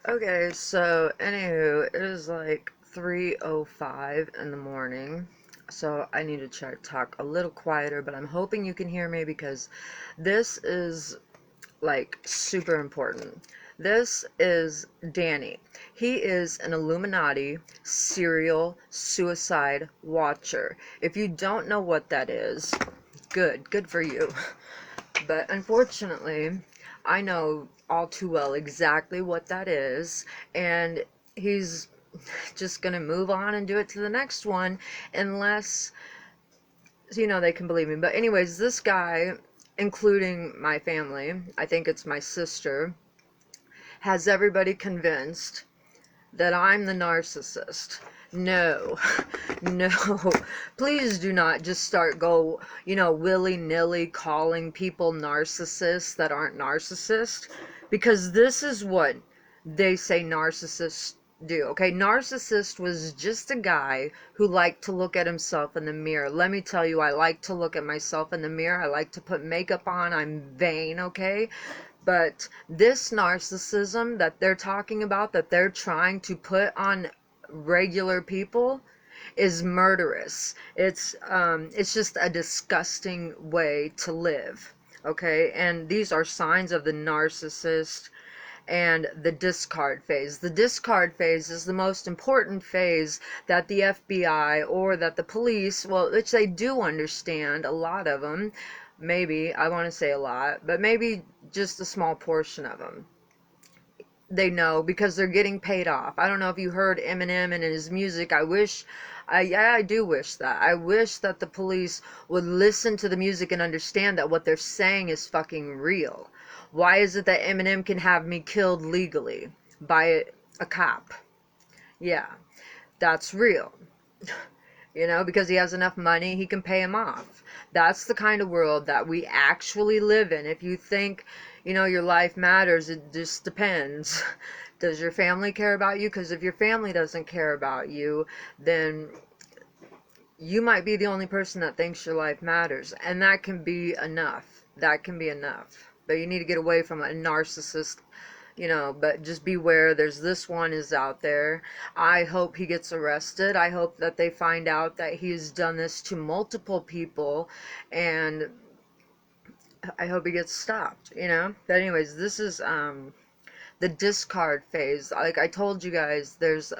Okay, so anywho, it is like 3:05 in the morning. So I need to try to talk a little quieter, but I'm hoping you can hear me because this is like super important. This is Danny. He is an Illuminati serial suicide watcher. If you don't know what that is, good for you. But unfortunately, I know all too well exactly what that is, and he's just gonna move on and do it to the next one unless, they can believe me. But anyways, this guy, including my family, I think it's my sister, has everybody convinced that I'm the narcissist. No, no, please do not just willy-nilly calling people narcissists that aren't narcissists, because this is what they say narcissists do. Okay, narcissist was just a guy who liked to look at himself in the mirror. Let me tell you, I like to look at myself in the mirror. I like to put makeup on. I'm vain, okay? But this narcissism that they're talking about, that they're trying to put on regular people, is murderous. It's just a disgusting way to live. Okay, and these are signs of the narcissist. And the discard phase. The discard phase is the most important phase that the FBI or that the police, well, which they do understand, a lot of them, maybe, I want to say a lot, but maybe just a small portion of them. They know because they're getting paid off. I don't know if you heard Eminem and his music. I do wish that. I wish that the police would listen to the music and understand that what they're saying is fucking real. Why is it that Eminem can have me killed legally by a cop? Yeah, that's real. Because he has enough money, he can pay him off. That's the kind of world that we actually live in. If you think, your life matters, it just depends. Does your family care about you? Because if your family doesn't care about you, then you might be the only person that thinks your life matters. And that can be enough. That can be enough. But you need to get away from a narcissist, but just beware. There's this one is out there. I hope he gets arrested. I hope that they find out that he's done this to multiple people, and I hope he gets stopped. But anyways, this is the discard phase. Like I told you guys, there's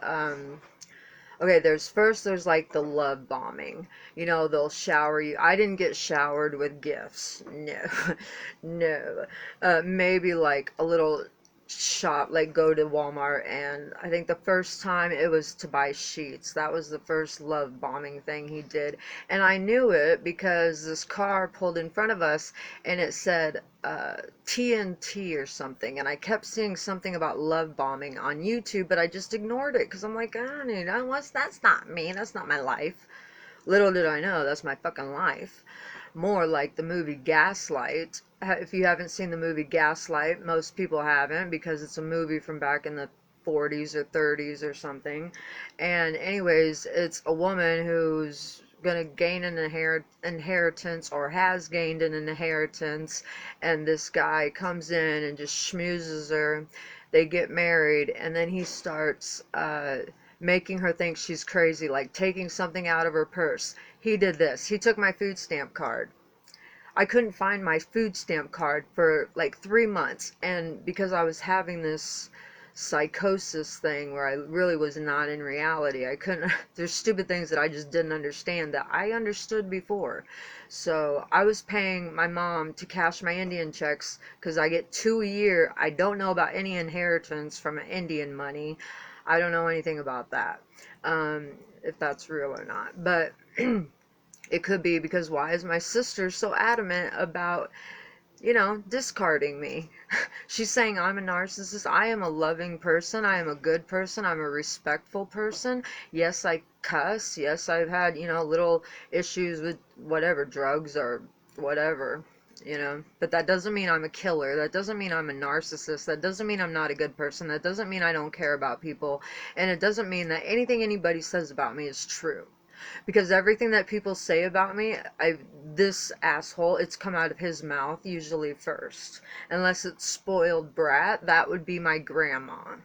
like the love bombing. They'll shower you. I didn't get showered with gifts. No, no. Maybe like a little shop, like go to Walmart, and I think the first time it was to buy sheets. That was the first love bombing thing he did. And I knew it because this car pulled in front of us and it said TNT or something, and I kept seeing something about love bombing on YouTube, but I just ignored it because I'm like, that's not me, that's not my life. Little did I know that's my fucking life. More like the movie Gaslight. If you haven't seen the movie Gaslight, most people haven't because it's a movie from back in the 40s or 30s or something. And anyways, it's a woman who's gonna gain an inheritance, or has gained an inheritance, and this guy comes in and just schmoozes her. They get married, and then he starts making her think she's crazy, like taking something out of her purse. He did this. He took my food stamp card. I couldn't find my food stamp card for like 3 months, and because I was having this psychosis thing where I really was not in reality, I couldn't, there's stupid things that I just didn't understand that I understood before. So I was paying my mom to cash my Indian checks because I get 2 a year. I don't know about any inheritance from Indian money. I don't know anything about that, if that's real or not, but it could be, because why is my sister so adamant about, discarding me? She's saying I'm a narcissist. I am a loving person. I am a good person. I'm a respectful person. Yes, I cuss. Yes, I've had, little issues with whatever, drugs or whatever, But that doesn't mean I'm a killer. That doesn't mean I'm a narcissist. That doesn't mean I'm not a good person. That doesn't mean I don't care about people. And it doesn't mean that anything anybody says about me is true. because everything that people say about me, this asshole, it's come out of his mouth usually first. Unless it's spoiled brat, that would be my grandma.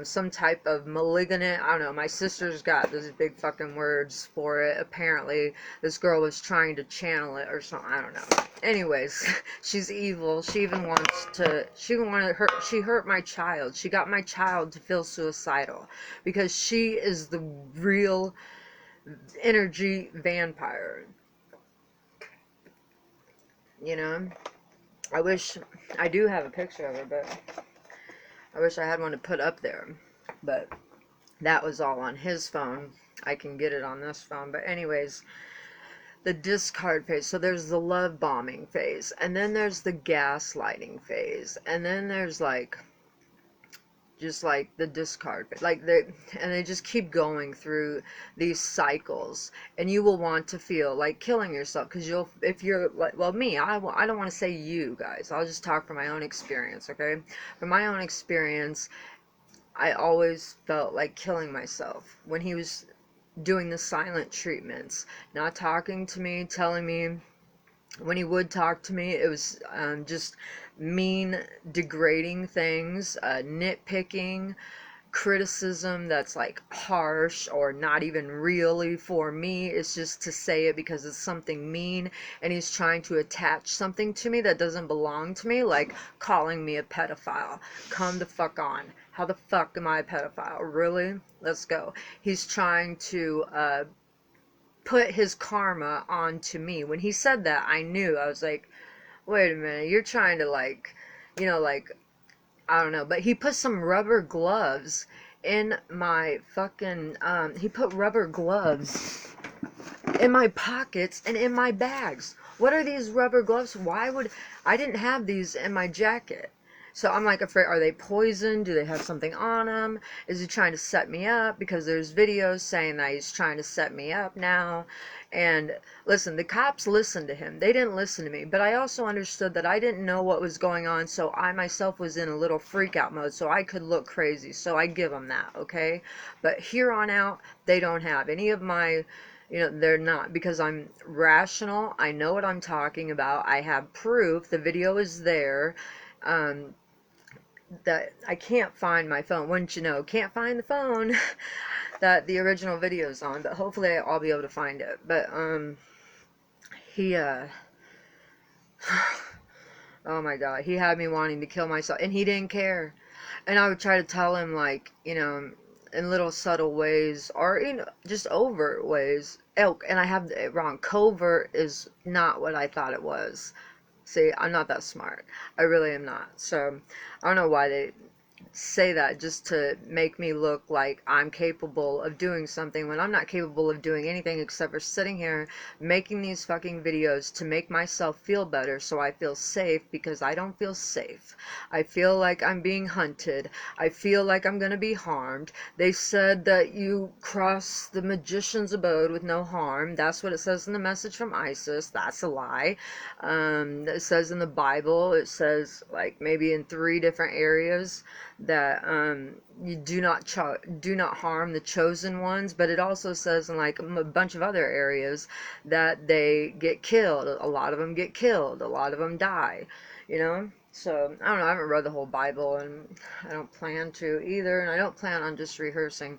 Some type of malignant, I don't know, my sister's got those big fucking words for it. Apparently, this girl was trying to channel it or something, I don't know. Anyways, she's evil. She even she hurt my child. She got my child to feel suicidal because she is the real energy vampire. You know? I do have a picture of her, but I wish I had one to put up there, but that was all on his phone. I can get it on this phone. But anyways, the discard phase. So there's the love bombing phase, and then there's the gaslighting phase, and then there's like just like the discard phase. And they just keep going through these cycles, and you will want to feel like killing yourself because if you're like, well, me, I don't want to say you guys. I'll just talk from my own experience, okay? From my own experience, I always felt like killing myself when he was doing the silent treatments, not talking to me, telling me. When he would talk to me, it was just mean, degrading things, nitpicking, criticism that's like harsh or not even really for me. It's just to say it because it's something mean, and he's trying to attach something to me that doesn't belong to me, like calling me a pedophile. Come the fuck on. How the fuck am I a pedophile? Really? Let's go. He's trying to put his karma onto me. When he said that, I knew. I was like, wait a minute, you're trying to like, I don't know. But he put some rubber gloves in my fucking, he put rubber gloves in my pockets and in my bags. What are these rubber gloves? I didn't have these in my jacket. So I'm like afraid, are they poisoned? Do they have something on them? Is he trying to set me up? Because there's videos saying that he's trying to set me up now. And listen, the cops listened to him. They didn't listen to me. But I also understood that I didn't know what was going on, so I myself was in a little freak out mode, so I could look crazy. So I give them that, okay? But here on out, they don't have any of my... they're not, because I'm rational. I know what I'm talking about. I have proof. The video is there. That I can't find my phone. Wouldn't you know? Can't find the phone that the original video's on, but hopefully I'll be able to find it. But he oh my god, he had me wanting to kill myself, and he didn't care. And I would try to tell him, like, in little subtle ways, or just overt ways. Oh, and I have it wrong. Covert is not what I thought it was. See, I'm not that smart. I really am not. So, I don't know why they say that, just to make me look like I'm capable of doing something when I'm not capable of doing anything except for sitting here making these fucking videos to make myself feel better, so I feel safe, because I don't feel safe. I feel like I'm being hunted. I feel like I'm gonna be harmed. They said that you cross the magician's abode with no harm. That's what it says in the message from ISIS. That's a lie. It says in the Bible, it says like maybe in 3 different areas that you do not harm the chosen ones, but it also says in like a bunch of other areas that they get killed. A lot of them get killed. A lot of them die. So I don't know. I haven't read the whole Bible, and I don't plan to either. And I don't plan on just rehearsing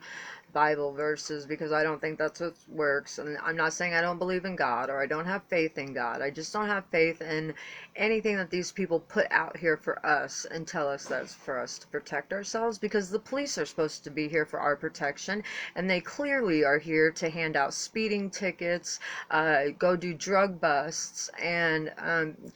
Bible verses, because I don't think that's what works. And I'm not saying I don't believe in God or I don't have faith in God. I just don't have faith in anything that these people put out here for us and tell us that's for us to protect ourselves, because the police are supposed to be here for our protection, and they clearly are here to hand out speeding tickets, go do drug busts, and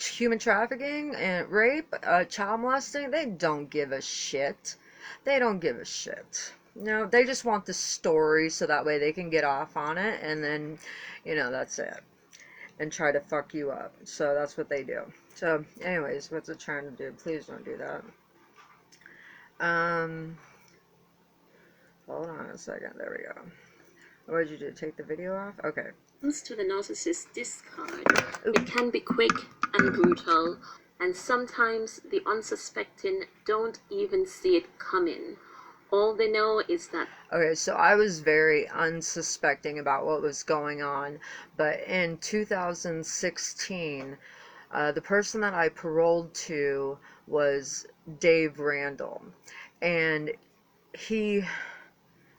human trafficking and rape, child molesting. They don't give a shit. They don't give a shit. No, they just want the story so that way they can get off on it, and then, that's it. And try to fuck you up. So that's what they do. So, anyways, what's it trying to do? Please don't do that. Hold on a second. There we go. What did you do? Take the video off? Okay. To the narcissist discard, it can be quick and brutal, and sometimes the unsuspecting don't even see it coming. All they know is that Okay, so I was very unsuspecting about what was going on, but in 2016, the person that I paroled to was Dave Randall, and he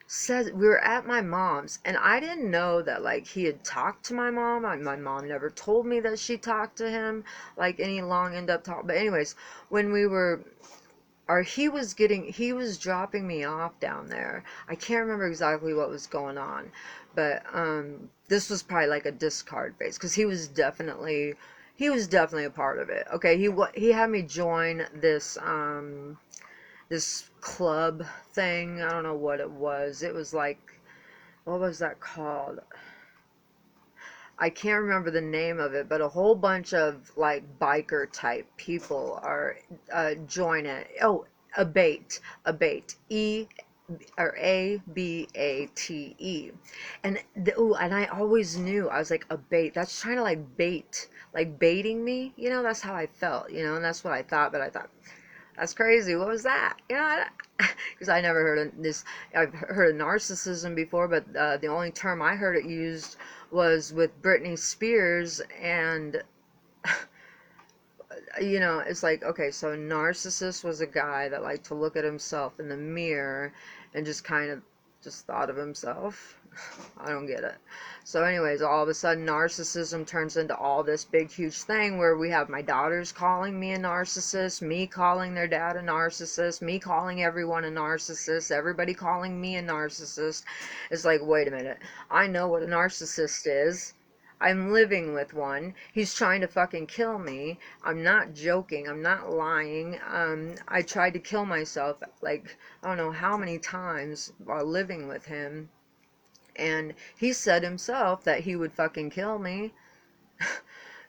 said we were at my mom's, and I didn't know that like he had talked to my mom. My mom never told me that she talked to him, like any long in-depth talk. But anyways, when we were or he was dropping me off down there. I can't remember exactly what was going on, but this was probably like a discard phase, because he was definitely a part of it. Okay, he had me join this club thing. I don't know what it was. It was like, what was that called? I can't remember the name of it, but a whole bunch of like biker type people are join it. Oh, Abate, Abate, and I always knew, I was like, Abate. That's trying to like bait, like baiting me. That's how I felt. And that's what I thought. But I thought, that's crazy. What was that? Because I never heard of this. I've heard of narcissism before, but the only term I heard it used was with Britney Spears. And it's like, okay, so narcissist was a guy that liked to look at himself in the mirror and just kind of just thought of himself. I don't get it. So anyways, all of a sudden narcissism turns into all this big huge thing where we have my daughters calling me a narcissist, me calling their dad a narcissist, me calling everyone a narcissist, everybody calling me a narcissist. It's like, wait a minute, I know what a narcissist is. I'm living with one. He's trying to fucking kill me. I'm not joking. I'm not lying. I tried to kill myself, like, I don't know how many times while living with him. And he said himself that he would fucking kill me.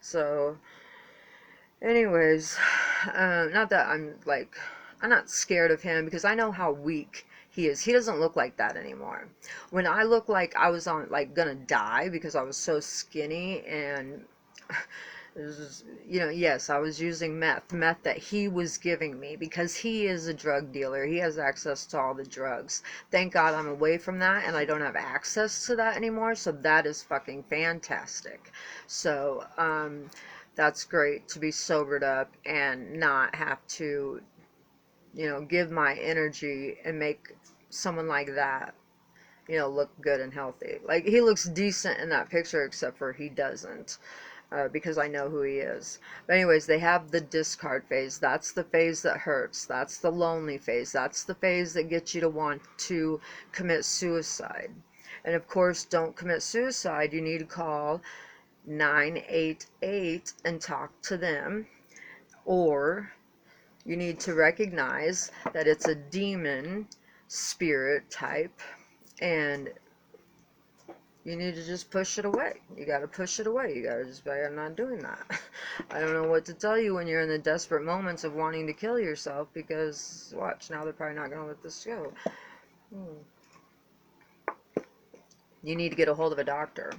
So, anyways, not that I'm not scared of him, because I know how weak he is. He doesn't look like that anymore. When I looked like I was like gonna die because I was so skinny, and yes, I was using meth that he was giving me, because he is a drug dealer. He has access to all the drugs. Thank God I'm away from that and I don't have access to that anymore. So that is fucking fantastic. So, that's great to be sobered up and not have to, give my energy and make someone like that, look good and healthy. Like, he looks decent in that picture, except for he doesn't. Because I know who he is. But anyways, they have the discard phase. That's the phase that hurts. That's the lonely phase. That's the phase that gets you to want to commit suicide. And of course, don't commit suicide. You need to call 988 and talk to them. Or you need to recognize that it's a demon spirit type, and you need to just push it away. You gotta push it away. You gotta just be like, I'm not doing that. I don't know what to tell you when you're in the desperate moments of wanting to kill yourself, because, watch, now they're probably not gonna let this go. You need to get a hold of a doctor.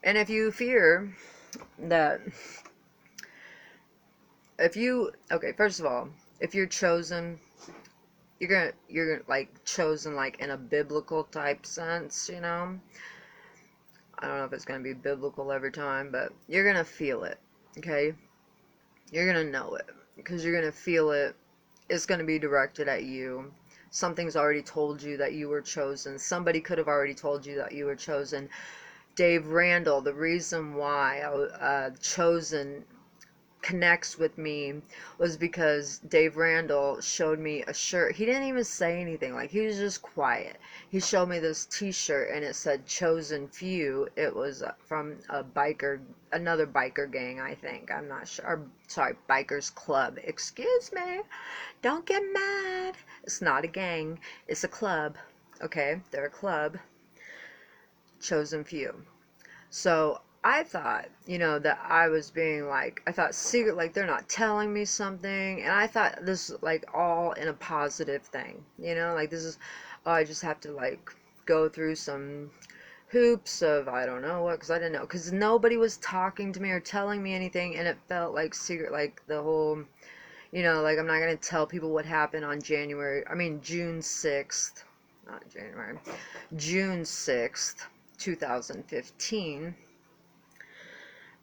And if you fear that, okay, first of all, if you're chosen, you're like chosen like in a biblical type sense, I don't know if it's going to be biblical every time, but you're going to feel it, okay? You're going to know it, because you're going to feel it. It's going to be directed at you. Something's already told you that you were chosen. Somebody could have already told you that you were chosen. Dave Randall, the reason why I chosen connects with me was because Dave Randall showed me a shirt. He didn't even say anything. Like, he was just quiet. He showed me this t-shirt and it said Chosen Few. It was from another biker gang, I think. I'm not sure. Or, sorry, Bikers Club. Excuse me. Don't get mad. It's not a gang. It's a club. Okay? They're a club. Chosen Few. So I thought, that I was being like, I thought secret, like they're not telling me something. And I thought this like all in a positive thing, like this is, oh, I just have to like go through some hoops of, I don't know what, because I didn't know, because nobody was talking to me or telling me anything. And it felt like secret, like the whole, You know, like, I'm not going to tell people what happened on June 6th, not January, June 6th, 2015,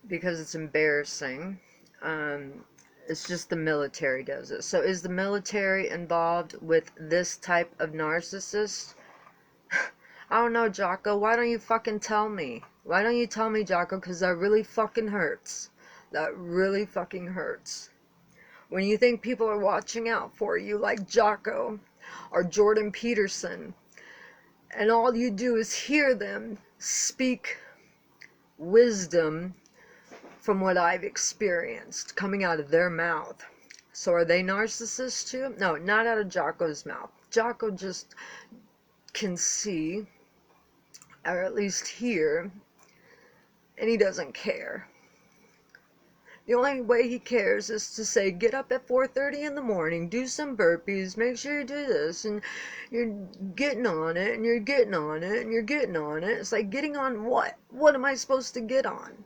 because it's embarrassing. It's just the military does it. So is the military involved with this type of narcissist? I don't know, Jocko. Why don't you fucking tell me? Why don't you tell me, Jocko? Because that really fucking hurts. That really fucking hurts. When you think people are watching out for you, like Jocko or Jordan Peterson, and all you do is hear them speak wisdom from what I've experienced coming out of their mouth. So are they narcissists too? No, not out of Jocko's mouth. Jocko just can see, or at least hear, and he doesn't care. The only way he cares is to say, get up at 4:30 in the morning, do some burpees, make sure you do this, and you're getting on it, and you're getting on it, and you're getting on it. It's like, getting on what? What am I supposed to get on?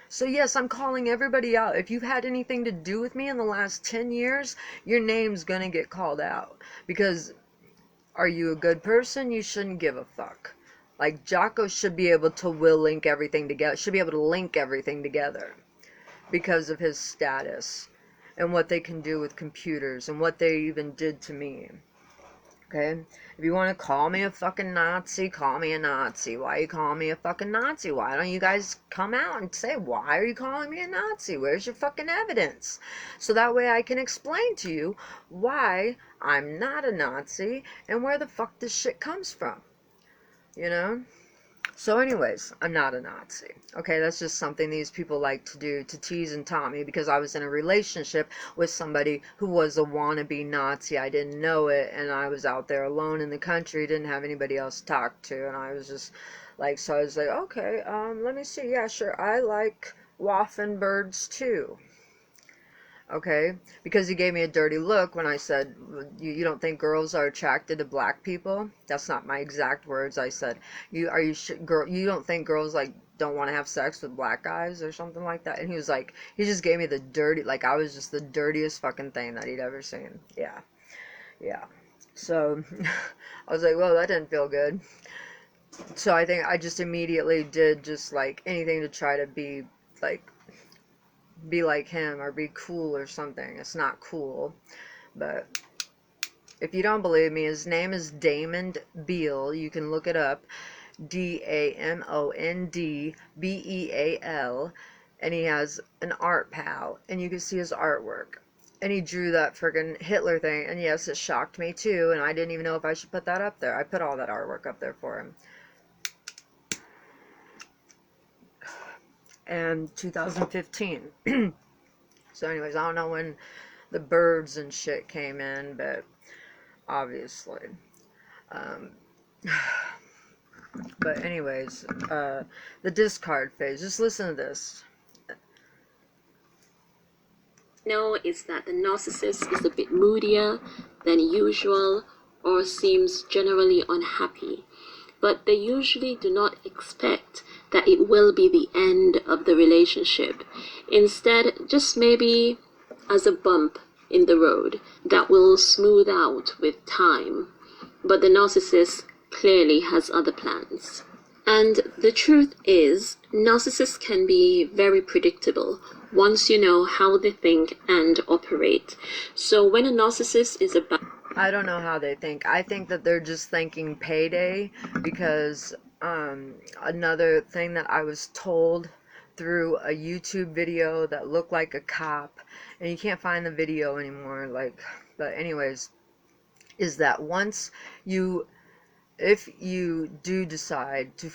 So yes, I'm calling everybody out. If you've had anything to do with me in the last 10 years, your name's gonna get called out. Because, are you a good person? You shouldn't give a fuck. Like, Jocko should be able to link everything together, because of his status and what they can do with computers and what they even did to me. Okay? If you want to call me a fucking Nazi, call me a Nazi. Why are you calling me a fucking Nazi? Why don't you guys come out and say, why are you calling me a Nazi? Where's your fucking evidence? So that way I can explain to you why I'm not a Nazi and where the fuck this shit comes from. You know? So anyways, I'm not a Nazi. Okay, that's just something these people like to do to tease and taunt me, because I was in a relationship with somebody who was a wannabe Nazi. I didn't know it, and I was out there alone in the country, didn't have anybody else to talk to, and I was just like, so I was like, okay, let me see, yeah, sure, I like waffen birds too. Okay, because he gave me a dirty look when I said, you don't think girls are attracted to black people? That's not my exact words. I said, you don't think girls like don't want to have sex with black guys or something like that? And he was like, he just gave me the dirty, like I was just the dirtiest fucking thing that he'd ever seen. Yeah. So I was like, well, that didn't feel good. So I think I just immediately did just like anything to try to be like him or be cool or something. It's not cool. But if you don't believe me, his name is Damond Beal. You can look it up. DAMOND BEAL. And he has an art pal. And you can see his artwork. And he drew that friggin' Hitler thing. And yes, it shocked me too. And I didn't even know if I should put that up there. I put all that artwork up there for him. And 2015. So anyways, I don't know when the birds and shit came in, but obviously. But anyways, the discard phase. Just listen to this. Know is that the narcissist is a bit moodier than usual or seems generally unhappy, but they usually do not expect that it will be the end of the relationship. Instead, just maybe as a bump in the road that will smooth out with time. But the narcissist clearly has other plans. And the truth is, narcissists can be very predictable once you know how they think and operate. So when a narcissist is about... I don't know how they think. I think that they're just thinking payday, because another thing that I was told through a YouTube video that looked like a cop, and you can't find the video anymore, but anyways, is that if you do decide to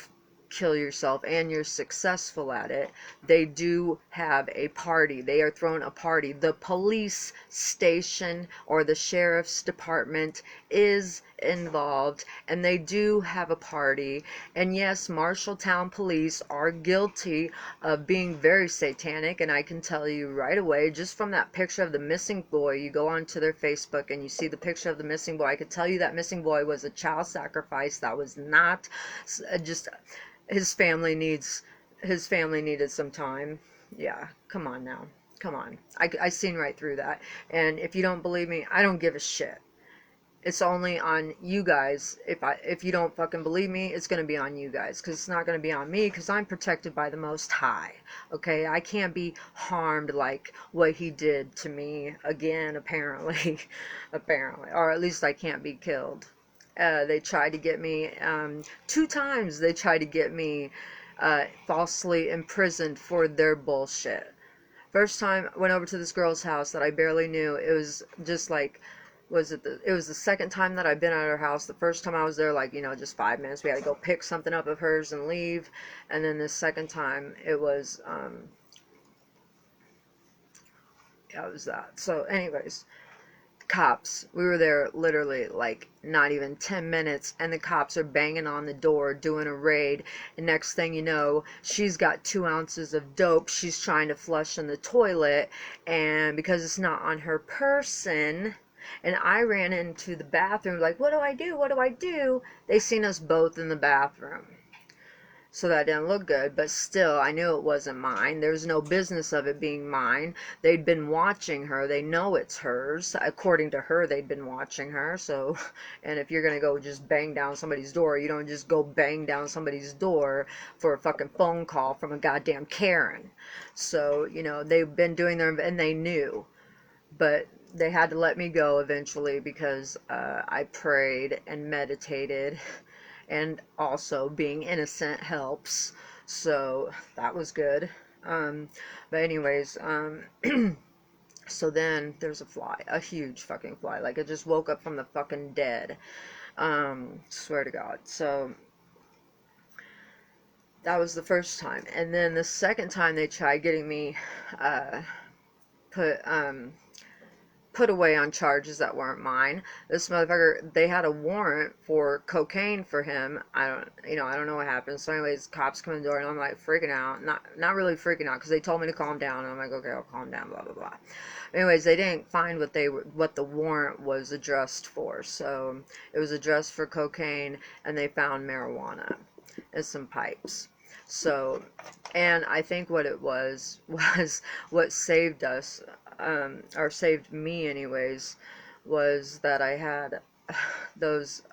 kill yourself and you're successful at it, they do have a party. They are thrown a party. The police station or the sheriff's department is involved, and they do have a party. And yes, Marshalltown police are guilty of being very satanic, and I can tell you right away, just from that picture of the missing boy, you go onto their Facebook and you see the picture of the missing boy, I could tell you that missing boy was a child sacrifice. That was not just... His family needed some time. Yeah, come on now. Come on. I seen right through that. And if you don't believe me, I don't give a shit. It's only on you guys. If you don't fucking believe me, it's going to be on you guys, because it's not going to be on me, because I'm protected by the Most High. Okay, I can't be harmed like what he did to me again, apparently. Apparently, or at least I can't be killed. They tried to get me 2 times. They tried to get me falsely imprisoned for their bullshit. First time I went over to this girl's house that I barely knew. It was just like, it was the second time that I've been at her house. The first time I was there, like, just 5 minutes. We had to go pick something up of hers and leave. And then the second time, it was, yeah, it was that. So, anyways, cops. We were there literally like not even 10 minutes, and the cops are banging on the door doing a raid. And next thing you know, she's got 2 ounces of dope she's trying to flush in the toilet, and because it's not on her person, and I ran into the bathroom like, what do I do? What do I do? They seen us both in the bathroom. So that didn't look good, but still, I knew it wasn't mine. There's no business of it being mine. They'd been watching her. They know it's hers. According to her, they'd been watching her. So, and if you're going to go just bang down somebody's door, you don't just go bang down somebody's door for a fucking phone call from a goddamn Karen. So, they've been doing their, and they knew. But they had to let me go eventually, because I prayed and meditated. And also being innocent helps, so that was good. But anyways, so then there's a fly, a huge fucking fly, like it just woke up from the fucking dead. Swear to God. So that was the first time, and then the second time they tried getting me put away on charges that weren't mine. This motherfucker, they had a warrant for cocaine for him. I don't know what happened. So anyways, cops come in the door, and I'm like freaking out. Not really freaking out, because they told me to calm down, and I'm like, okay, I'll calm down, blah blah blah. Anyways, they didn't find what the warrant was addressed for. So it was addressed for cocaine, and they found marijuana and some pipes. So, and I think what it was what saved us, or saved me anyways, was that I had those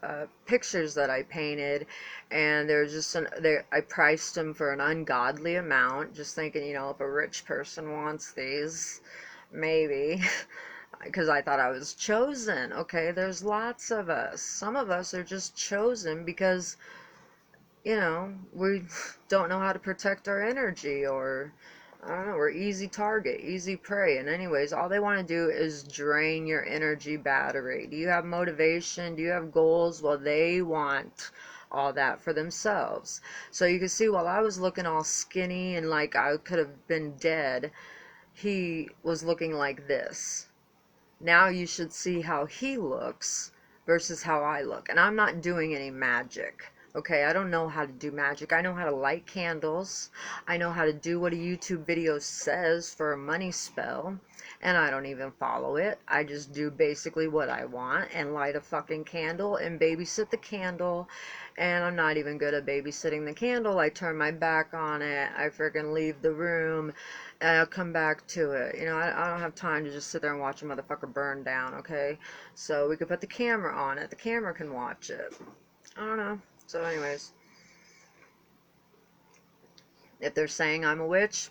pictures that I painted, and there's just I priced them for an ungodly amount, just thinking, if a rich person wants these, maybe. Because I thought I was chosen. Okay, there's lots of us. Some of us are just chosen because we don't know how to protect our energy, or I don't know, we're easy target, easy prey. And anyways, all they want to do is drain your energy battery. Do you have motivation? Do you have goals? Well, they want all that for themselves. So you can see, while I was looking all skinny and like I could have been dead, he was looking like this. Now you should see how he looks versus how I look. And I'm not doing any magic. Okay, I don't know how to do magic. I know how to light candles. I know how to do what a YouTube video says for a money spell. And I don't even follow it. I just do basically what I want and light a fucking candle and babysit the candle. And I'm not even good at babysitting the candle. I turn my back on it. I freaking leave the room. And I'll come back to it. I don't have time to just sit there and watch a motherfucker burn down, okay? So we could put the camera on it. The camera can watch it. I don't know. So anyways, if they're saying I'm a witch,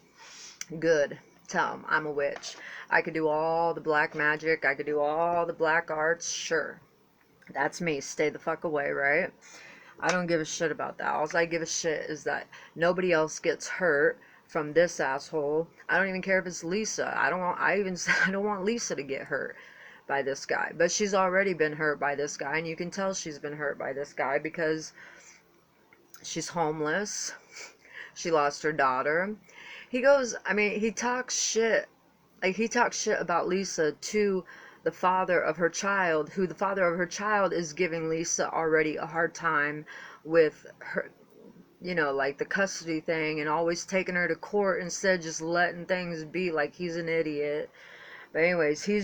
good. Tell them I'm a witch. I could do all the black magic. I could do all the black arts. Sure. That's me. Stay the fuck away, right? I don't give a shit about that. All I give a shit is that nobody else gets hurt from this asshole. I don't even care if it's Lisa. I don't want Lisa to get hurt by this guy. But she's already been hurt by this guy, and you can tell she's been hurt by this guy because she's homeless. She lost her daughter. He talks shit. Like, he talks shit about Lisa to the father of her child, who the father of her child is giving Lisa already a hard time with her, like the custody thing, and always taking her to court instead of just letting things be. Like, he's an idiot. But anyways, her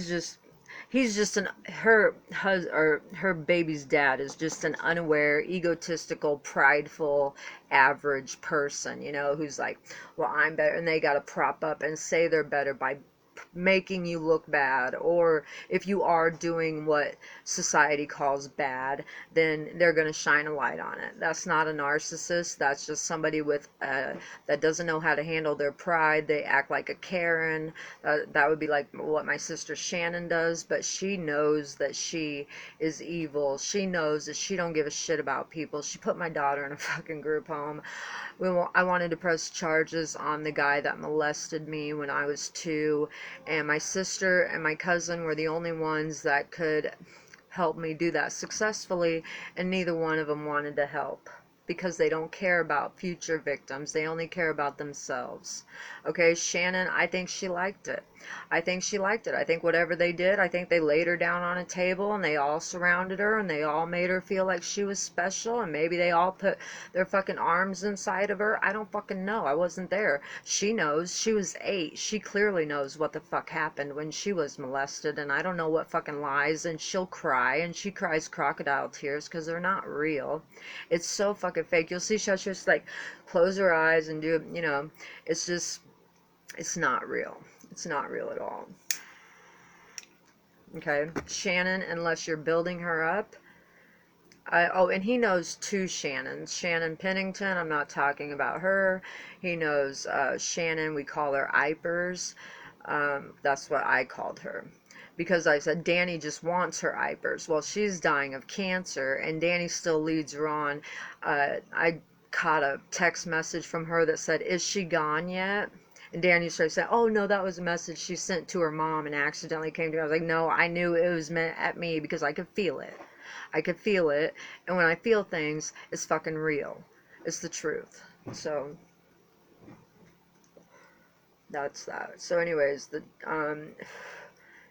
baby's dad is just an unaware, egotistical, prideful, average person, who's like, well, I'm better, and they gotta prop up and say they're better by making you look bad, or if you are doing what society calls bad, then they're going to shine a light on it. That's not a narcissist. That's just somebody with that doesn't know how to handle their pride. They act like a Karen. That would be like what my sister Shannon does, but she knows that she is evil. She knows that she don't give a shit about people. She put my daughter in a fucking group home. I wanted to press charges on the guy that molested me when I was 2, and my sister and my cousin were the only ones that could help me do that successfully, and neither one of them wanted to help because they don't care about future victims. They only care about themselves. Okay, Shannon, I think she liked it. I think she liked it. I think whatever they did, I think they laid her down on a table and they all surrounded her and they all made her feel like she was special, and maybe they all put their fucking arms inside of her. I don't fucking know. I wasn't there. She knows. She was 8. She clearly knows what the fuck happened when she was molested, and I don't know what fucking lies, and she'll cry, and she cries crocodile tears because they're not real. It's so fucking fake. You'll see she'll just like close her eyes and do, it's just, it's not real. It's not real at all. Okay, Shannon, unless you're building her up. And he knows 2 Shannons. Shannon Pennington, I'm not talking about her. He knows Shannon, we call her Ipers. That's what I called her. Because I said Danny just wants her Ipers. Well, she's dying of cancer, and Danny still leads her on. I caught a text message from her that said, "Is she gone yet?" And Danny started saying, "Oh no, that was a message she sent to her mom and accidentally came to me." I was like, "No, I knew it was meant at me because I could feel it. I could feel it, and when I feel things, it's fucking real. It's the truth." So that's that. So anyways,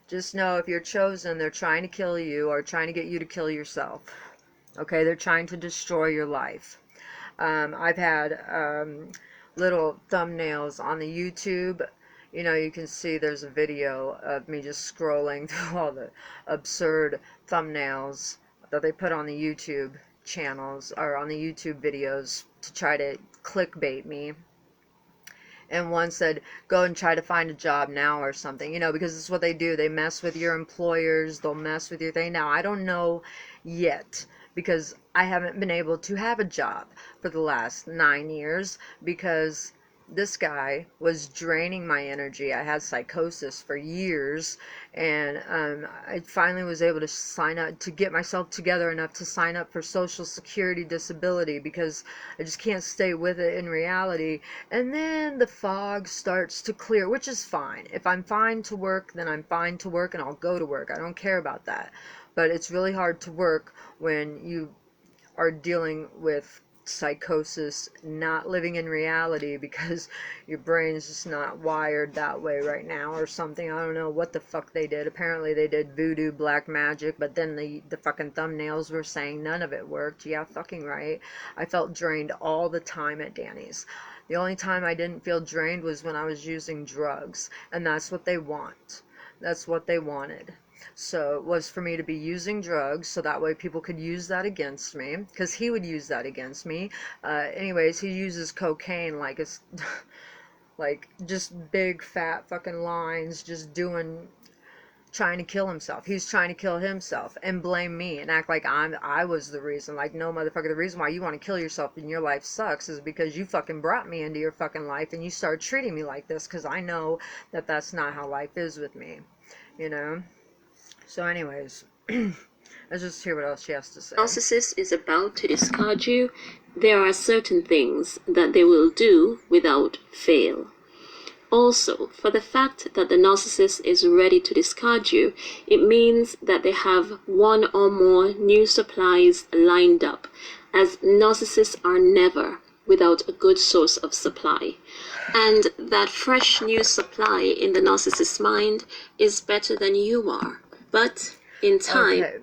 just know if you're chosen, they're trying to kill you or trying to get you to kill yourself. Okay, they're trying to destroy your life. I've had little thumbnails on the YouTube. You can see there's a video of me just scrolling through all the absurd thumbnails that they put on the YouTube channels or on the YouTube videos to try to clickbait me. And one said, "Go and try to find a job now," or something, because it's what they do. They mess with your employers. They'll mess with your thing. Now, I don't know yet because I haven't been able to have a job for the last 9 years because this guy was draining my energy. I had psychosis for years, and I finally was able to sign up, to get myself together enough to sign up for Social Security disability because I just can't stay with it in reality. And then the fog starts to clear, which is fine. If I'm fine to work, then I'm fine to work, and I'll go to work. I don't care about that. But it's really hard to work when you are dealing with psychosis, not living in reality because your brain's just not wired that way right now or something. I don't know what the fuck they did. Apparently they did voodoo, black magic, but then the fucking thumbnails were saying none of it worked. Yeah, fucking right. I felt drained all the time at Danny's. The only time I didn't feel drained was when I was using drugs, and that's what they want. That's what they wanted. So it was for me to be using drugs so that way people could use that against me, because he would use that against me. Anyways, he uses cocaine like it's like just big fat fucking lines, just trying to kill himself. He's trying to kill himself and blame me and act like I was the reason. Like, no, motherfucker, the reason why you want to kill yourself and your life sucks is because you fucking brought me into your fucking life and you started treating me like this, because I know that that's not how life is with me, So anyways, let's just hear what else she has to say. Narcissist is about to discard you. There are certain things that they will do without fail. Also, for the fact that the narcissist is ready to discard you, it means that they have one or more new supplies lined up, as narcissists are never without a good source of supply. And that fresh new supply in the narcissist's mind is better than you are. But in time... Okay.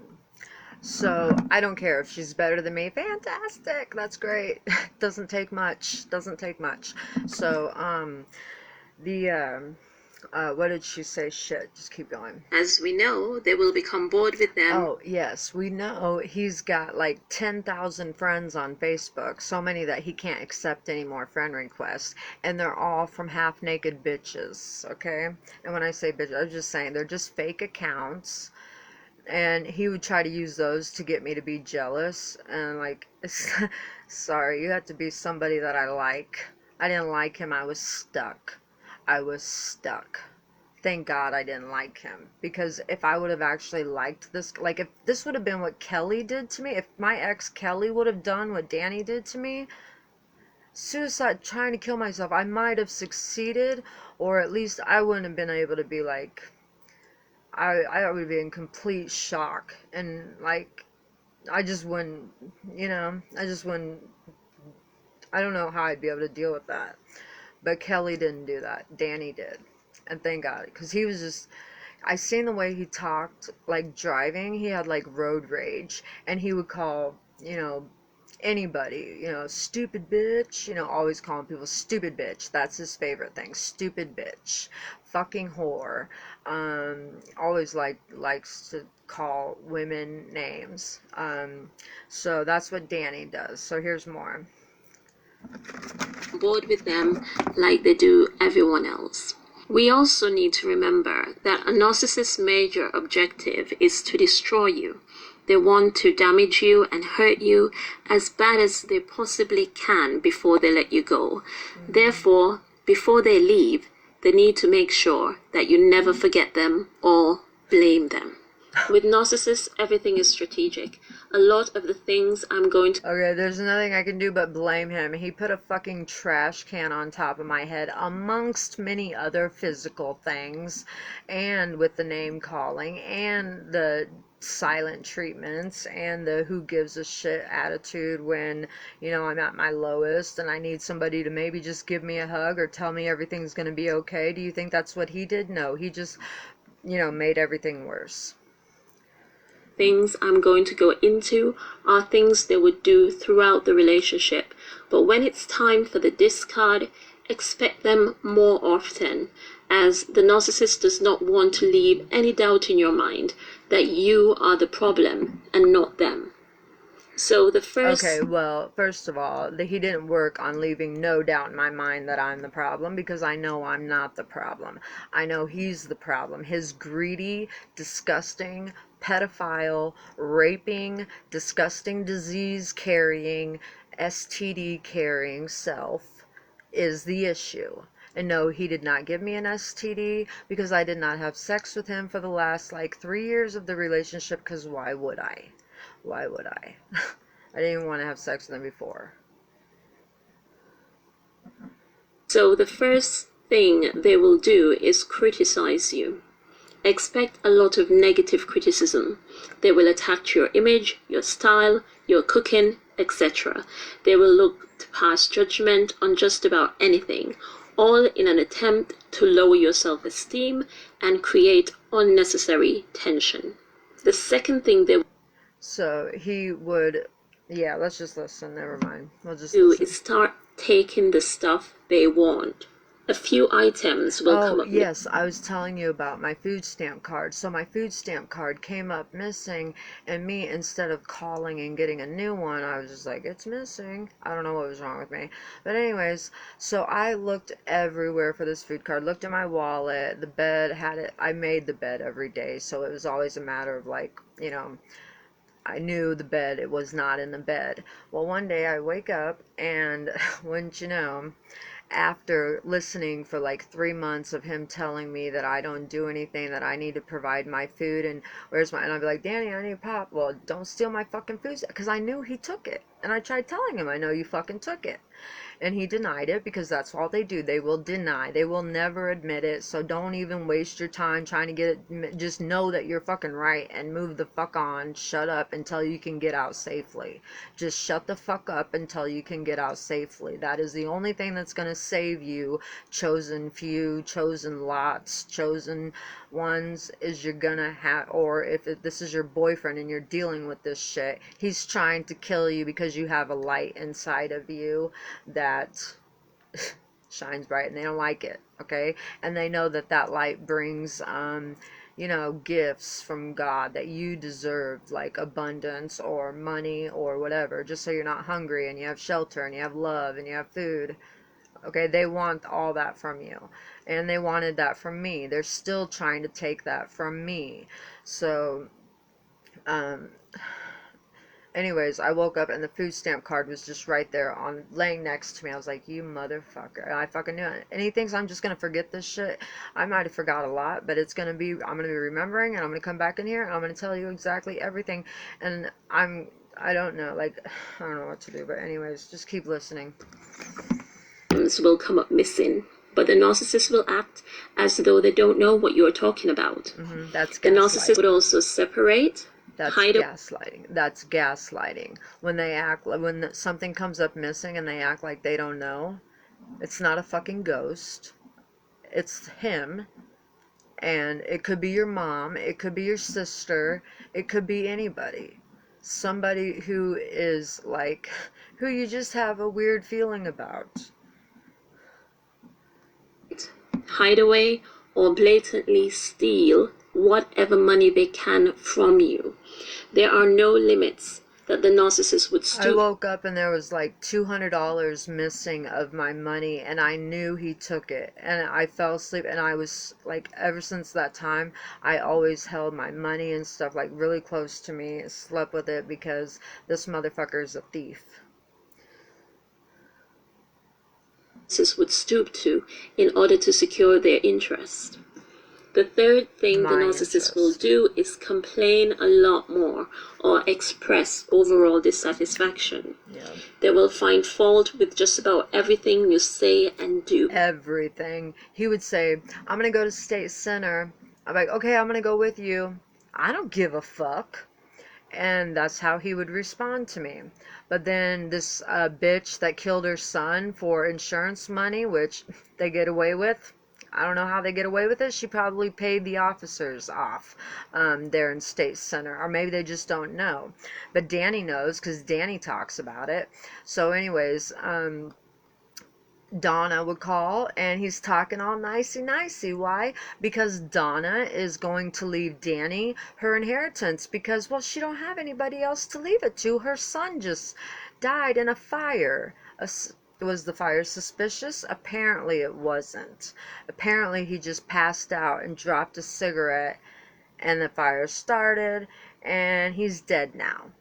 So, I don't care if she's better than me. Fantastic. That's great. Doesn't take much. Doesn't take much. So, What did she say? Shit, just keep going. As we know, they will become bored with them. Oh, yes, we know he's got like 10,000 friends on Facebook, so many that he can't accept any more friend requests, and they're all from half-naked bitches, okay? And when I say bitches, I'm just saying they're just fake accounts, and he would try to use those to get me to be jealous, and like, sorry, you have to be somebody that I like. I didn't like him, I was stuck. I was stuck. Thank God I didn't like him, because if I would have actually liked this, like if this would have been what Kelly did to me, if my ex Kelly would have done what Danny did to me, suicide, trying to kill myself, I might have succeeded, or at least I wouldn't have been able to be like, I would be in complete shock, and like, I just wouldn't, I just wouldn't, I don't know how I'd be able to deal with that. But Kelly didn't do that. Danny did. And thank God, because he was just, I seen the way he talked, like driving, he had like road rage, and he would call, anybody, stupid bitch, always calling people stupid bitch. That's his favorite thing, stupid bitch, fucking whore. Always likes to call women names. So that's what Danny does. So here's more. Bored with them like they do everyone else. We also need to remember that a narcissist's major objective is to destroy you. They want to damage you and hurt you as bad as they possibly can before they let you go. Therefore, before they leave, they need to make sure that you never forget them or blame them. With narcissists, everything is strategic. A lot of the things I'm going to... Okay, there's nothing I can do but blame him. He put a fucking trash can on top of my head, amongst many other physical things, and with the name calling, and the silent treatments, and the who gives a shit attitude when, I'm at my lowest, and I need somebody to maybe just give me a hug or tell me everything's gonna be okay. Do you think that's what he did? No, he just, made everything worse. Things I'm going to go into are things they would do throughout the relationship, but when it's time for the discard, expect them more often, as the narcissist does not want to leave any doubt in your mind that you are the problem and not them. So the first... Okay, well, first of all, he didn't work on leaving no doubt in my mind that I'm the problem, because I know I'm not the problem. I know he's the problem. His greedy, disgusting, pedophile, raping, disgusting disease carrying, STD carrying self is the issue. And no, he did not give me an STD, because I did not have sex with him for the last 3 years of the relationship, because why would I? Why would I? I didn't even want to have sex with him before. So the first thing they will do is criticize you. Expect a lot of negative criticism. They will attack your image, your style, your cooking, etc. They will look to pass judgment on just about anything, all in an attempt to lower your self-esteem and create unnecessary tension. The second thing they So he would, yeah, let's just listen, never mind. We'll just do listen. is start taking the stuff they want. A few items will come up. Yes, I was telling you about my food stamp card. So my food stamp card came up missing, and me, instead of calling and getting a new one, I was just like, it's missing. I don't know what was wrong with me. But anyways, so I looked everywhere for this food card, looked in my wallet, the bed had it. I made the bed every day, so it was always a matter of I knew the bed, it was not in the bed. Well, one day I wake up, and wouldn't you know, after listening for 3 months of him telling me that I don't do anything, that I need to provide my food, and and I'd be like, Danny, I need pop. Well, don't steal my fucking food, because I knew he took it. And I tried telling him, I know you fucking took it. And he denied it, because that's all they do. They will deny. They will never admit it. So don't even waste your time trying to get it. Just know that you're fucking right and move the fuck on. Shut up until you can get out safely. Just shut the fuck up until you can get out safely. That is the only thing that's going to save you, chosen few, chosen lots, chosen ones, is you're gonna have, or if this is your boyfriend and you're dealing with this shit, he's trying to kill you because you have a light inside of you that shines bright, and they don't like it, okay? And they know that that light brings gifts from God that you deserve, like abundance or money or whatever, just so you're not hungry, and you have shelter, and you have love, and you have food. Okay, they want all that from you, and they wanted that from me. They're still trying to take that from me. So um anyways, I woke up and the food stamp card was just right there on laying next to me. I was like, you motherfucker. And I fucking knew it. And he thinks I'm just gonna forget this shit. I might have forgot a lot, but I'm gonna be remembering, and I'm gonna come back in here and I'm gonna tell you exactly everything. And I don't know, like, I don't know what to do, but anyways, just keep listening. Will come up missing, but the narcissist will act as though they don't know what you're talking about. That's the narcissist would also separate. That's gaslighting. That's gaslighting. When they act, when something comes up missing and they act like they don't know, it's not a fucking ghost. It's him. And it could be your mom, it could be your sister, it could be anybody. Somebody who is like, who you just have a weird feeling about. Hide away or blatantly steal whatever money they can from you. There are no limits that the narcissist would stoop. I woke up and there was like $200 missing of my money, and I knew he took it, and I fell asleep, and I was like, ever since that time, I always held my money and stuff like really close to me, slept with it, because this motherfucker is a thief. Would stoop to in order to secure their interest. The third thing the narcissist will do is complain a lot more or express overall dissatisfaction. Yeah. They will find fault with just about everything you say and do. Everything. He would say, I'm going to go to State Center. I'm like, okay, I'm going to go with you. I don't give a fuck. And that's how he would respond to me. But then this bitch that killed her son for insurance money, which they get away with. I don't know how they get away with it. She probably paid the officers off there in State Center. Or maybe they just don't know. But Danny knows, because Danny talks about it. So anyways, Donna would call, and he's talking all nicey. Why? Because Donna is going to leave Danny her inheritance, because, well, she don't have anybody else to leave it to. Her son just died in a fire. Was the fire suspicious? Apparently it wasn't. Apparently he just passed out and dropped a cigarette, and the fire started, and he's dead now.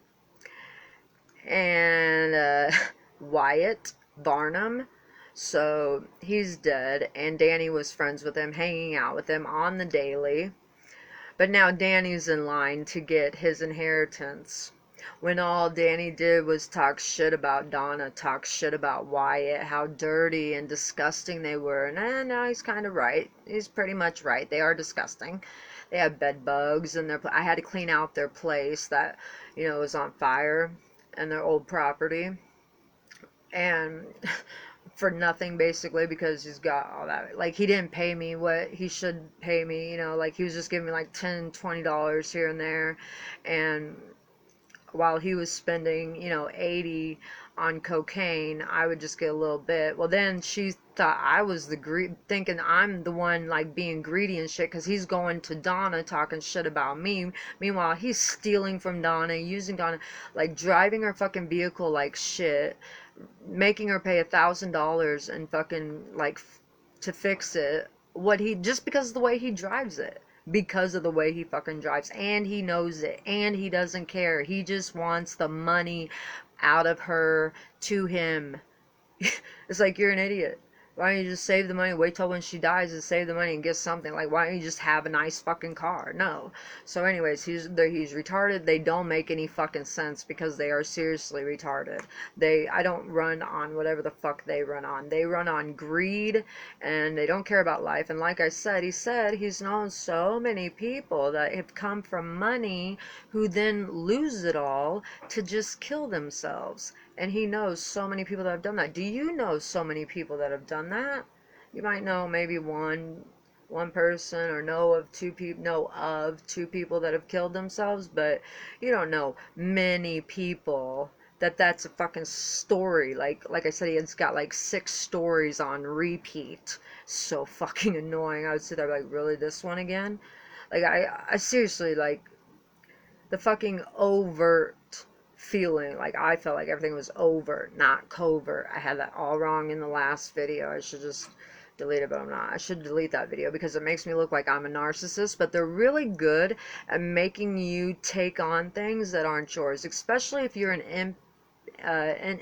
And Wyatt Barnum, so he's dead, and Danny was friends with him, hanging out with him on the daily. But now Danny's in line to get his inheritance, when all Danny did was talk shit about Donna, talk shit about Wyatt, how dirty and disgusting they were. And now he's kind of right. He's pretty much right. They are disgusting. They have bed bugs, and I had to clean out their place that, was on fire, and their old property. And for nothing, basically, because he's got all that. Like, he didn't pay me what he should pay me, like, he was just giving me like $10, $20 here and there. And while he was spending, $80 on cocaine, I would just get a little bit. Well, then she thought I was thinking I'm the one, like, being greedy and shit, because he's going to Donna talking shit about me. Meanwhile, he's stealing from Donna, using Donna, like, driving her fucking vehicle like shit, making her pay $1,000 and fucking, like, to fix it. Just because of the way he drives it. Because of the way he fucking drives, and he knows it, and he doesn't care. He just wants the money out of her to him. It's like, you're an idiot. Why don't you just save the money, wait till when she dies and save the money and get something? Like, why don't you just have a nice fucking car? No. So anyways, he's retarded. They don't make any fucking sense, because they are seriously retarded. I don't run on whatever the fuck they run on. They run on greed, and they don't care about life. And like I said, he's known so many people that have come from money who then lose it all to just kill themselves. And he knows so many people that have done that. Do you know so many people that have done that? You might know maybe one person, or know of two people that have killed themselves, but you don't know many people that's a fucking story. Like I said, he's got like 6 stories on repeat. So fucking annoying. I would sit there like, really, this one again? Like, I seriously, like, the fucking overt feeling, like, I felt like everything was overt, not covert. I had that all wrong in the last video. I should just delete it, but I'm not. I should delete that video because it makes me look like I'm a narcissist. But they're really good at making you take on things that aren't yours, especially if you're an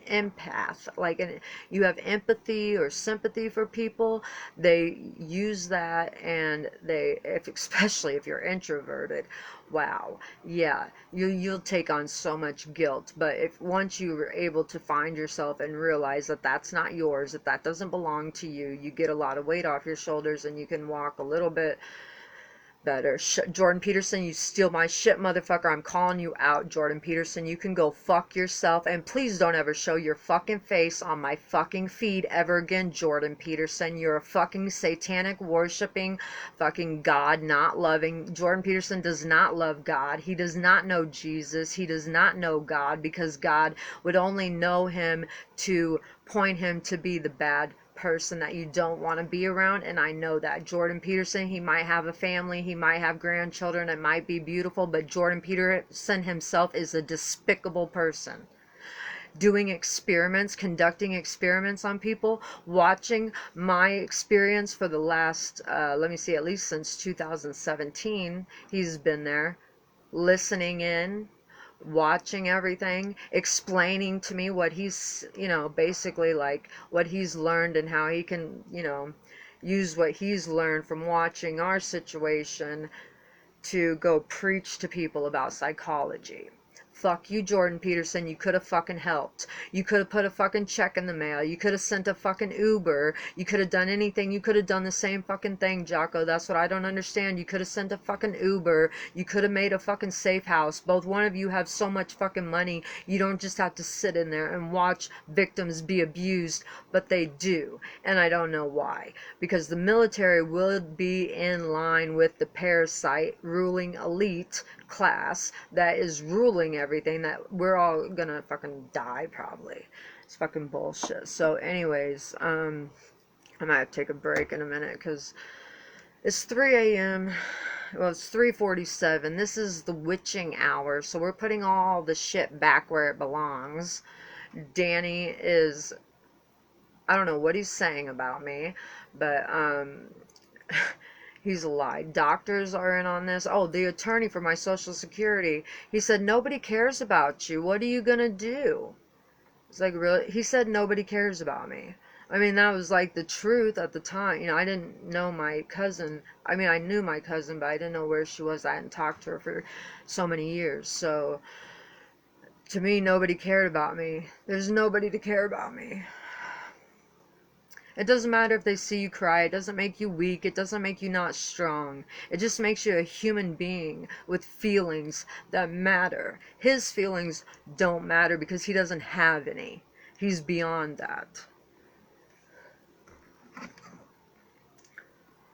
empath, like you have empathy or sympathy for people. They use that, and especially if you're introverted, wow, yeah, you'll take on so much guilt. But if once you are able to find yourself and realize that that's not yours, that doesn't belong to you, you get a lot of weight off your shoulders, and you can walk a little bit better. Jordan Peterson, you steal my shit, motherfucker. I'm calling you out, Jordan Peterson. You can go fuck yourself, and please don't ever show your fucking face on my fucking feed ever again, Jordan Peterson. You're a fucking satanic worshipping, fucking God not loving. Jordan Peterson does not love God. He does not know Jesus. He does not know God, because God would only know him to point him to be the bad person that you don't want to be around. And I know that Jordan Peterson, he might have a family, he might have grandchildren, it might be beautiful, but Jordan Peterson himself is a despicable person, doing experiments, conducting experiments on people. Watching my experience for the last let me see, at least since 2017, he's been there, listening in, watching everything, explaining to me what he's, basically like what he's learned, and how he can, use what he's learned from watching our situation to go preach to people about psychology. Fuck you, Jordan Peterson. You could have fucking helped. You could have put a fucking check in the mail. You could have sent a fucking Uber. You could have done anything. You could have done the same fucking thing, Jocko. That's what I don't understand. You could have sent a fucking Uber. You could have made a fucking safe house. Both one of you have so much fucking money. You don't just have to sit in there and watch victims be abused, but they do. And I don't know why. Because the military will be in line with the parasite ruling elite class that is ruling everything, that we're all gonna fucking die probably. It's fucking bullshit. So anyways, I might have to take a break in a minute because it's 3 a.m. Well, it's 3:47. This is the witching hour, so we're putting all the shit back where it belongs. Danny is, I don't know what he's saying about me, but he's lied. Doctors are in on this. Oh, the attorney for my Social Security, he said, nobody cares about you. What are you gonna do? It's like, really? He said nobody cares about me. I mean, that was like the truth at the time. I didn't know my cousin. I mean, I knew my cousin, but I didn't know where she was. I hadn't talked to her for so many years. So, to me, nobody cared about me. There's nobody to care about me. It doesn't matter if they see you cry. It doesn't make you weak. It doesn't make you not strong. It just makes you a human being with feelings that matter. His feelings don't matter because he doesn't have any. He's beyond that.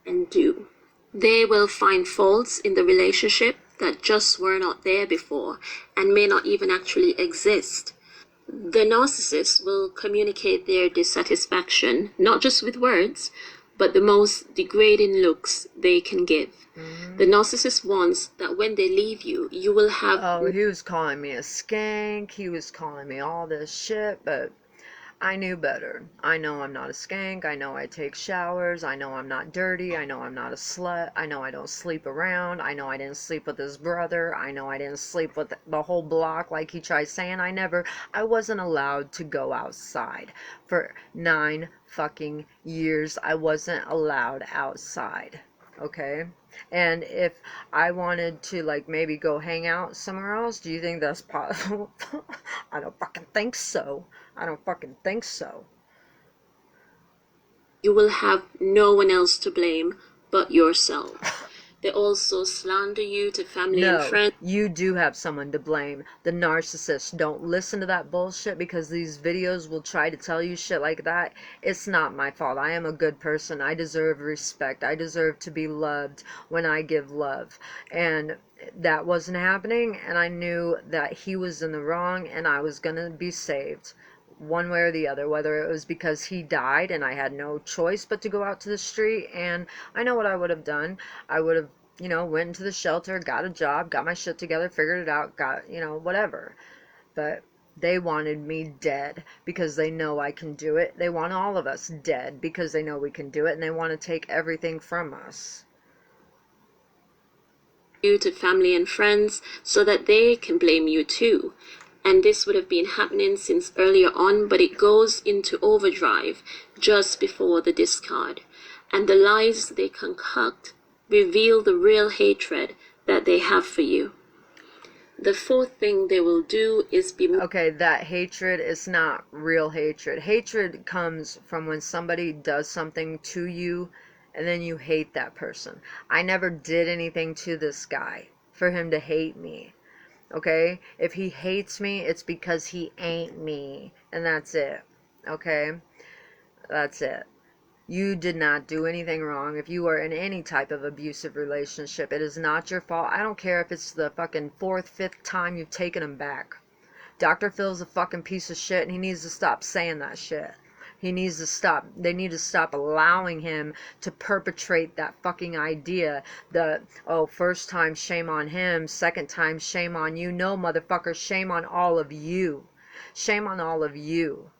And do. They will find faults in the relationship that just were not there before and may not even actually exist. The narcissist will communicate their dissatisfaction, not just with words, but the most degrading looks they can give. The narcissist wants that when they leave you, you will have... Oh, he was calling me a skank. He was calling me all this shit, but I knew better. I know I'm not a skank. I know I take showers. I know I'm not dirty. I know I'm not a slut. I know I don't sleep around. I know I didn't sleep with his brother. I know I didn't sleep with the whole block like he tried saying. I wasn't allowed to go outside for 9 fucking years. I wasn't allowed outside. Okay? And if I wanted to, like, maybe go hang out somewhere else, do you think that's possible? I don't fucking think so. I don't fucking think so. You will have no one else to blame but yourself. They also slander you to family and friends. You do have someone to blame. The narcissist. Don't listen to that bullshit, because these videos will try to tell you shit like that. It's not my fault. I am a good person. I deserve respect. I deserve to be loved when I give love. And that wasn't happening, and I knew that he was in the wrong and I was gonna be saved one way or the other, whether it was because he died and I had no choice but to go out to the street. And I know what I would have done. I would have, went into the shelter, got a job, got my shit together, figured it out, got, whatever. But they wanted me dead because they know I can do it. They want all of us dead because they know we can do it, and they want to take everything from us. You to family and friends so that they can blame you too. And this would have been happening since earlier on, but it goes into overdrive just before the discard. And the lies they concoct reveal the real hatred that they have for you. The fourth thing they will do is be... Okay, that hatred is not real hatred. Hatred comes from when somebody does something to you and then you hate that person. I never did anything to this guy for him to hate me. Okay? If he hates me, it's because he ain't me. And that's it. Okay? That's it. You did not do anything wrong. If you are in any type of abusive relationship, it is not your fault. I don't care if it's the fucking 4th, 5th time you've taken him back. Dr. Phil's a fucking piece of shit, and he needs to stop saying that shit. He needs to stop. They need to stop allowing him to perpetrate that fucking idea that, oh, first time, shame on him. Second time, shame on you. No, motherfucker, shame on all of you. Shame on all of you.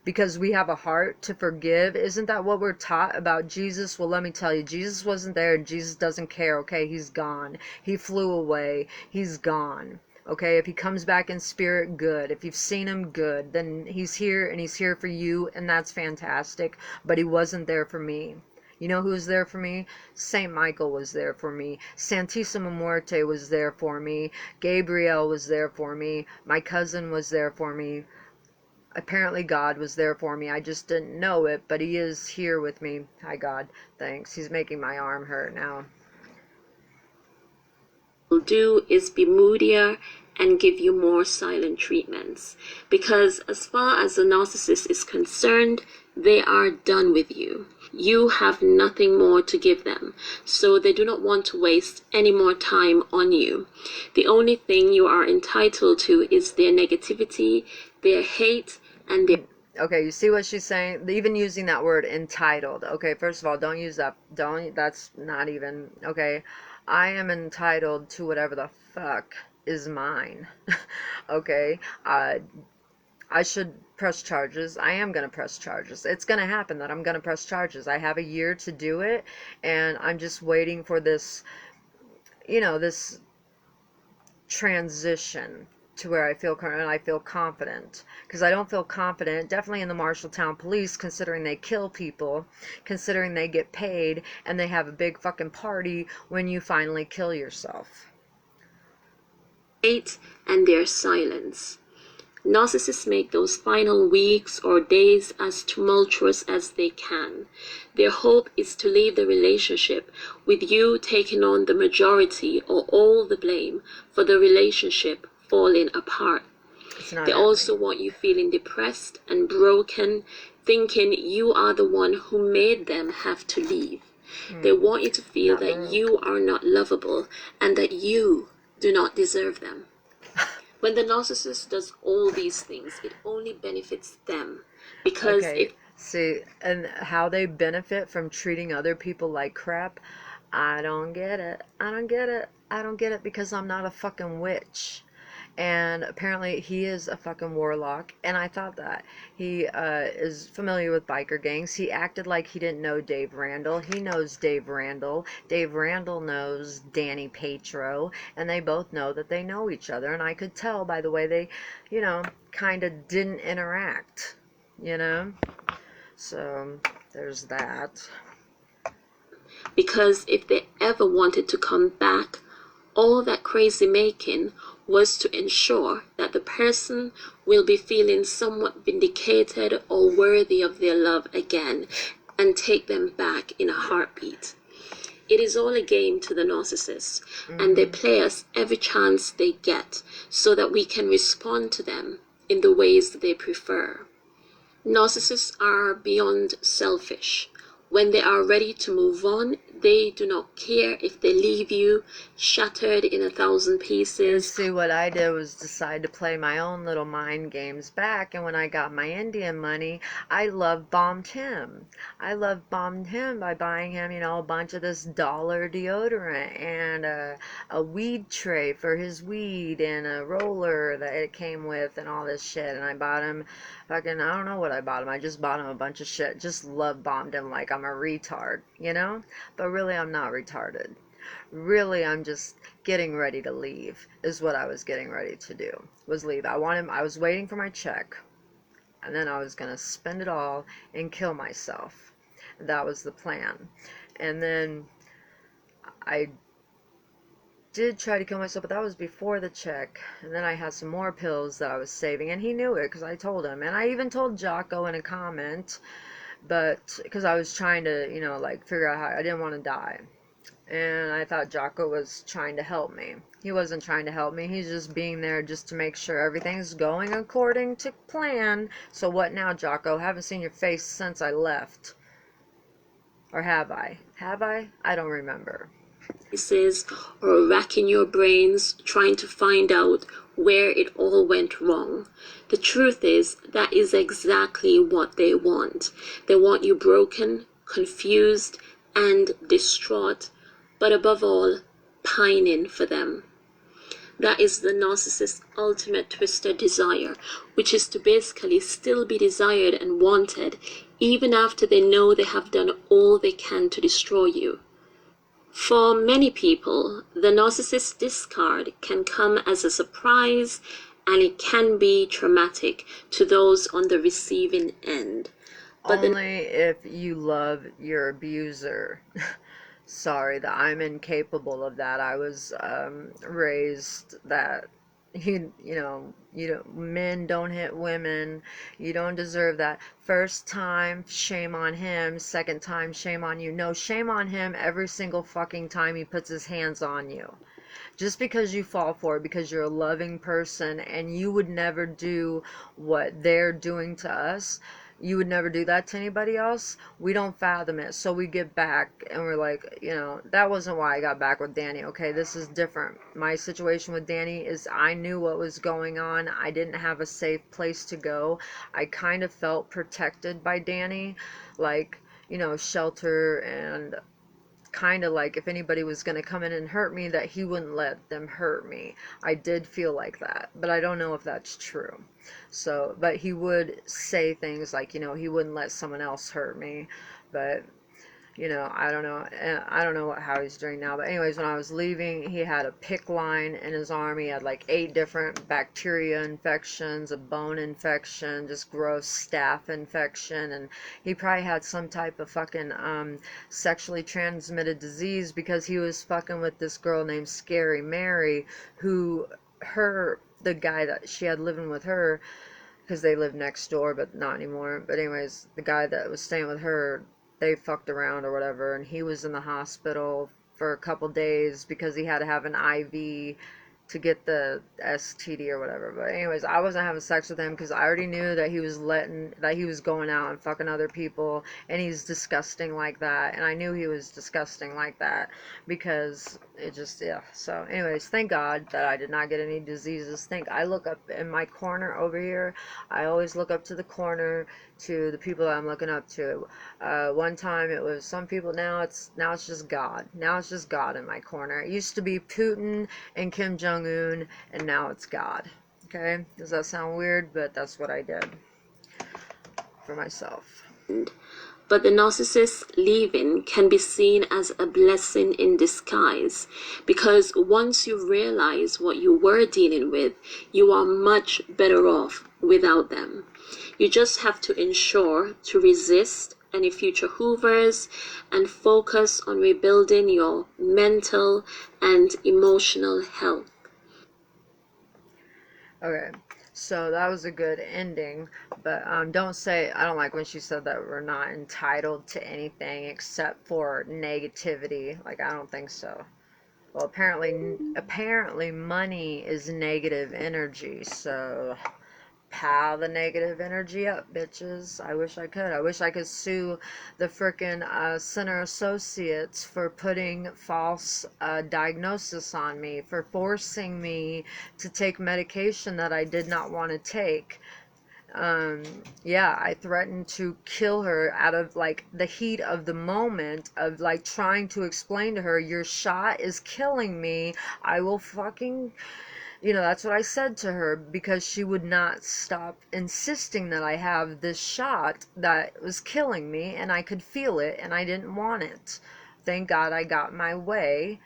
Because we have a heart to forgive. Isn't that what we're taught about Jesus? Well, let me tell you, Jesus wasn't there. Jesus doesn't care, okay? He's gone. He flew away. He's gone. Okay, if he comes back in spirit, good. If you've seen him, good. Then he's here, and he's here for you, and that's fantastic. But he wasn't there for me. You know who was there for me? Saint Michael was there for me. Santissima Muerte was there for me. Gabriel was there for me. My cousin was there for me. Apparently God was there for me. I just didn't know it, but he is here with me. Hi, God. Thanks. He's making my arm hurt now. Will do is be moodier and give you more silent treatments. Because as far as the narcissist is concerned, they are done with you. You have nothing more to give them, so they do not want to waste any more time on you. The only thing you are entitled to is their negativity, their hate, and their... Okay, you see what she's saying? Even using that word entitled. Okay, first of all, don't use that. That's not even, okay? I am entitled to whatever the fuck is mine. Okay? I should press charges. I am going to press charges. It's going to happen that I'm going to press charges. I have a year to do it, and I'm just waiting for this, this transition to where I feel current and I feel confident. Because I don't feel confident, definitely in the Marshalltown Police, considering they kill people, considering they get paid, and they have a big fucking party when you finally kill yourself. Hate and their silence. Narcissists make those final weeks or days as tumultuous as they can. Their hope is to leave the relationship with you taking on the majority or all the blame for the relationship falling apart. They also want you feeling depressed and broken, thinking you are the one who made them have to leave. They want you to feel that you are not lovable and that you do not deserve them. When the narcissist does all these things, it only benefits them. Because see, and how they benefit from treating other people like crap, I don't get it. I don't get it. I don't get it because I'm not a fucking witch. And apparently he is a fucking warlock, and I thought that. He is familiar with biker gangs. He acted like he didn't know Dave Randall. He knows Dave Randall. Dave Randall knows Danny Petro, and they both know that they know each other, and I could tell by the way they, kind of didn't interact, So, there's that. Because if they ever wanted to come back, all that crazy making was to ensure that the person will be feeling somewhat vindicated or worthy of their love again and take them back in a heartbeat. It is all a game to the narcissist, and they play us every chance they get so that we can respond to them in the ways that they prefer. Narcissists are beyond selfish. When they are ready to move on, they do not care if they leave you shattered in 1,000 And pieces. see, what I did was decide to play my own little mind games back, and when I got my Indian money, I love bombed him. I love bombed him by buying him, you know, a bunch of this dollar deodorant and a weed tray for his weed and a roller that it came with and all this shit. And I bought him fucking, I don't know what I bought him. I just bought him a bunch of shit. Just love bombed him like I'm a retard, you know? But really, I'm not retarded. Really, I'm just getting ready to leave, is what I was getting ready to do, was leave. I was waiting for my check, and then I was going to spend it all and kill myself. That was the plan. And then I did try to kill myself, but that was before the check. And then I had some more pills that I was saving, and he knew it because I told him. And I even told Jocko in a comment, but because I was trying to, you know, like figure out how I didn't want to die. And I thought Jocko was trying to help me. He wasn't trying to help me. He's just being there just to make sure everything's going according to plan. So what now, Jocko? Haven't seen your face since I left. Or have I? Have I? I don't remember. Pieces, or racking your brains trying to find out where it all went wrong. The truth is, that is exactly what they want. They want you broken, confused, and distraught, but above all, pining for them. That is the narcissist's ultimate twisted desire, which is to basically still be desired and wanted, even after they know they have done all they can to destroy you. For many people, the narcissist discard can come as a surprise, and it can be traumatic to those on the receiving end. But only if you love your abuser. Sorry that I'm incapable of that. I was raised that men don't hit women. You don't deserve that. First time, shame on him. Second time, shame on you. No, shame on him every single fucking time he puts his hands on you. Just because you fall for it, because you're a loving person and you would never do what they're doing to us, you would never do that to anybody else, we don't fathom it. So we get back and we're like, you know, that wasn't why I got back with Danny. Okay, this is different. My situation with Danny is I knew what was going on. I didn't have a safe place to go. I kind of felt protected by Danny, like, you know, shelter, and kind of like if anybody was going to come in and hurt me, that he wouldn't let them hurt me. I did feel like that, but I don't know if that's true. So, but he would say things like, you know, he wouldn't let someone else hurt me, but you know, I don't know. I don't know how he's doing now. But anyways, when I was leaving, he had a PICC line in his arm. He had like 8 different bacteria infections, a bone infection, just gross staph infection, and he probably had some type of fucking sexually transmitted disease because he was fucking with this girl named Scary Mary, who the guy that she had living with her, because they lived next door, but not anymore. But anyways, the guy that was staying with her, they fucked around or whatever, and he was in the hospital for a couple days because he had to have an IV to get the STD or whatever. But anyways, I wasn't having sex with him because I already knew that he was going out and fucking other people, and he's disgusting like that, and I knew he was disgusting like that because it just, yeah. So anyways, thank God that I did not get any diseases. I look up in my corner over here, I always look up to the corner to the people that I'm looking up to. One time it was some people, now it's just God. Now it's just God in my corner. It used to be Putin and Kim Jong-un, and now it's God. Okay? Does that sound weird? But that's what I did for myself. But the narcissist's leaving can be seen as a blessing in disguise, because once you realize what you were dealing with, you are much better off without them. You just have to ensure to resist any future hoovers and focus on rebuilding your mental and emotional health. Okay, so that was a good ending, but don't say, I don't like when she said that we're not entitled to anything except for negativity. Like, I don't think so. Well, apparently money is negative energy, so pile the negative energy up, bitches. I wish I could. I wish I could sue the frickin' Center Associates for putting false diagnosis on me, for forcing me to take medication that I did not want to take. Yeah, I threatened to kill her out of like the heat of the moment of like trying to explain to her, your shot is killing me. I will fucking, that's what I said to her, because she would not stop insisting that I have this shot that was killing me, and I could feel it and I didn't want it. Thank God I got my way.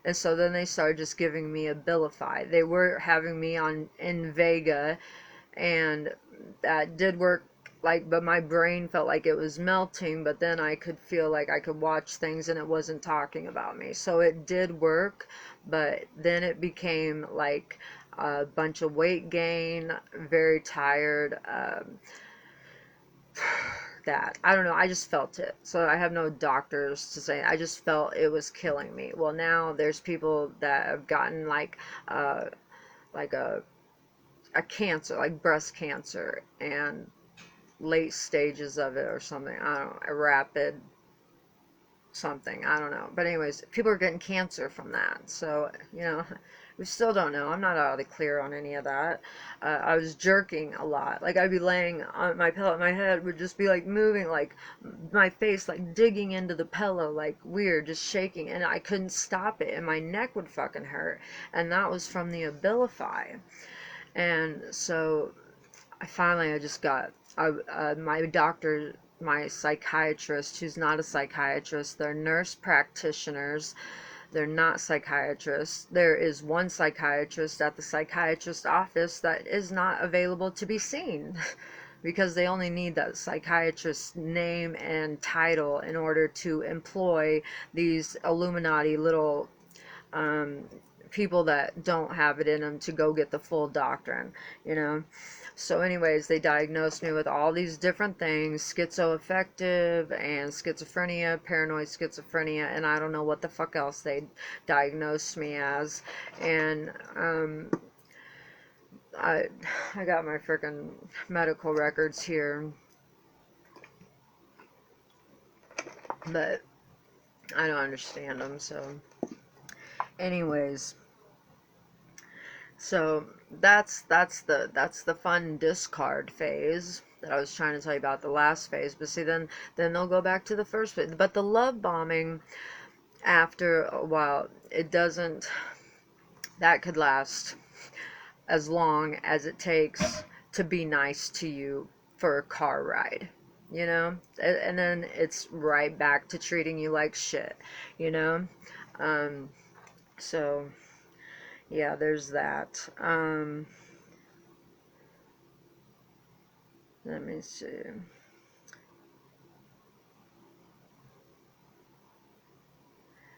And so then they started just giving me Abilify. They were having me on Invega, and that did work, like, but my brain felt like it was melting, but then I could feel like I could watch things and it wasn't talking about me, so it did work. But then it became like a bunch of weight gain, very tired, that, I don't know, I just felt it. So I have no doctors to say, I just felt it was killing me. Well, now there's people that have gotten like a cancer, like breast cancer, and late stages of it or something. I don't know, a rapid something. I don't know. But anyways, people are getting cancer from that. So, we still don't know. I'm not out of the clear on any of that. I was jerking a lot. Like, I'd be laying on my pillow. My head would just be, like, moving, like, my face, like, digging into the pillow, like, weird, just shaking. And I couldn't stop it. And my neck would fucking hurt. And that was from the Abilify. And so I just got my doctor, my psychiatrist, who's not a psychiatrist. They're nurse practitioners. They're not psychiatrists. There is one psychiatrist at the psychiatrist office that is not available to be seen because they only need that psychiatrist's name and title in order to employ these Illuminati little people that don't have it in them to go get the full doctrine. So anyways, they diagnosed me with all these different things, schizoaffective and schizophrenia, paranoid schizophrenia, and I don't know what the fuck else they diagnosed me as. And I got my freaking medical records here, but I don't understand them. So anyways, so that's the fun discard phase that I was trying to tell you about, the last phase. But see, then they'll go back to the first phase. But the love bombing, after a while, it doesn't, that could last as long as it takes to be nice to you for a car ride, and then it's right back to treating you like shit, so yeah, there's that. Let me see.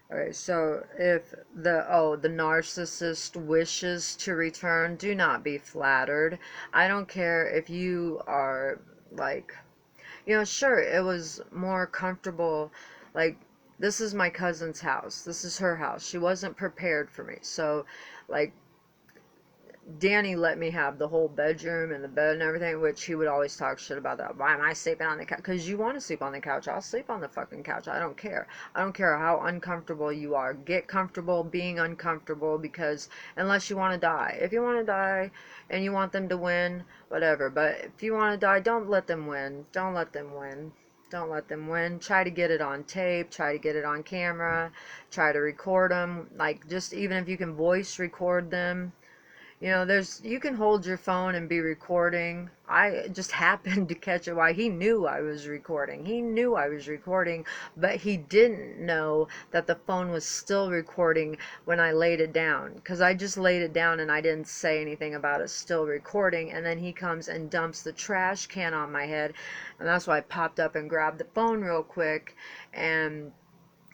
Alright, so if the narcissist wishes to return, do not be flattered. I don't care if you are like, sure, it was more comfortable, like, this is my cousin's house, this is her house, she wasn't prepared for me, so, like, Danny let me have the whole bedroom and the bed and everything, which he would always talk shit about that. Why am I sleeping on the couch? Because you want to sleep on the couch. I'll sleep on the fucking couch. I don't care. I don't care how uncomfortable you are. Get comfortable being uncomfortable, because unless you want to die. If you want to die and you want them to win, whatever. But if you want to die, don't let them win. Don't let them win. Don't let them win. Try to get it on tape. Try to get it on camera. Try to record them. Like, just even if you can voice record them. You can hold your phone and be recording. I just happened to catch it while he knew I was recording. He knew I was recording, but he didn't know that the phone was still recording when I laid it down. Because I just laid it down and I didn't say anything about it still recording. And then he comes and dumps the trash can on my head. And that's why I popped up and grabbed the phone real quick. And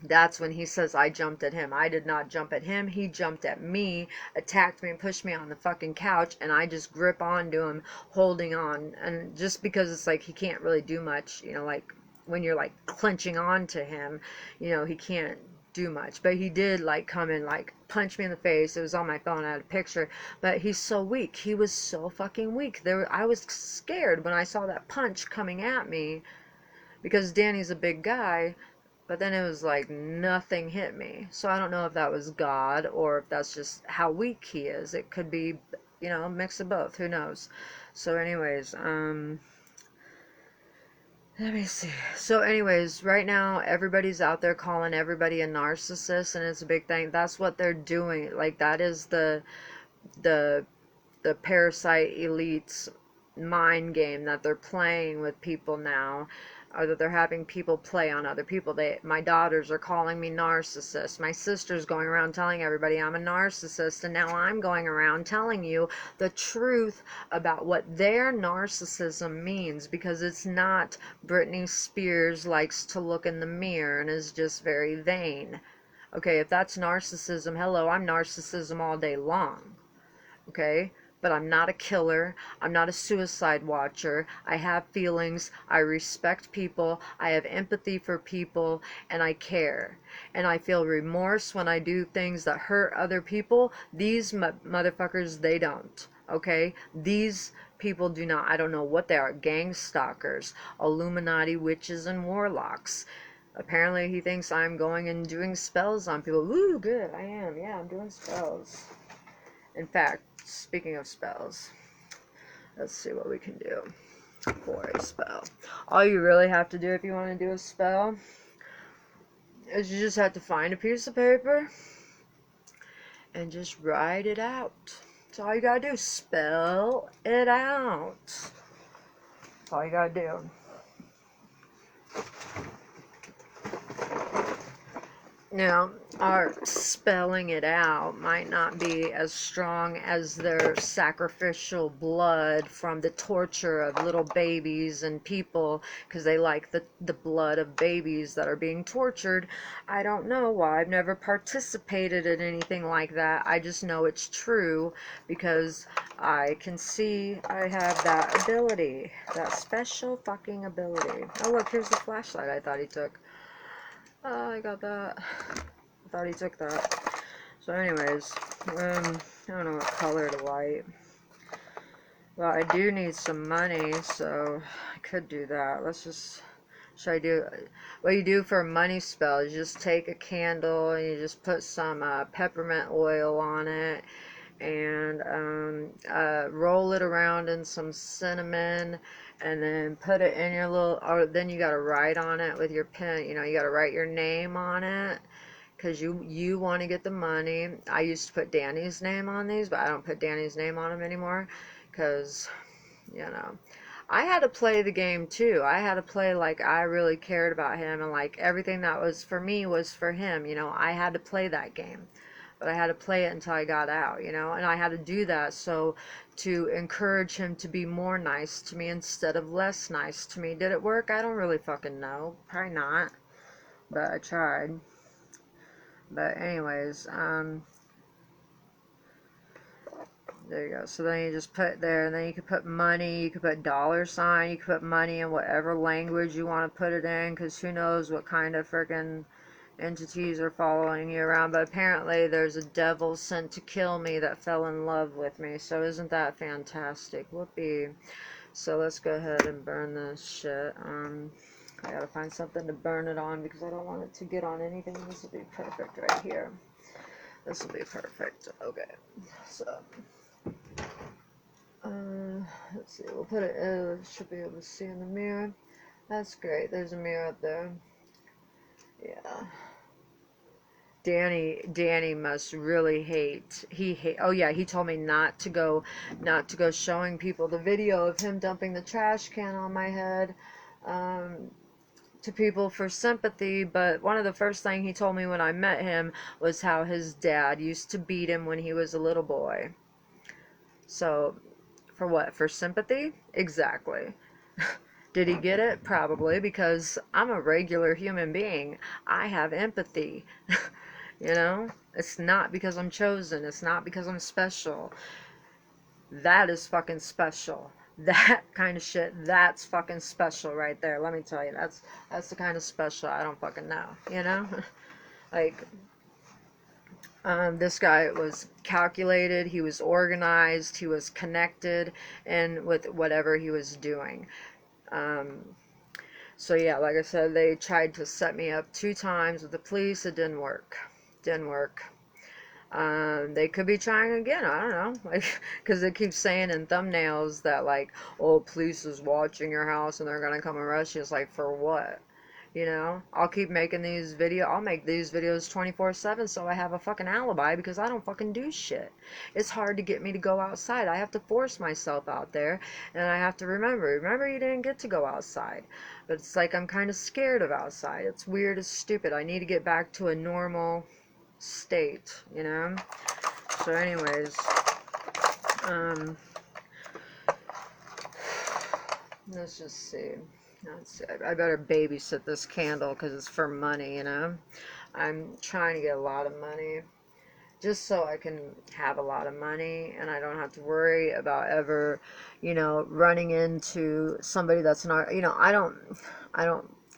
that's when he says I jumped at him. I did not jump at him. He jumped at me, attacked me, and pushed me on the fucking couch, and I just grip onto him, holding on. And just because it's like he can't really do much, like when you're like clenching on to him, he can't do much, but he did like come and like punch me in the face. It was on my phone, I had a picture. But he's so weak. He was so fucking weak. I was scared when I saw that punch coming at me, because Danny's a big guy. But then it was like nothing hit me. So I don't know if that was God or if that's just how weak he is. It could be, you know, a mix of both. Who knows? So anyways, let me see. So anyways, right now everybody's out there calling everybody a narcissist, and it's a big thing. That's what they're doing. Like, that is the the parasite elites mind game that they're playing with people now, or that they're having people play on other people. My daughters are calling me narcissist. My sister's going around telling everybody I'm a narcissist, and now I'm going around telling you the truth about what their narcissism means, because it's not Britney Spears likes to look in the mirror and is just very vain. Okay, if that's narcissism, hello, I'm narcissism all day long. Okay? But I'm not a killer. I'm not a suicide watcher. I have feelings. I respect people. I have empathy for people, and I care. And I feel remorse when I do things that hurt other people. These motherfuckers, they don't. Okay? These people do not. I don't know what they are. Gang stalkers, Illuminati witches and warlocks. Apparently he thinks I'm going and doing spells on people. Ooh, good. I am. Yeah, I'm doing spells. In fact, speaking of spells, let's see what we can do for a spell. All you really have to do if you want to do a spell is you just have to find a piece of paper and just write it out. That's all you gotta do. Spell it out. That's all you gotta do. Now, our spelling it out might not be as strong as their sacrificial blood from the torture of little babies and people, because they like the blood of babies that are being tortured. I don't know why. I've never participated in anything like that. I just know it's true because I can see I have that ability, that special fucking ability. Oh, look, here's the flashlight I thought he took. Oh, I got that. I thought he took that. So anyways, I don't know what color to light. Well, I do need some money, so I could do that. Let's just... Should I do... What you do for a money spell is you just take a candle and you just put some peppermint oil on it, and roll it around in some cinnamon, and then put it in your little... Or then you gotta write on it with your pen. You know, you gotta write your name on it, because you want to get the money. I used to put Danny's name on these, but I don't put Danny's name on them anymore, because, you know, I had to play the game too. I had to play like I really cared about him, and like everything that was for me was for him. You know, I had to play that game, but I had to play it until I got out, you know, and I had to do that so to encourage him to be more nice to me instead of less nice to me. Did it work? I don't really fucking know. Probably not, but I tried. But anyways, there you go. So then you just put there, and then you could put money, you could put $, you could put money in whatever language you want to put it in, because who knows what kind of freaking entities are following you around. But apparently there's a devil sent to kill me that fell in love with me, so isn't that fantastic? Whoopee. So let's go ahead and burn this shit. I gotta find something to burn it on, because I don't want it to get on anything. This will be perfect right here. This will be perfect. Okay, so let's see, we'll put it, should be able to see in the mirror. That's great. There's a mirror up there. Yeah. Danny must really hate. Oh yeah, he told me not to go showing people the video of him dumping the trash can on my head to people for sympathy. But one of the first things he told me when I met him was how his dad used to beat him when he was a little boy. So, for what? For sympathy? Exactly. Did he get it? Probably, because I'm a regular human being. I have empathy. You know? It's not because I'm chosen. It's not because I'm special. That is fucking special. That kind of shit, that's fucking special right there. Let me tell you, that's the kind of special I don't fucking know, you know? Like, this guy was calculated, he was organized, he was connected, and with whatever he was doing. So yeah, like I said, they tried to set me up 2 times with the police. It didn't work. Didn't work. They could be trying again. I don't know, like, because it keeps saying in thumbnails that, like, oh, police is watching your house and they're gonna come arrest you. It's like, for what? You know, I'll keep making these I'll make these videos 24/7 so I have a fucking alibi, because I don't fucking do shit. It's hard to get me to go outside. I have to force myself out there, and I have to remember you didn't get to go outside. But it's like I'm kind of scared of outside. It's weird as stupid. I need to get back to a normal state, you know? So anyways, let's just see. I better babysit this candle because it's for money, you know? I'm trying to get a lot of money just so I can have a lot of money and I don't have to worry about ever, you know, running into somebody that's not, you know, I don't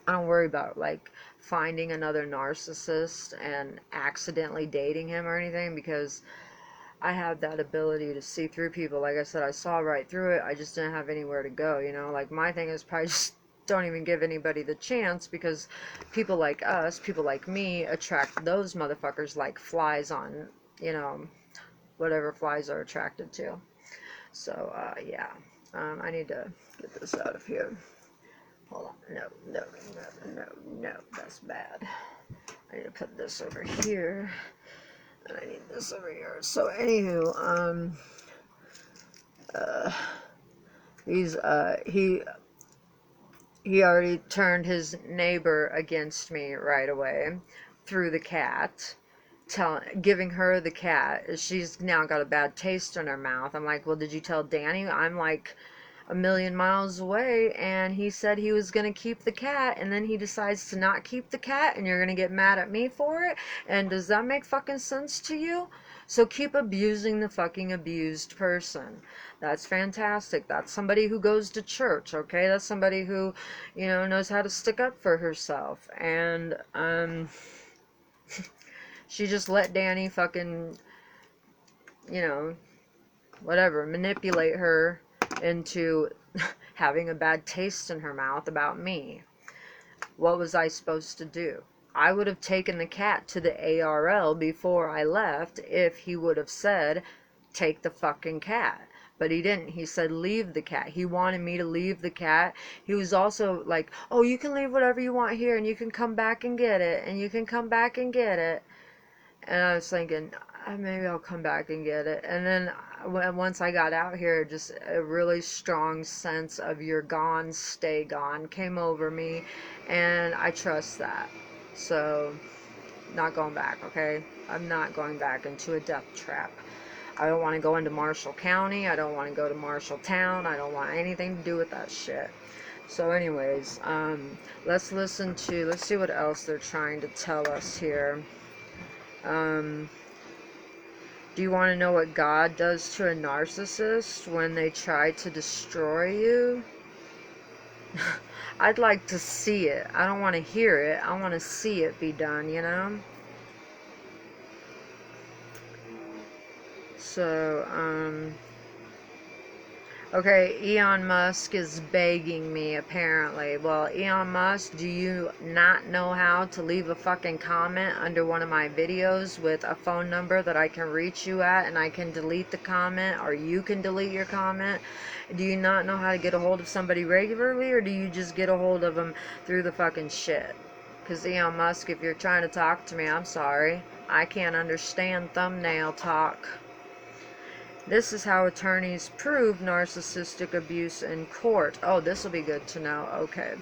worry about, like, finding another narcissist and accidentally dating him or anything, because I have that ability to see through people. Like I said, I saw right through it. I just didn't have anywhere to go, you know? Like, my thing is probably just don't even give anybody the chance, because people like us, people like me, attract those motherfuckers like flies on, you know, whatever flies are attracted to. So, yeah. I need to get this out of here. Hold on. No. That's bad. I need to put this over here. And I need this over here. So, anywho, he already turned his neighbor against me right away through the cat, giving her the cat. She's now got a bad taste in her mouth. I'm like, well, did you tell Danny? I'm like a million miles away, and he said he was going to keep the cat, and then he decides to not keep the cat, and you're going to get mad at me for it? And does that make fucking sense to you? So keep abusing the fucking abused person. That's fantastic. That's somebody who goes to church, okay? That's somebody who, you know, knows how to stick up for herself. And, she just let Danny fucking, you know, whatever, manipulate her into having a bad taste in her mouth about me. What was I supposed to do? I would have taken the cat to the ARL before I left if he would have said, take the fucking cat. But he didn't. He said, leave the cat. He wanted me to leave the cat. He was also like, oh, you can leave whatever you want here, and you can come back and get it, and you can come back and get it. And I was thinking, maybe I'll come back and get it. And then once I got out here, just a really strong sense of you're gone, stay gone came over me, and I trust that. So, not going back, okay? I'm not going back into a death trap. I don't want to go into Marshall County. I don't want to go to Marshalltown. I don't want anything to do with that shit. So anyways, let's see what else they're trying to tell us here. Do you want to know what God does to a narcissist when they try to destroy you? I'd like to see it. I don't want to hear it. I want to see it be done, you know? So, okay, Elon Musk is begging me, apparently. Well, Elon Musk, do you not know how to leave a fucking comment under one of my videos with a phone number that I can reach you at, and I can delete the comment, or you can delete your comment? Do you not know how to get a hold of somebody regularly, or do you just get a hold of them through the fucking shit? Because Elon Musk, if you're trying to talk to me, I'm sorry. I can't understand thumbnail talk. This is how attorneys prove narcissistic abuse in court. Oh, this will be good to know. Okay.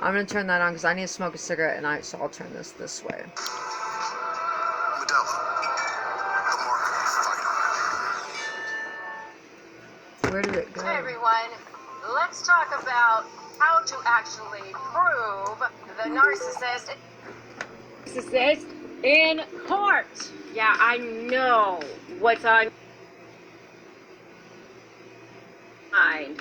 I'm going to turn that on because I need to smoke a cigarette and so I'll turn this way. Where did it go? Hey everyone, let's talk about how to actually prove the narcissist in court. Yeah, I know what's on mind.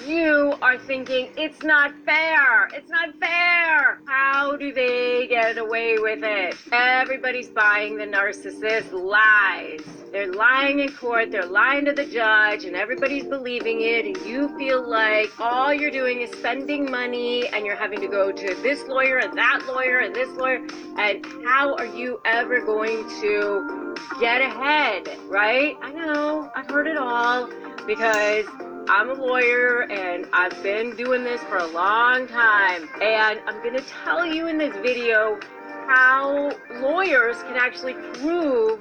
You are thinking, it's not fair. It's not fair. How do they get away with it? Everybody's buying the narcissist lies. They're lying in court. They're lying to the judge, and everybody's believing it. And you feel like all you're doing is spending money, and you're having to go to this lawyer and that lawyer and this lawyer. And how are you ever going to get ahead, right? I know. I've heard it all because I'm a lawyer and I've been doing this for a long time, and I'm going to tell you in this video how lawyers can actually prove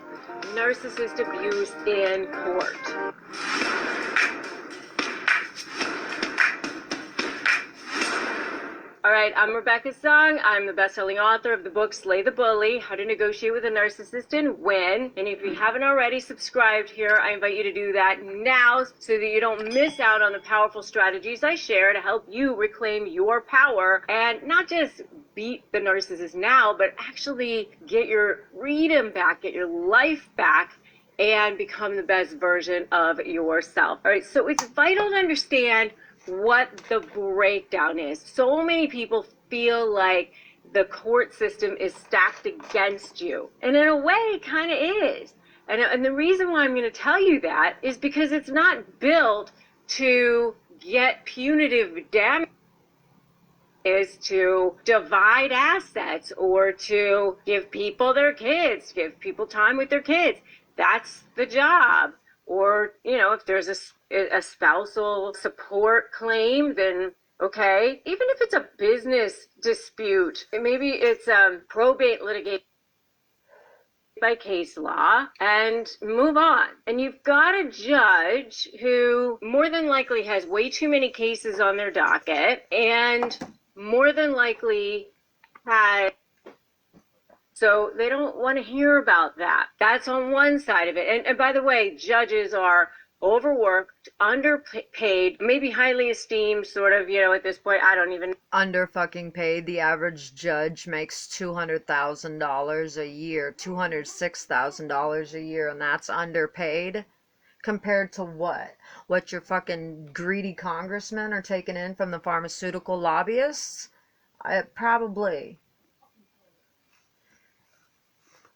narcissist abuse in court. All right, I'm Rebecca Song. I'm the best-selling author of the book Slay the Bully, How to Negotiate with a Narcissist and Win. And if you haven't already subscribed here, I invite you to do that now so that you don't miss out on the powerful strategies I share to help you reclaim your power and not just beat the narcissist now, but actually get your freedom back, get your life back, and become the best version of yourself. All right, so it's vital to understand what the breakdown is. So many people feel like the court system is stacked against you. And in a way, it kind of is. And the reason why I'm going to tell you that is because it's not built to get punitive damage, is to divide assets or to give people their kids, give people time with their kids. That's the job. Or, you know, if there's a spousal support claim, then okay. Even if it's a business dispute, maybe it's probate litigation by case law, and move on. And you've got a judge who more than likely has way too many cases on their docket and more than likely has, so they don't want to hear about that. That's on one side of it. And by the way, judges are overworked, underpaid, maybe highly esteemed, sort of, you know, at this point, I don't even. Under fucking paid. The average judge makes $200,000 a year, $206,000 a year, and that's underpaid compared to what? What your fucking greedy congressmen are taking in from the pharmaceutical lobbyists? Probably.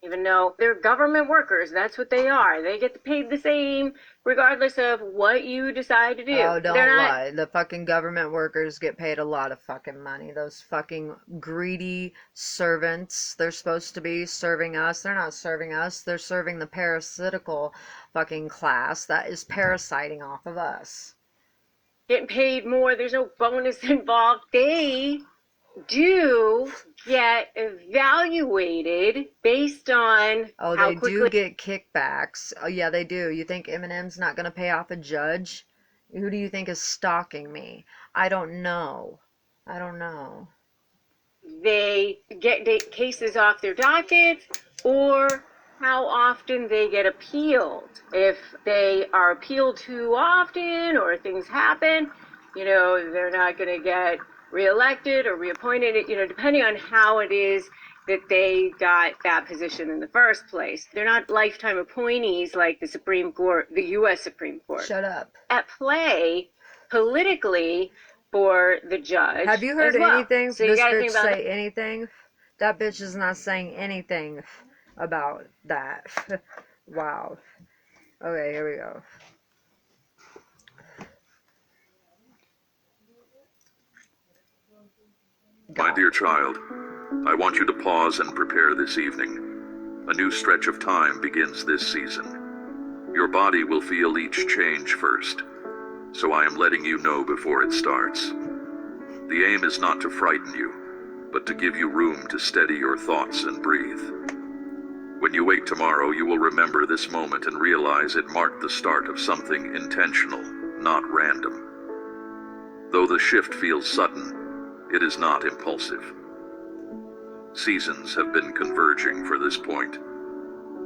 Even though they're government workers, that's what they are. They get paid the same regardless of what you decide to do. Oh, don't lie. The fucking government workers get paid a lot of fucking money. Those fucking greedy servants, they're supposed to be serving us. They're not serving us. They're serving the parasitical fucking class that is parasiting off of us. Getting paid more. There's no bonus involved. They do get evaluated based on how they do get kickbacks. Oh yeah, they do. You think Eminem's not going to pay off a judge? Who do you think is stalking me? I don't know. They get cases off their docket, or how often they get appealed. If they are appealed too often or things happen, you know, they're not going to get reelected or reappointed, you know, depending on how it is that they got that position in the first place. They're not lifetime appointees like the Supreme Court, the U.S. Supreme Court. Shut up. At play politically for the judge. Have you heard anything? So this bitch say anything? That bitch is not saying anything about that. Wow. Okay, here we go. My dear child, I want you to pause and prepare this evening. A new stretch of time begins this season. Your body will feel each change first, so I am letting you know before it starts. The aim is not to frighten you, but to give you room to steady your thoughts and breathe. When you wake tomorrow, you will remember this moment and realize it marked the start of something intentional, not random. Though the shift feels sudden, it is not impulsive. Seasons have been converging for this point.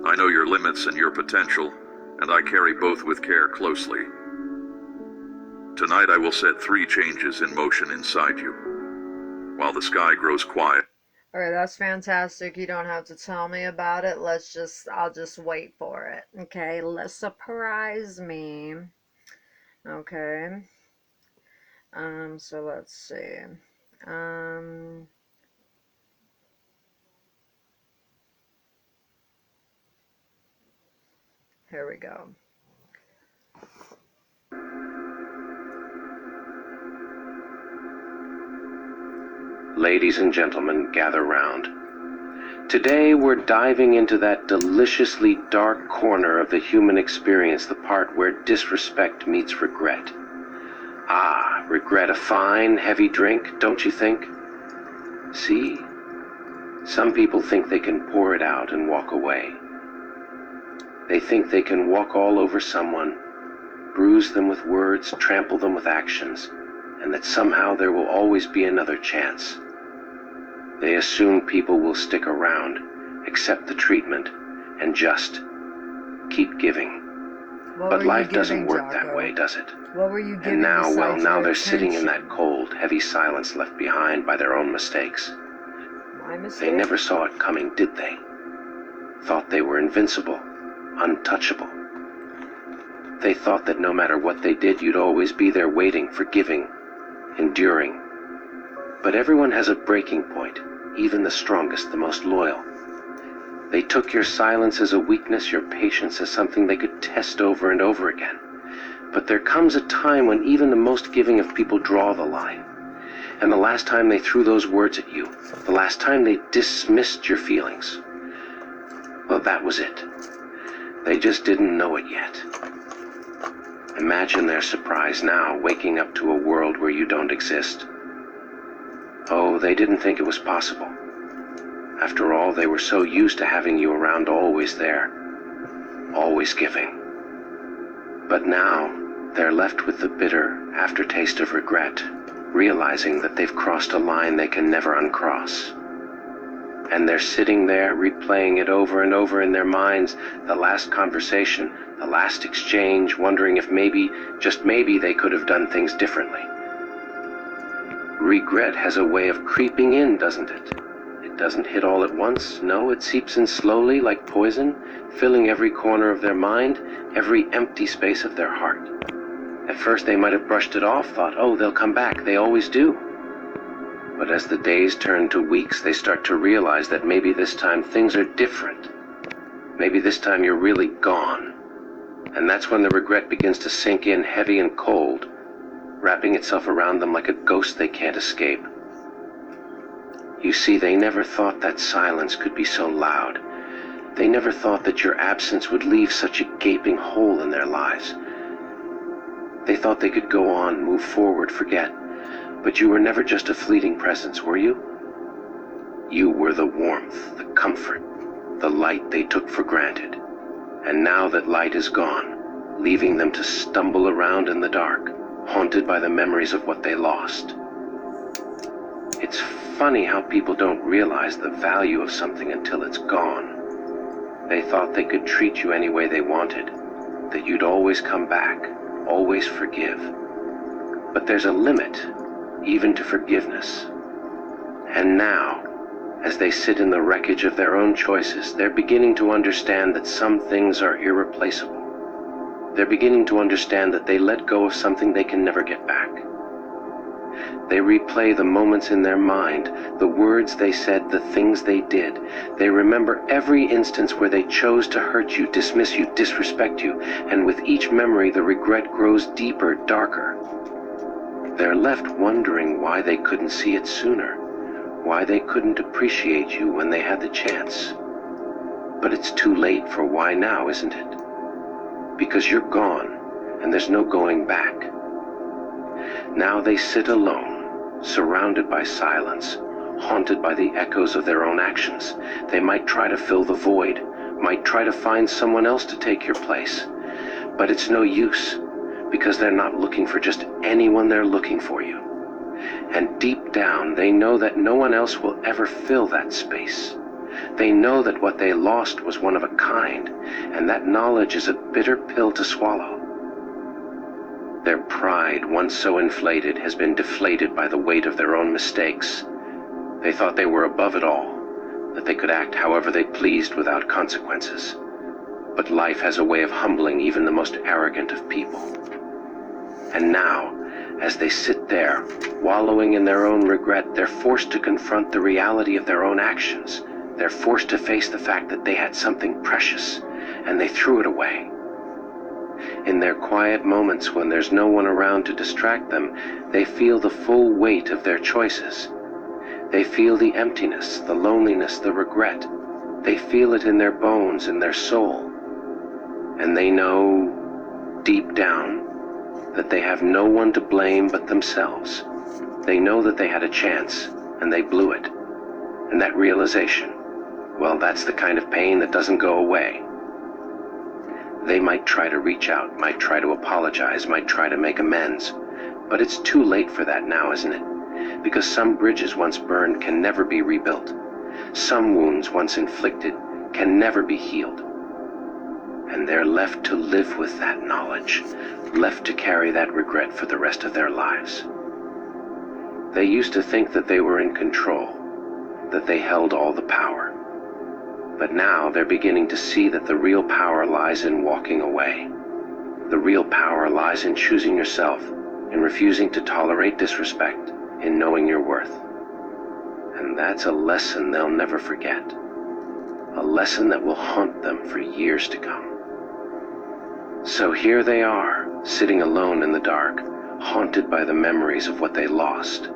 I know your limits and your potential, and I carry both with care closely. Tonight I will set 3 changes in motion inside you. While the sky grows quiet. Alright, that's fantastic. You don't have to tell me about it. I'll just wait for it. Okay, let's surprise me. Okay. So let's see. Um, Here we go. Ladies and gentlemen, gather round. Today we're diving into that deliciously dark corner of the human experience, the part where disrespect meets regret. Ah, regret, a fine, heavy drink, don't you think? See? Some people think they can pour it out and walk away. They think they can walk all over someone, bruise them with words, trample them with actions, and that somehow there will always be another chance. They assume people will stick around, accept the treatment, and just keep giving. But life doesn't work that way, does it? What were you giving? And now, well, besides now your they're sitting in attention? that cold, heavy silence left behind by their own mistakes. My They mistake? never saw it coming, did they? Thought they were invincible, untouchable. They thought that no matter what they did, you'd always be there waiting, forgiving, enduring. But everyone has a breaking point, even the strongest, the most loyal. They took your silence as a weakness, your patience as something they could test over and over again. But there comes a time when even the most giving of people draw the line. And the last time they threw those words at you, the last time they dismissed your feelings, well, that was it. They just didn't know it yet. Imagine their surprise now, waking up to a world where you don't exist. Oh, they didn't think it was possible. After all, they were so used to having you around, always there, always giving. But now, they're left with the bitter aftertaste of regret, realizing that they've crossed a line they can never uncross. And they're sitting there, replaying it over and over in their minds, the last conversation, the last exchange, wondering if maybe, just maybe, they could have done things differently. Regret has a way of creeping in, doesn't it? It doesn't hit all at once. No, it seeps in slowly like poison, filling every corner of their mind, every empty space of their heart. At first they might have brushed it off, thought, oh, they'll come back, they always do. But as the days turn to weeks, they start to realize that maybe this time things are different. Maybe this time you're really gone. And that's when the regret begins to sink in heavy and cold, wrapping itself around them like a ghost they can't escape. You see, they never thought that silence could be so loud. They never thought that your absence would leave such a gaping hole in their lives. They thought they could go on, move forward, forget. But you were never just a fleeting presence, were you? You were the warmth, the comfort, the light they took for granted. And now that light is gone, leaving them to stumble around in the dark, haunted by the memories of what they lost. It's funny how people don't realize the value of something until it's gone. They thought they could treat you any way they wanted, that you'd always come back, always forgive. But there's a limit, even to forgiveness. And now, as they sit in the wreckage of their own choices, they're beginning to understand that some things are irreplaceable. They're beginning to understand that they let go of something they can never get back. They replay the moments in their mind, the words they said, the things they did. They remember every instance where they chose to hurt you, dismiss you, disrespect you, and with each memory the regret grows deeper, darker. They're left wondering why they couldn't see it sooner, why they couldn't appreciate you when they had the chance. But it's too late for why now, isn't it? Because you're gone, and there's no going back. Now they sit alone, surrounded by silence, haunted by the echoes of their own actions. They might try to fill the void, might try to find someone else to take your place. But it's no use, because they're not looking for just anyone, they're looking for you. And deep down, they know that no one else will ever fill that space. They know that what they lost was one of a kind, and that knowledge is a bitter pill to swallow. Their pride, once so inflated, has been deflated by the weight of their own mistakes. They thought they were above it all, that they could act however they pleased without consequences. But life has a way of humbling even the most arrogant of people. And now, As they sit there, wallowing in their own regret, they're forced to confront the reality of their own actions. They're forced to face the fact that they had something precious, and they threw it away. In their quiet moments when there's no one around to distract them, they feel the full weight of their choices. They feel the emptiness, the loneliness, the regret. They feel it in their bones, in their soul. And they know, deep down, that they have no one to blame but themselves. They know that they had a chance, and they blew it. And that realization, well, that's the kind of pain that doesn't go away. They might try to reach out, might try to apologize, might try to make amends. But it's too late for that now, isn't it? Because some bridges once burned can never be rebuilt. Some wounds once inflicted can never be healed. And they're left to live with that knowledge, left to carry that regret for the rest of their lives. They used to think that they were in control, that they held all the power. But now they're beginning to see that the real power lies in walking away. The real power lies in choosing yourself, in refusing to tolerate disrespect, in knowing your worth. And that's a lesson they'll never forget. A lesson that will haunt them for years to come. So here they are, sitting alone in the dark, haunted by the memories of what they lost.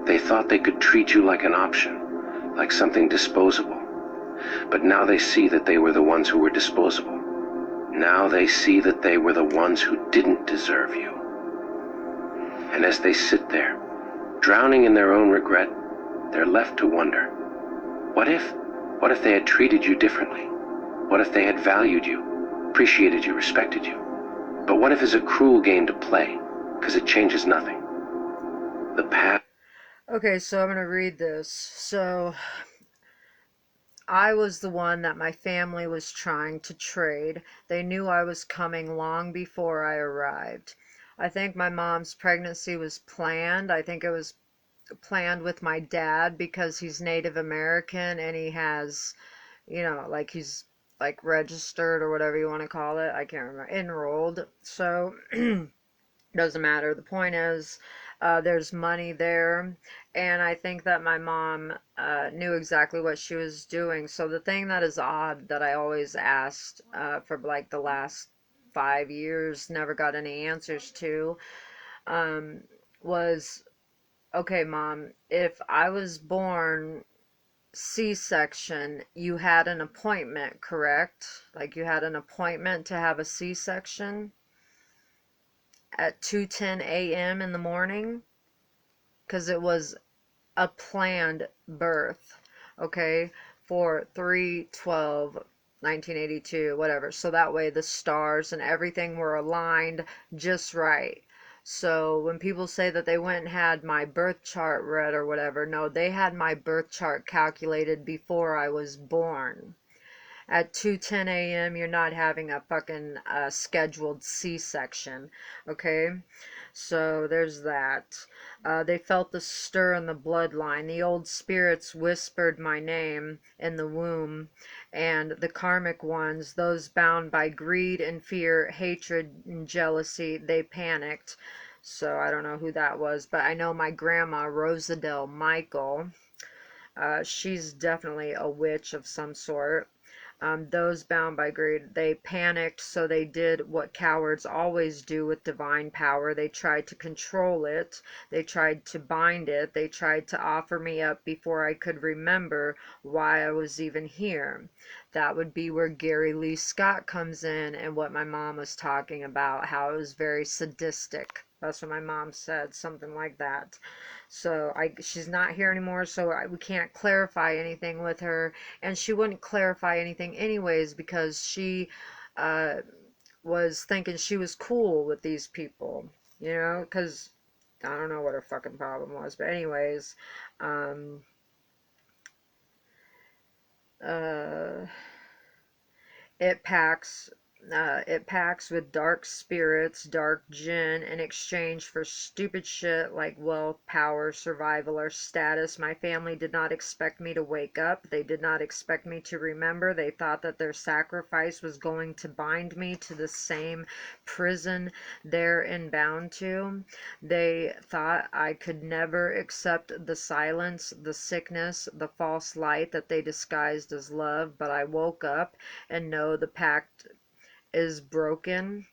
They thought they could treat you like an option, like something disposable. But now they see that they were the ones who were disposable. Now they see that they were the ones who didn't deserve you. And as they sit there, drowning in their own regret, they're left to wonder, what if they had treated you differently? What if they had valued you, appreciated you, respected you? But what if it's a cruel game to play, because it changes nothing? The past... Okay, so I'm going to read this. So, I was the one that my family was trying to trade. They knew I was coming long before I arrived. I think my mom's pregnancy was planned. I think it was planned with my dad because he's Native American and he has, you know, like he's like registered or whatever you want to call it. I can't remember. Enrolled. So, doesn't matter. The point is, there's money there, and I think that my mom knew exactly what she was doing. So the thing that is odd that I always asked for like the last 5 years, never got any answers to, was, okay, Mom, if I was born C-section, you had an appointment, correct? Like you had an appointment to have a C-section at 2:10 a.m. in the morning, because it was a planned birth, okay, for 3/12/1982, whatever. So that way the stars and everything were aligned just right. So when people say that they went and had my birth chart read or whatever, no, they had my birth chart calculated before I was born. At 2:10 a.m. you're not having a fucking scheduled C-section, okay? So there's that. They felt the stir in the bloodline. The old spirits whispered my name in the womb, and the karmic ones, those bound by greed and fear, hatred and jealousy, they panicked. So I don't know who that was, but I know my grandma, Rosadell Michael, she's definitely a witch of some sort. Those bound by greed, they panicked, so they did what cowards always do with divine power. They tried to control it. They tried to bind it. They tried to offer me up before I could remember why I was even here. That would be where Gary Lee Scott comes in and what my mom was talking about, how it was very sadistic. That's what my mom said, something like that. So she's not here anymore, so we can't clarify anything with her, and she wouldn't clarify anything anyways because she was thinking she was cool with these people, you know, because I don't know what her fucking problem was, but anyways, it packs It packs with dark spirits, dark gin, in exchange for stupid shit like wealth, power, survival, or status. My family did not expect me to wake up. They did not expect me to remember. They thought that their sacrifice was going to bind me to the same prison they're bound to. They thought I could never accept the silence, the sickness, the false light that they disguised as love, but I woke up and know the pact is broken.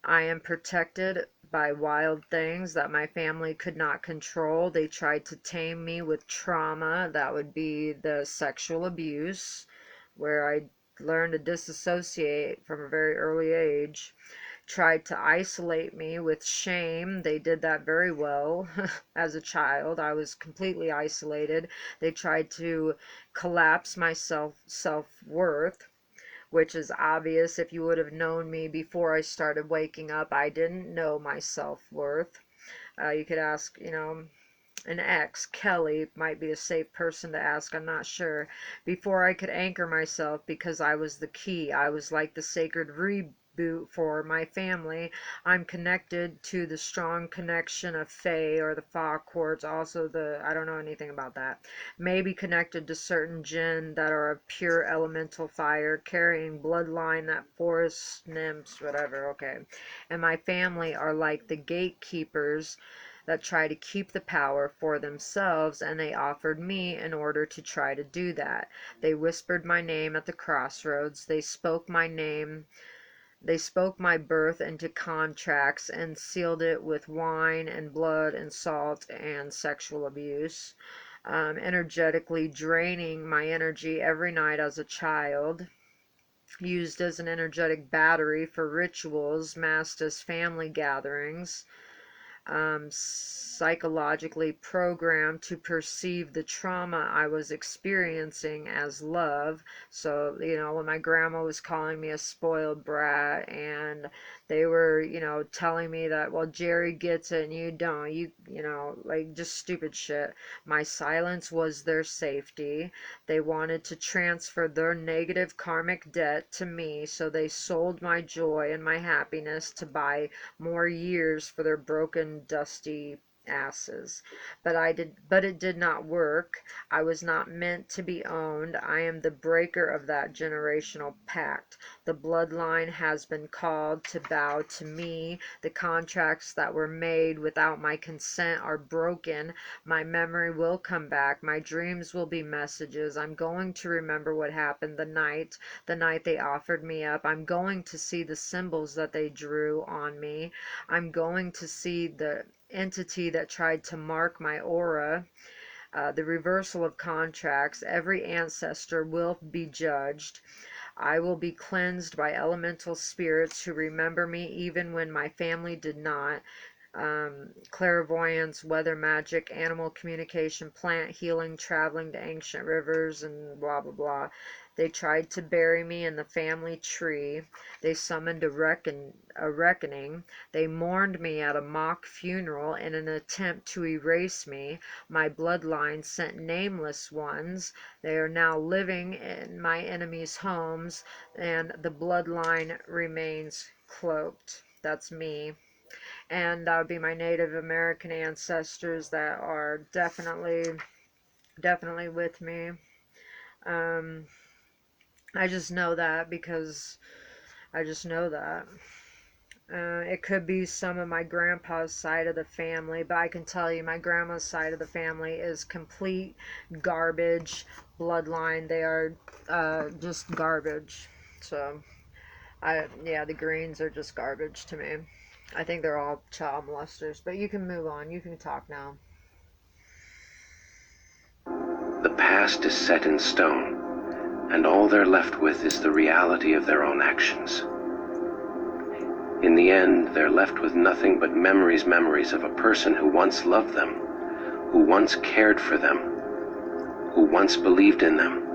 I am protected by wild things that my family could not control. They tried to tame me with trauma. That would be the sexual abuse, where I learned to disassociate from a very early age. Tried to isolate me with shame. They did that very well. As a child, I was completely isolated. They tried to collapse my self-worth, which is obvious if you would have known me before I started waking up. I didn't know my self-worth. You could ask, an ex, Kelly might be a safe person to ask, I'm not sure. Before I could anchor myself, because I was the key. I was like the sacred reboot for my family. I'm connected to the strong connection of Fae or the Fa quartz, also I don't know anything about that. Maybe connected to certain jinn that are of pure elemental fire, carrying bloodline that forest nymphs, whatever, okay. And my family are like the gatekeepers that try to keep the power for themselves, and they offered me in order to try to do that. They whispered my name at the crossroads. They spoke my name. They spoke my birth into contracts and sealed it with wine and blood and salt and sexual abuse, energetically draining my energy every night as a child, used as an energetic battery for rituals, masked as family gatherings, psychologically programmed to perceive the trauma I was experiencing as love. So, when my grandma was calling me a spoiled brat, and they were, telling me that, well, Jerry gets it and you don't, like just stupid shit. My silence was their safety. They wanted to transfer their negative karmic debt to me, so they sold my joy and my happiness to buy more years for their broken, dusty asses. But it did not work. I was not meant to be owned. I am the breaker of that generational pact. The bloodline has been called to bow to me. The contracts that were made without my consent are broken. My memory will come back. My dreams will be messages. I'm going to remember what happened the night they offered me up. I'm going to see the symbols that they drew on me. I'm going to see the entity that tried to mark my aura. The reversal of contracts. Every ancestor will be judged. I will be cleansed by elemental spirits who remember me even when my family did not. Clairvoyance, weather magic, animal communication, plant healing, traveling to ancient rivers, and blah blah blah. They tried to bury me in the family tree. They summoned a reckoning. They mourned me at a mock funeral in an attempt to erase me. My bloodline sent nameless ones. They are now living in my enemies' homes, and the bloodline remains cloaked. That's me. And that would be my Native American ancestors that are definitely with me. I just know that because I just know that. It could be some of my grandpa's side of the family, but I can tell you my grandma's side of the family is complete garbage bloodline. They are just garbage. So, the Greens are just garbage to me. I think they're all child molesters, but you can move on. You can talk now. The past is set in stone, and all they're left with is the reality of their own actions. In the end, they're left with nothing but memories of a person who once loved them, who once cared for them, who once believed in them.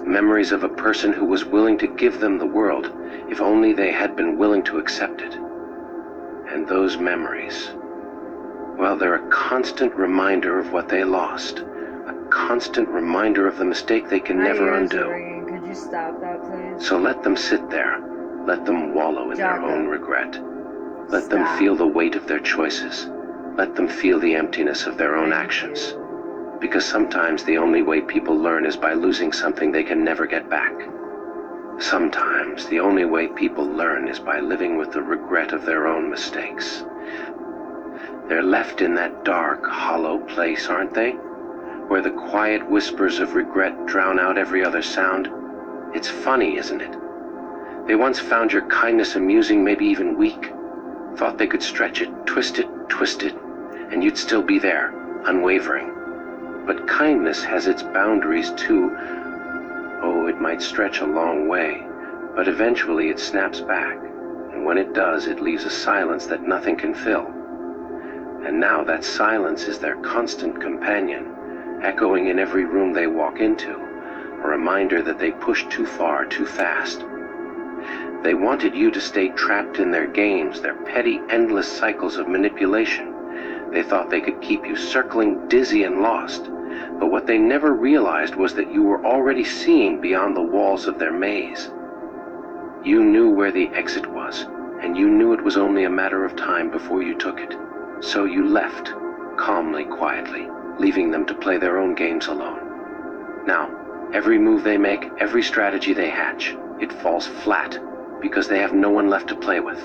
Memories of a person who was willing to give them the world, if only they had been willing to accept it. And those memories, well, they're a constant reminder of what they lost, a constant reminder of the mistake they can never undo. Could you stop that, please? So let them sit there, Let them wallow in their own regret. Let them feel the weight of their choices. Let them feel the emptiness of their own actions. Because sometimes the only way people learn is by losing something they can never get back. Sometimes the only way people learn is by living with the regret of their own mistakes. They're left in that dark, hollow place, aren't they? Where the quiet whispers of regret drown out every other sound. It's funny, isn't it? They once found your kindness amusing, maybe even weak. Thought they could stretch it, twist it, and you'd still be there, unwavering. But kindness has its boundaries too. Oh, it might stretch a long way, but eventually it snaps back, and when it does, it leaves a silence that nothing can fill. And now that silence is their constant companion, echoing in every room they walk into, a reminder that they pushed too far, too fast. They wanted you to stay trapped in their games, their petty, endless cycles of manipulation. They thought they could keep you circling, dizzy and lost. But what they never realized was that you were already seeing beyond the walls of their maze. You knew where the exit was, and you knew it was only a matter of time before you took it. So you left, calmly, quietly, leaving them to play their own games alone. Now, every move they make, every strategy they hatch, it falls flat because they have no one left to play with.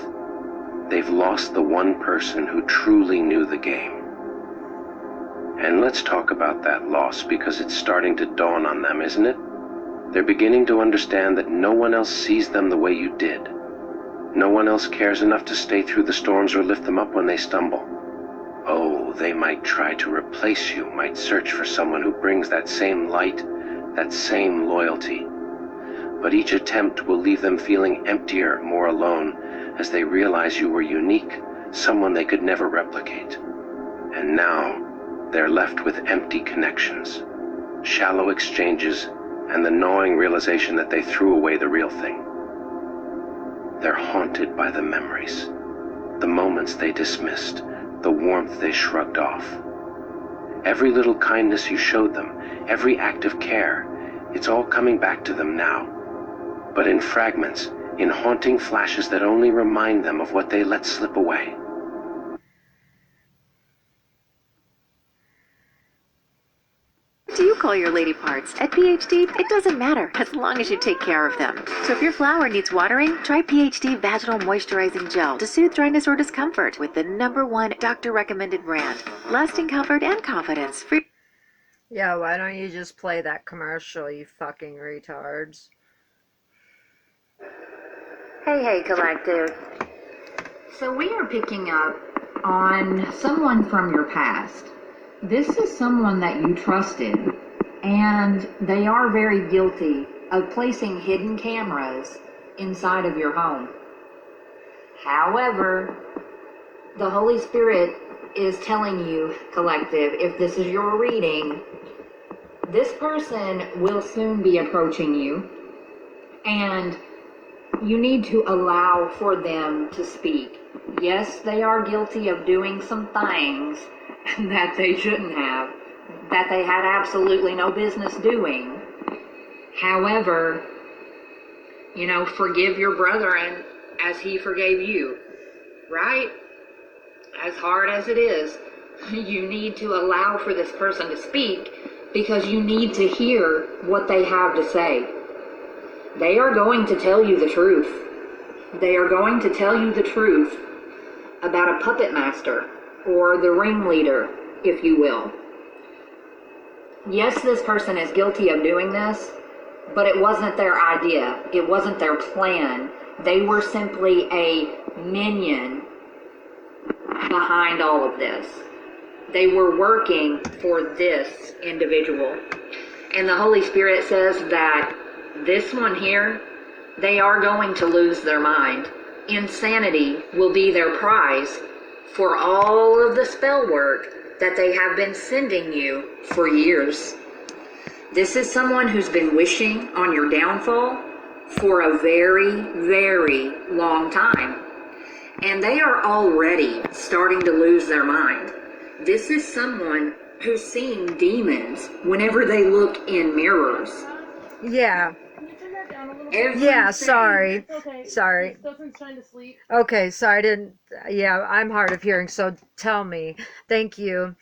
They've lost the one person who truly knew the game. And let's talk about that loss, because it's starting to dawn on them, isn't it? They're beginning to understand that no one else sees them the way you did. No one else cares enough to stay through the storms or lift them up when they stumble. Oh, they might try to replace you, might search for someone who brings that same light, that same loyalty. But each attempt will leave them feeling emptier, more alone, as they realize you were unique, someone they could never replicate. And now, they're left with empty connections, shallow exchanges, and the gnawing realization that they threw away the real thing. They're haunted by the memories, the moments they dismissed, the warmth they shrugged off. Every little kindness you showed them, every act of care, it's all coming back to them now. But in fragments, in haunting flashes that only remind them of what they let slip away. What do you call your lady parts? At PhD, it doesn't matter, as long as you take care of them. So if your flower needs watering, try PhD Vaginal Moisturizing Gel to soothe dryness or discomfort with the #1 doctor-recommended brand. Lasting comfort and confidence. Free. Yeah, why don't you just play that commercial, you fucking retards? Hey, Collective. So we are picking up on someone from your past. This is someone that you trusted, and they are very guilty of placing hidden cameras inside of your home. However, the Holy Spirit is telling you, Collective, if this is your reading, this person will soon be approaching you, and you need to allow for them to speak. Yes, they are guilty of doing some things that they shouldn't have, that they had absolutely no business doing. However, forgive your brethren as he forgave you, right? As hard as it is, you need to allow for this person to speak, because you need to hear what they have to say. They are going to tell you the truth. They are going to tell you the truth about a puppet master, or the ringleader, if you will. Yes, this person is guilty of doing this, but it wasn't their idea. It wasn't their plan. They were simply a minion behind all of this. They were working for this individual. And the Holy Spirit says that this one here, they are going to lose their mind. Insanity will be their prize for all of the spell work that they have been sending you for years. This is someone who's been wishing on your downfall for a very, very long time. And they are already starting to lose their mind. This is someone who's seeing demons whenever they look in mirrors. Yeah. Can you turn that down a little Yeah, sorry. Okay. Sorry. Stephen's trying to sleep. Okay, so I didn't, yeah, I'm hard of hearing, so tell me. Thank you.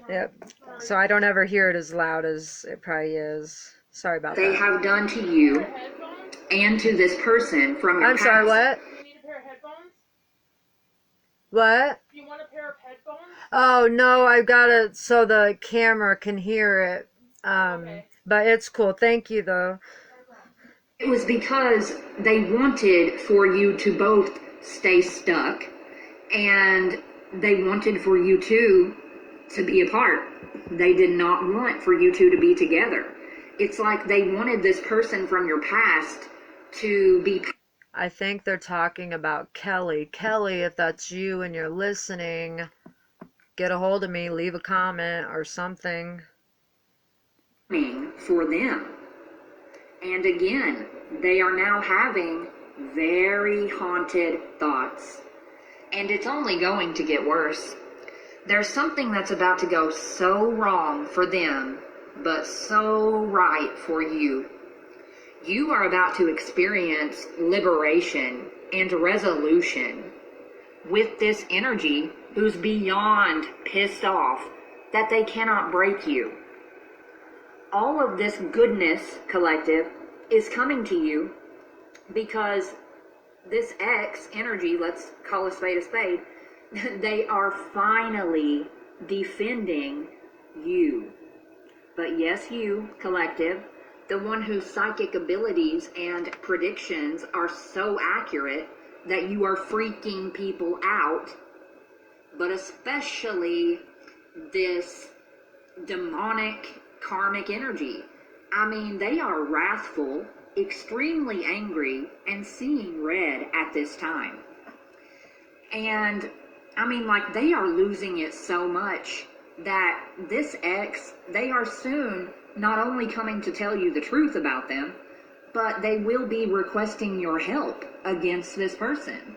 Yep. So I don't ever hear it as loud as it probably is. Sorry about They that. have done to you and to this person from your I'm past. sorry, what? You need a pair of headphones? What? Do you want a pair of headphones? Oh, no, I've got it so the camera can hear it. Okay. But it's cool. Thank you, though. It was because they wanted for you to both stay stuck, and they wanted for you two to be apart. They did not want for you two to be together. It's like they wanted this person from your past to be. I think they're talking about Kelly. Kelly, if that's you and you're listening, get a hold of me, leave a comment or something. For them. And again, they are now having very haunted thoughts. And it's only going to get worse. There's something that's about to go so wrong for them, but so right for you. You are about to experience liberation and resolution with this energy who's beyond pissed off that they cannot break you. All of this goodness, collective, is coming to you because this X energy, let's call a spade, they are finally defending you. But yes, you, collective, the one whose psychic abilities and predictions are so accurate that you are freaking people out, but especially this demonic karmic energy. I mean, they are wrathful, extremely angry, and seeing red at this time. And I mean, like, they are losing it so much that this X, they are soon not only coming to tell you the truth about them, but they will be requesting your help against this person.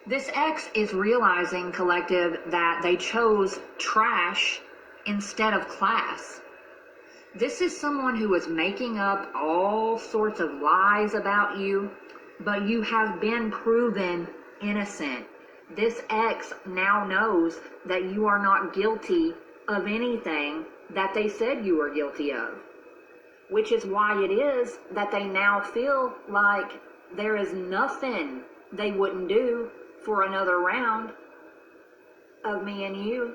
This X is realizing, collective, that they chose trash instead of class. This is someone who is making up all sorts of lies about you, but you have been proven innocent. This X now knows that you are not guilty of anything that they said you were guilty of, which is why it is that they now feel like there is nothing they wouldn't do for another round of me and you.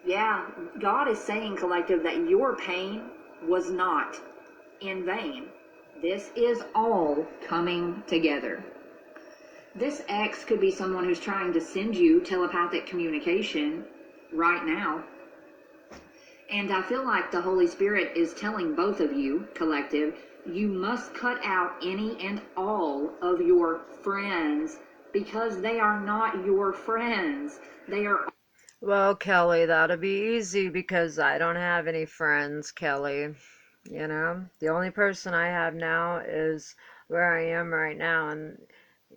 Yeah, God is saying, collective, that your pain was not in vain. This is all coming together. This X could be someone who's trying to send you telepathic communication right now. And I feel like the Holy Spirit is telling both of you, collective, you must cut out any and all of your friends because they are not your friends. They are. Well, Kelly, that'll be easy because I don't have any friends, Kelly. You know, the only person I have now is where I am right now, and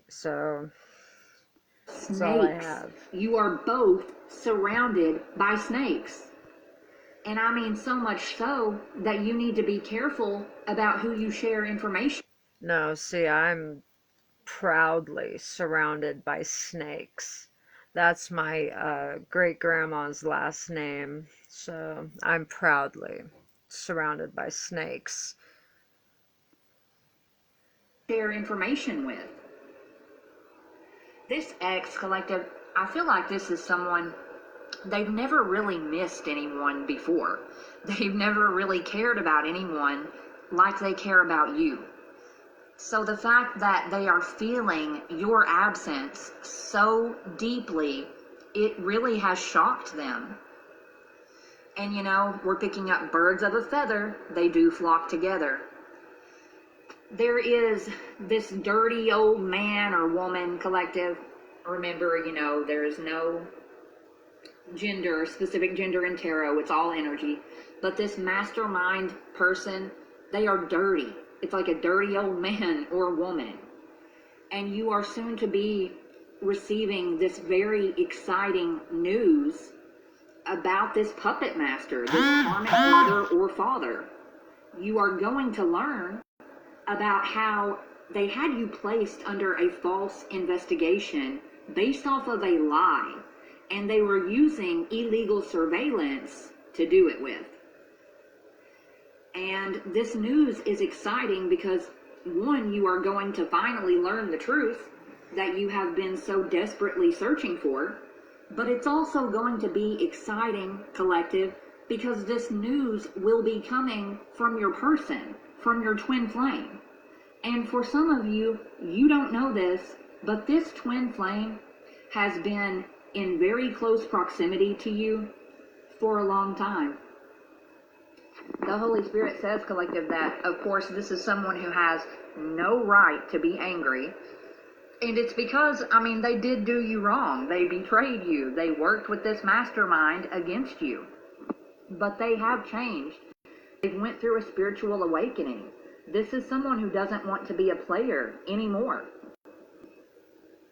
so that's all I have. You are both surrounded by snakes. And I mean so much so that you need to be careful about who you share information. No, see, I'm proudly surrounded by snakes. That's my great-grandma's last name, so I'm proudly surrounded by snakes. Share information with. This X collective, I feel like this is someone, they've never really missed anyone before. They've never really cared about anyone like they care about you. So the fact that they are feeling your absence so deeply, it really has shocked them. And you know, we're picking up birds of a feather, they do flock together. There is this dirty old man or woman, collective. Remember, you know, there is no gender, specific gender in tarot, it's all energy. But this mastermind person, they are dirty. It's like a dirty old man or woman. And you are soon to be receiving this very exciting news about this puppet master, this karmic mother or father. you are going to learn about how they had you placed under a false investigation based off of a lie, and they were using illegal surveillance to do it with. And this news is exciting because, one, you are going to finally learn the truth that you have been so desperately searching for, but it's also going to be exciting, collective, because this news will be coming from your person, from your twin flame. And for some of you, you don't know this, but this twin flame has been in very close proximity to you for a long time. The Holy Spirit says, collective, that, of course, this is someone who has no right to be angry. And it's because, they did do you wrong. They betrayed you. They worked with this mastermind against you. But they have changed. They went through a spiritual awakening. This is someone who doesn't want to be a player anymore.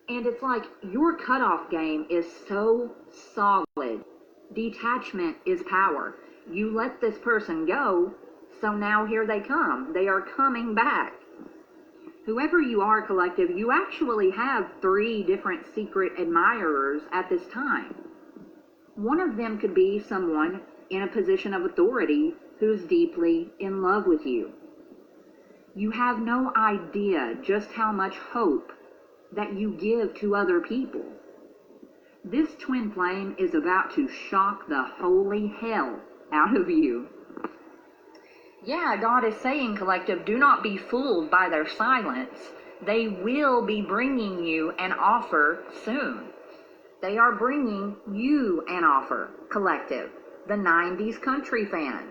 And it's like your cutoff game is so solid. Detachment is power. You let this person go, so now here they come. They are coming back. Whoever you are, collective, you actually have 3 different secret admirers at this time. One of them could be someone in a position of authority who's deeply in love with you. You have no idea just how much hope that you give to other people. This twin flame is about to shock the holy hell out of you. Yeah, God is saying, collective, do not be fooled by their silence. They will be bringing you an offer soon. They are bringing you an offer, collective, the 90s country fan.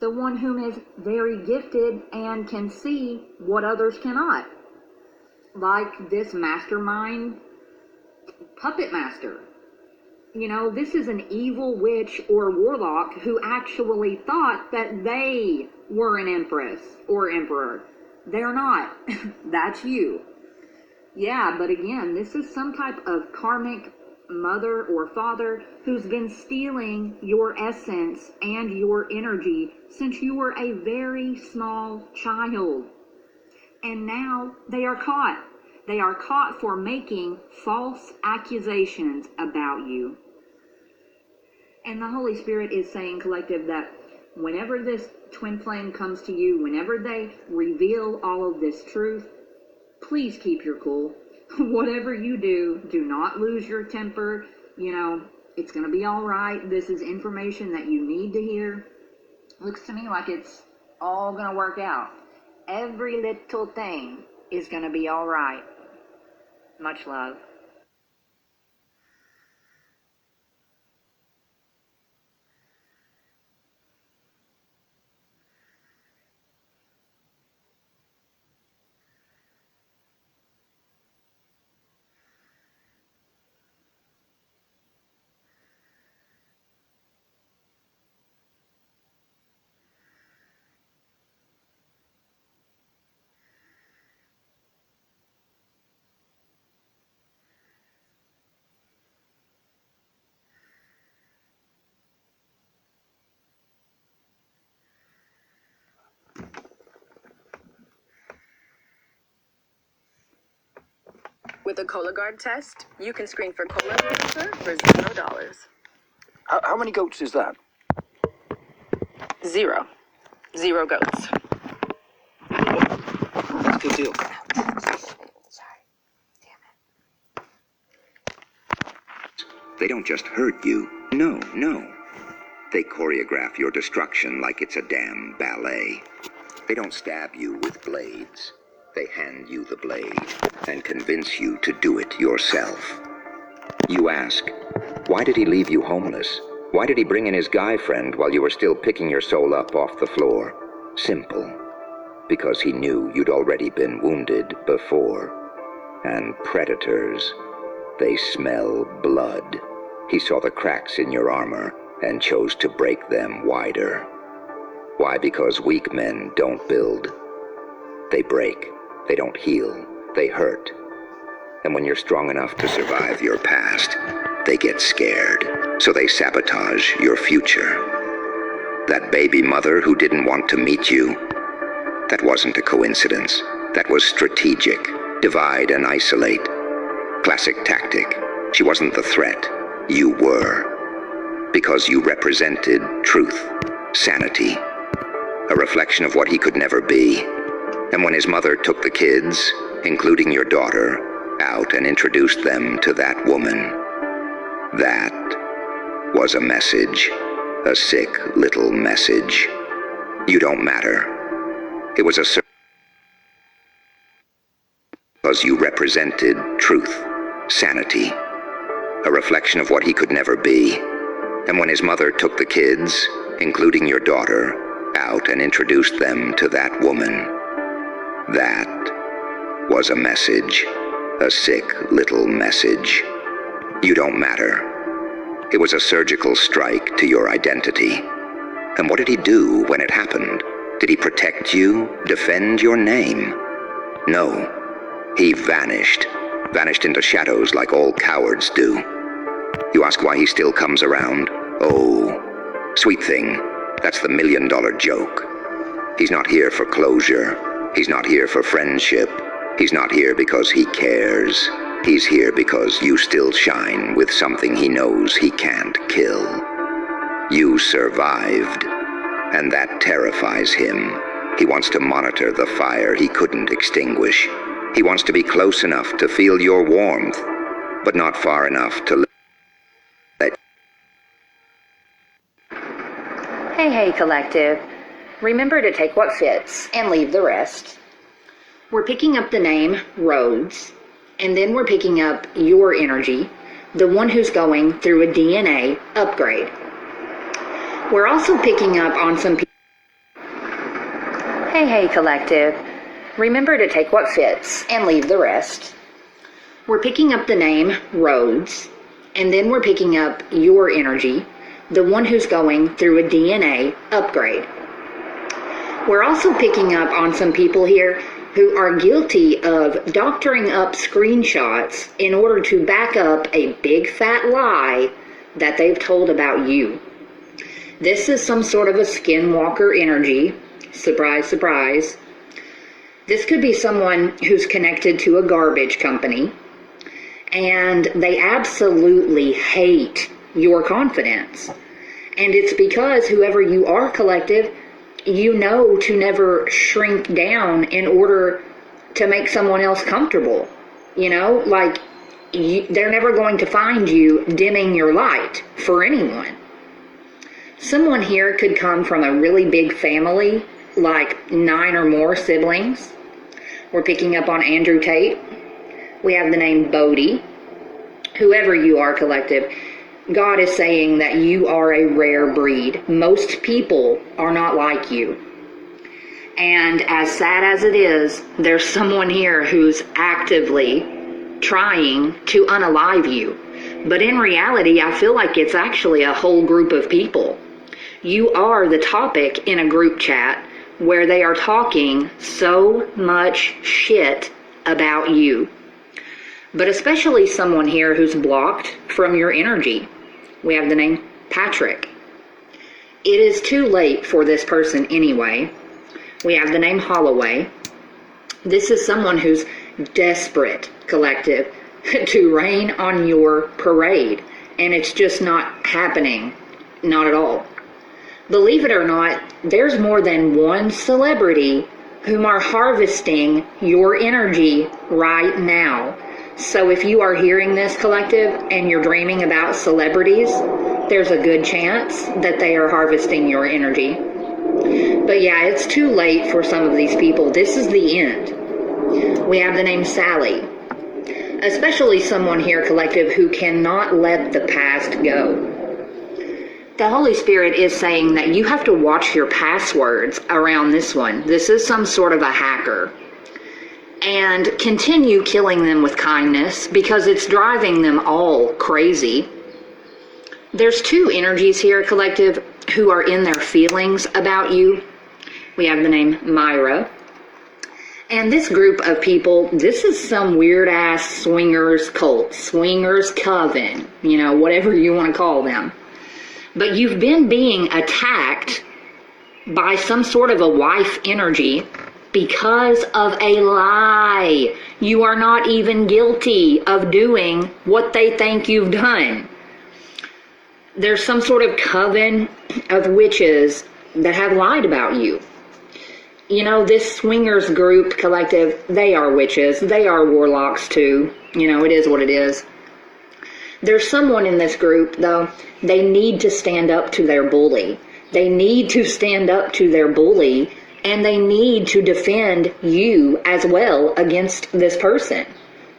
The one whom is very gifted and can see what others cannot. Like this mastermind puppet master. This is an evil witch or warlock who actually thought that they were an empress or emperor. They're not. That's you. Yeah, but again, this is some type of karmic mother or father who's been stealing your essence and your energy since you were a very small child. And now they are caught. They are caught for making false accusations about you. And the Holy Spirit is saying, collective, that whenever this twin flame comes to you, whenever they reveal all of this truth, please keep your cool. Whatever you do, do not lose your temper. It's going to be all right. This is information that you need to hear. Looks to me like it's all going to work out. Every little thing is going to be all right. Much love. With a Cologuard test, you can screen for colon cancer for $0. How many goats is that? 0 goats. That's a good deal. They don't just hurt you. No. They choreograph your destruction like it's a damn ballet. They don't stab you with blades. They hand you the blade and convince you to do it yourself. You ask, why did he leave you homeless? Why did he bring in his guy friend while you were still picking your soul up off the floor? Simple. Because he knew you'd already been wounded before. And predators, they smell blood. He saw the cracks in your armor and chose to break them wider. Why? Because weak men don't build. They break. They don't heal. They hurt. And when you're strong enough to survive your past, they get scared. So they sabotage your future. That baby mother who didn't want to meet you. That wasn't a coincidence. That was strategic. Divide and isolate. Classic tactic. She wasn't the threat. You were. Because you represented truth, sanity, a reflection of what he could never be. And when his mother took the kids, including your daughter, out and introduced them to that woman, that was a message, a sick little message. You don't matter. It was because you represented truth, sanity, a reflection of what he could never be. And when his mother took the kids, including your daughter, out and introduced them to that woman, that was a message, a sick little message. You don't matter. It was a surgical strike to your identity. And what did he do when it happened? Did he protect you, defend your name? No. He vanished into shadows like all cowards do. You ask why he still comes around? Oh, sweet thing, that's the $1 million joke. He's not here for closure. He's not here for friendship. He's not here because he cares. He's here because you still shine with something he knows he can't kill. You survived, and that terrifies him. He wants to monitor the fire he couldn't extinguish. He wants to be close enough to feel your warmth, but not far enough to let. Hey, collective. Remember to take what fits and leave the rest. We're picking up the name Rhodes, and then we're picking up your energy, the one who's going through a DNA upgrade. We're also picking up on some people. Hey, collective. Remember to take what fits and leave the rest. We're picking up the name Rhodes, and then we're picking up your energy, the one who's going through a DNA upgrade. We're also picking up on some people here who are guilty of doctoring up screenshots in order to back up a big fat lie that they've told about you. This is some sort of a skinwalker energy. Surprise, surprise. This could be someone who's connected to a garbage company, and they absolutely hate your confidence. And it's because whoever you are, collective, you know to never shrink down in order to make someone else comfortable. You know, like, they're never going to find you dimming your light for anyone. Someone here could come from a really big family, like 9 or more siblings. We're picking up on Andrew Tate. We have the name Bodhi. Whoever you are, collective, God is saying that you are a rare breed. Most people are not like you. And as sad as it is, there's someone here who's actively trying to unalive you. But in reality, I feel like it's actually a whole group of people. You are the topic in a group chat where they are talking so much shit about you. But especially someone here who's blocked from your energy. We have the name Patrick. It is too late for this person anyway. We have the name Holloway. This is someone who's desperate, collective, to rain on your parade. And it's just not happening. Not at all. Believe it or not, there's more than one celebrity whom are harvesting your energy right now. So if you are hearing this, collective, and you're dreaming about celebrities, there's a good chance that they are harvesting your energy. But yeah, it's too late for some of these people. This is the end. We have the name Sally. Especially someone here, collective, who cannot let the past go. The Holy Spirit is saying that you have to watch your passwords around this one. This is some sort of a hacker. And continue killing them with kindness because it's driving them all crazy. There's 2 energies here, collective, who are in their feelings about you. We have the name Myra. And this group of people, this is some weird-ass swingers cult, swingers coven, you know, whatever you want to call them. But you've been being attacked by some sort of a wife energy because of a lie. You are not even guilty of doing what they think you've done. There's some sort of coven of witches that have lied about you. You know, this swingers group collective, they are witches. They are warlocks too. You know, it is what it is. There's someone in this group, though, they need to stand up to their bully. They need to stand up to their bully, and they need to defend you as well against this person.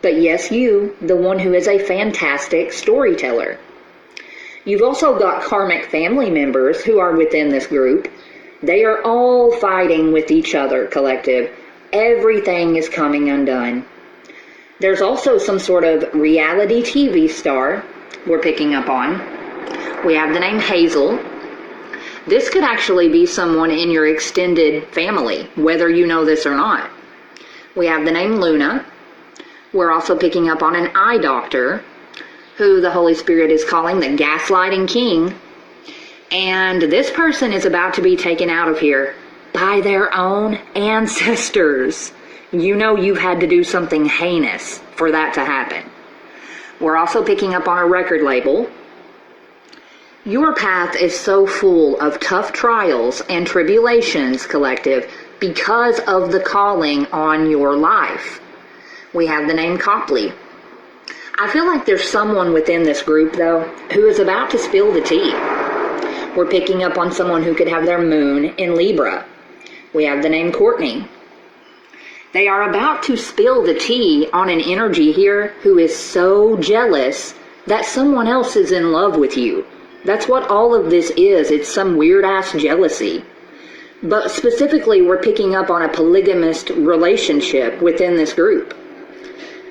But yes, you, the one who is a fantastic storyteller. You've also got karmic family members who are within this group. They are all fighting with each other, collective. Everything is coming undone. There's also some sort of reality TV star we're picking up on. We have the name Hazel. This could actually be someone in your extended family, whether you know this or not. We have the name Luna. We're also picking up on an eye doctor, who the Holy Spirit is calling the gaslighting king. And this person is about to be taken out of here by their own ancestors. You know you've had to do something heinous for that to happen. We're also picking up on a record label. Your path is so full of tough trials and tribulations, collective, because of the calling on your life. We have the name Copley. I feel like there's someone within this group, though, who is about to spill the tea. We're picking up on someone who could have their moon in Libra. We have the name Courtney. They are about to spill the tea on an energy here who is so jealous that someone else is in love with you. That's what all of this is. It's some weird-ass jealousy. But specifically, we're picking up on a polygamist relationship within this group.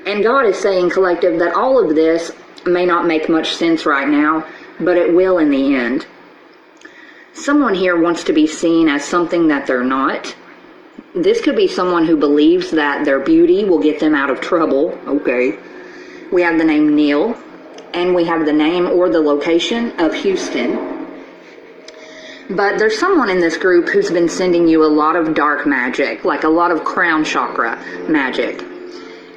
And God is saying, collective, that all of this may not make much sense right now, but it will in the end. Someone here wants to be seen as something that they're not. This could be someone who believes that their beauty will get them out of trouble. Okay. We have the name Neil, and we have the name or the location of Houston. But there's someone in this group who's been sending you a lot of dark magic, like a lot of crown chakra magic.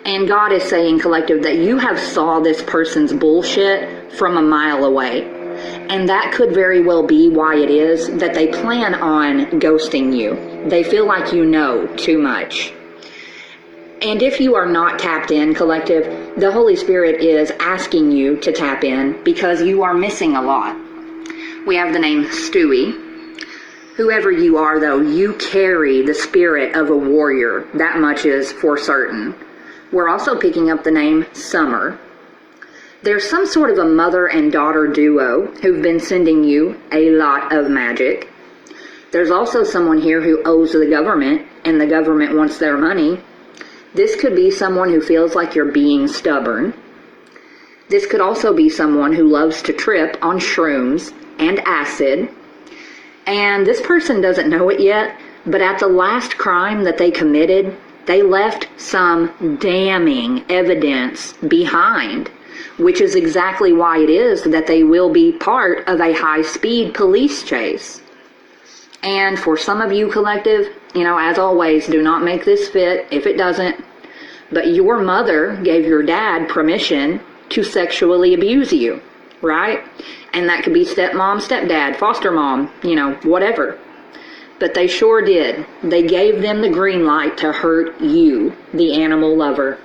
And God is saying, collective, that you have saw this person's bullshit from a mile away. And that could very well be why it is that they plan on ghosting you. They feel like you know too much. And if you are not tapped in, collective, the Holy Spirit is asking you to tap in because you are missing a lot. We have the name Stewie. Whoever you are, though, you carry the spirit of a warrior. That much is for certain. We're also picking up the name Summer. There's some sort of a mother and daughter duo who've been sending you a lot of magic. There's also someone here who owes the government, and the government wants their money. This could be someone who feels like you're being stubborn. This could also be someone who loves to trip on shrooms and acid. And this person doesn't know it yet, but at the last crime that they committed, they left some damning evidence behind, which is exactly why it is that they will be part of a high-speed police chase. And for some of you, collective, you know, as always, do not make this fit if it doesn't. But your mother gave your dad permission to sexually abuse you, right? And that could be stepmom, stepdad, foster mom, you know, whatever. But they sure did. They gave them the green light to hurt you, the animal lover.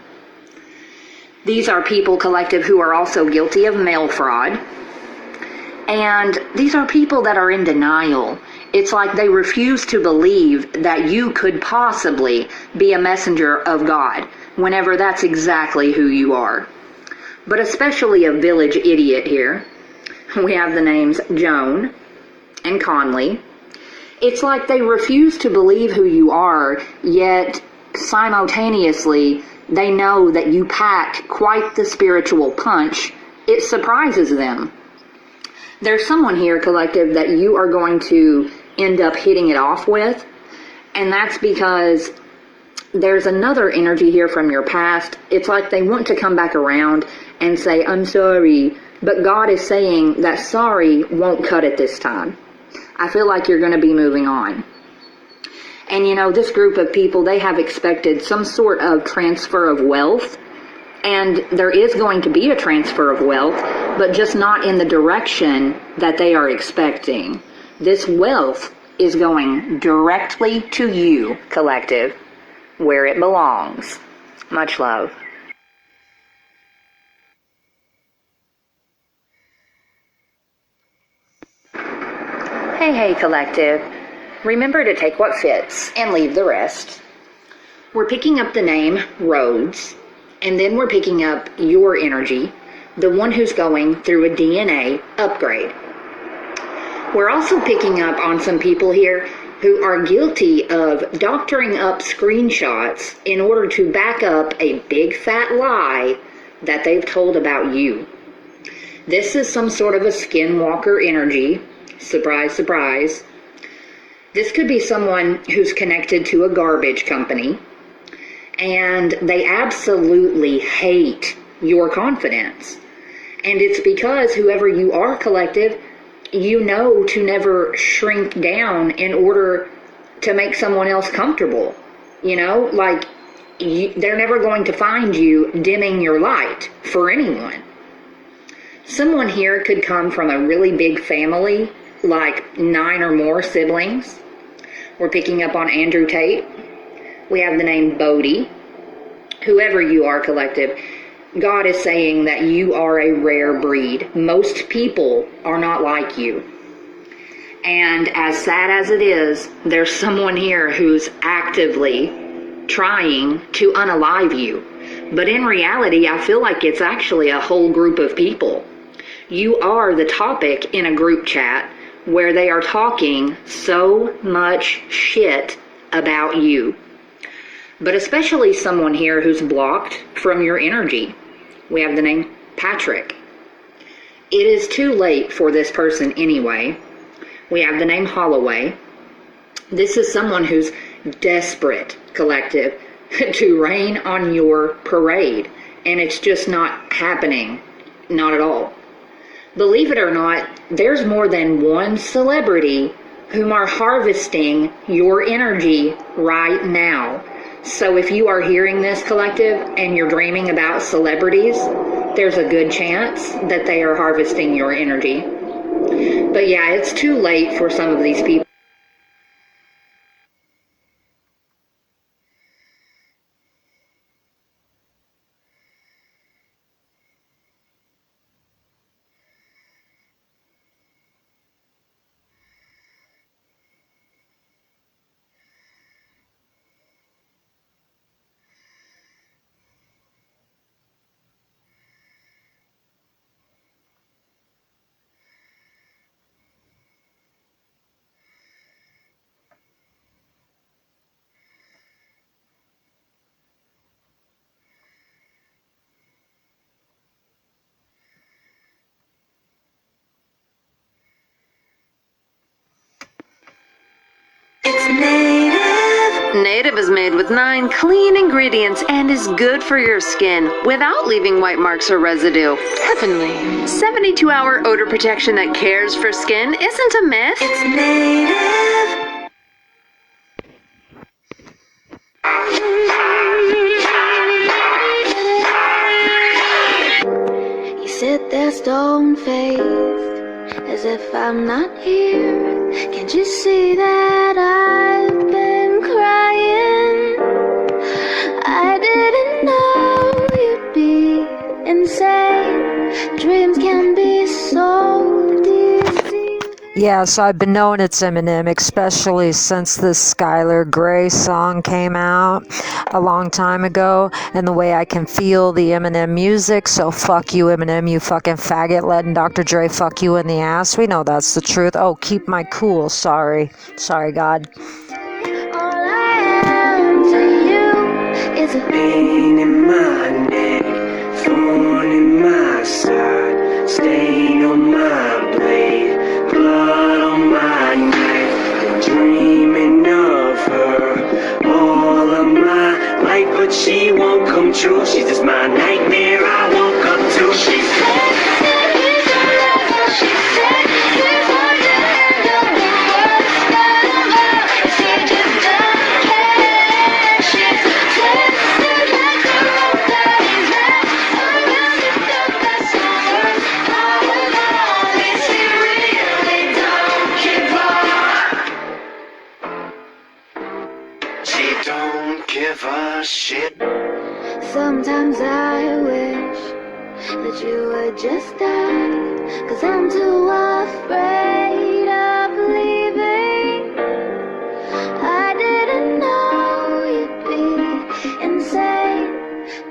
These are people, collective, who are also guilty of mail fraud. And these are people that are in denial. It's like they refuse to believe that you could possibly be a messenger of God, whenever that's exactly who you are. But especially a village idiot here. We have the names Joan and Conley. It's like they refuse to believe who you are, yet simultaneously they know that you pack quite the spiritual punch. It surprises them. There's someone here, collective, that you are going to end up hitting it off with, and that's because there's another energy here from your past. It's like they want to come back around and say, I'm sorry, but God is saying that sorry won't cut it this time. I feel like you're going to be moving on. And you know, this group of people, they have expected some sort of transfer of wealth. And there is going to be a transfer of wealth, but just not in the direction that they are expecting. This wealth is going directly to you, collective, where it belongs. Much love. Hey, collective. Remember to take what fits and leave the rest. We're picking up the name Rhodes, and then we're picking up your energy, the one who's going through a DNA upgrade. We're also picking up on some people here who are guilty of doctoring up screenshots in order to back up a big fat lie that they've told about you. This is some sort of a skinwalker energy. Surprise, surprise. This could be someone who's connected to a garbage company, and they absolutely hate your confidence. And it's because whoever you are, collective, you know to never shrink down in order to make someone else comfortable. You know, like, they're never going to find you dimming your light for anyone. Someone here could come from a really big family, like 9 or more siblings. We're picking up on Andrew Tate. We have the name Bodhi. Whoever you are, collective, God is saying that you are a rare breed. Most people are not like you. And as sad as it is, there's someone here who's actively trying to unalive you. But in reality, I feel like it's actually a whole group of people. You are the topic in a group chat where they are talking so much shit about you. But especially someone here who's blocked from your energy. We have the name Patrick. It is too late for this person anyway. We have the name Holloway. This is someone who's desperate, collective, to rain on your parade. And it's just not happening. Not at all. Believe it or not, there's more than one celebrity whom are harvesting your energy right now. So if you are hearing this, collective, and you're dreaming about celebrities, there's a good chance that they are harvesting your energy. But yeah, it's too late for some of these people. Native is made with 9 clean ingredients and is good for your skin without leaving white marks or residue. Heavenly. 72-hour odor protection that cares for skin isn't a myth. It's Native. You sit there stone-faced as if I'm not here. Can't you see that I've been crying? I didn't know you'd be insane. Dreams can be so deceiving. Yes, I've been knowing it's Eminem, especially since this Skylar Grey song came out a long time ago, and the way I can feel the Eminem music. So fuck you, Eminem, you fucking faggot, letting Dr. Dre fuck you in the ass. We know that's the truth. Oh, keep my cool. Sorry, God. All I am to you is a pain in my neck, thorn in my side, stain on my blade, blood on my neck. Been dreaming of her all of my life, but she won't come true. She's just my nightmare I woke up to. She said, she said, before the end of Sometimes I wish that you would just die, 'cause I'm too afraid of leaving. I didn't know you'd be insane.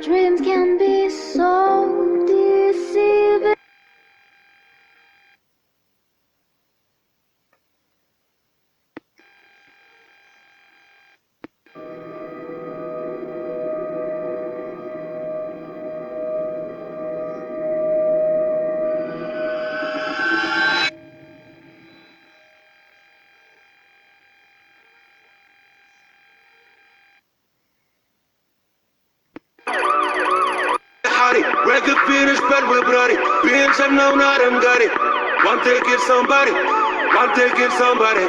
Dreams can be so deceiving. Record finish, but we're bloody. Being some no, not I'm dirty. Want to get somebody. Want to get somebody.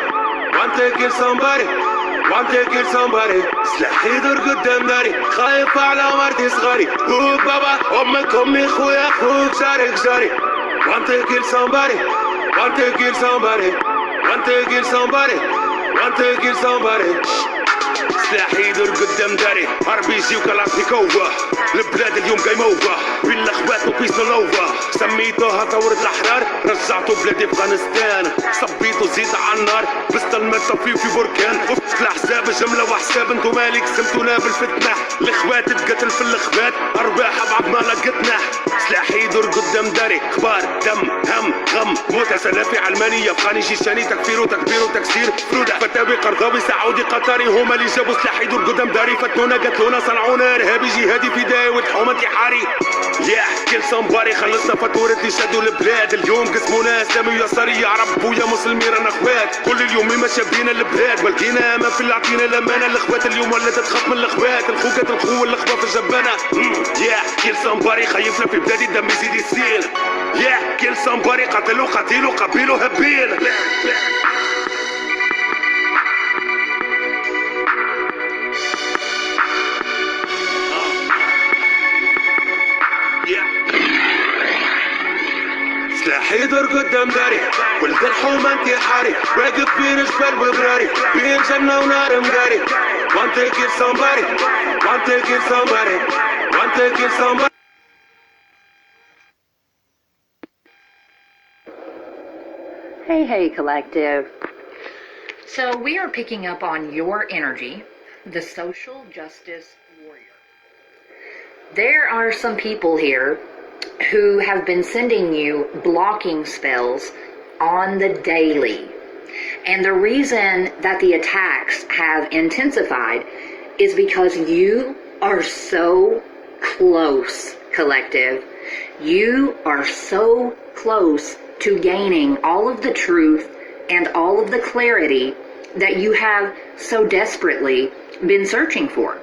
Want to get somebody. Want to get somebody. سلاح يدور قدام داري. خايف على مرتي صغاري. هو بابا أمك أمي خويا أخوك جارك جاري. Want to get somebody. Want to get somebody. Want to get somebody. Want to get somebody. سلاح يدور قدام داري. RPG وكلاسيكوفا. البلاد اليوم قايموفا بين الاخوات وبيس نوفا سميتوها ثورة الاحرار رجعتوا بلادي افغانستان صبيتوا زيت على النار بس الماء طفيو في بركان وفت الاحزاب جملة وحساب انتو مالك سمتونا بالفتنة الاخوات تقتل في الاخوات ارباح بعضنا لقتنا سلاح يدور قدام داري اخبار دم هم غم موت سلافي علماني افغاني جيشاني تكفير وتكبير وتكسير فرودة فتاوي قرضاوي سعودي قطري هما اللي جابوا سلاح يدور قدام داري فتنونا قتلونا صنعونا ارهابي جهادي فدائي ودحومة انتحاري كل صنباري خلصنا فاتورتي شدوا البلاد اليوم قسمونا اسلامي ويساري عرب بويا مسلمين رانا اخوات كل اليوم ماشي بينا البلاد ولقينا امان في اللي عطينا الامانه الاخوات اليوم ولات تخاف من الاخوات الخوكات الخو والاخوه في الجبانه كل صنباري خايفنا في بلادي الدم يزيد يسيل كل صنباري قتلوا قتيلوا قبيلوا هبيل سلاح يدور قدام داري ولد الحومة انتحاري واقف بين جبال وبراري بين جنة ونار مداري Want to kill somebody Want to kill somebody Want to kill somebody Hey, collective. So we are picking up on your energy, the social justice warrior. There are some people here who have been sending you blocking spells on the daily. And the reason that the attacks have intensified is because you are so close, collective. You are so close to gaining all of the truth and all of the clarity that you have so desperately been searching for.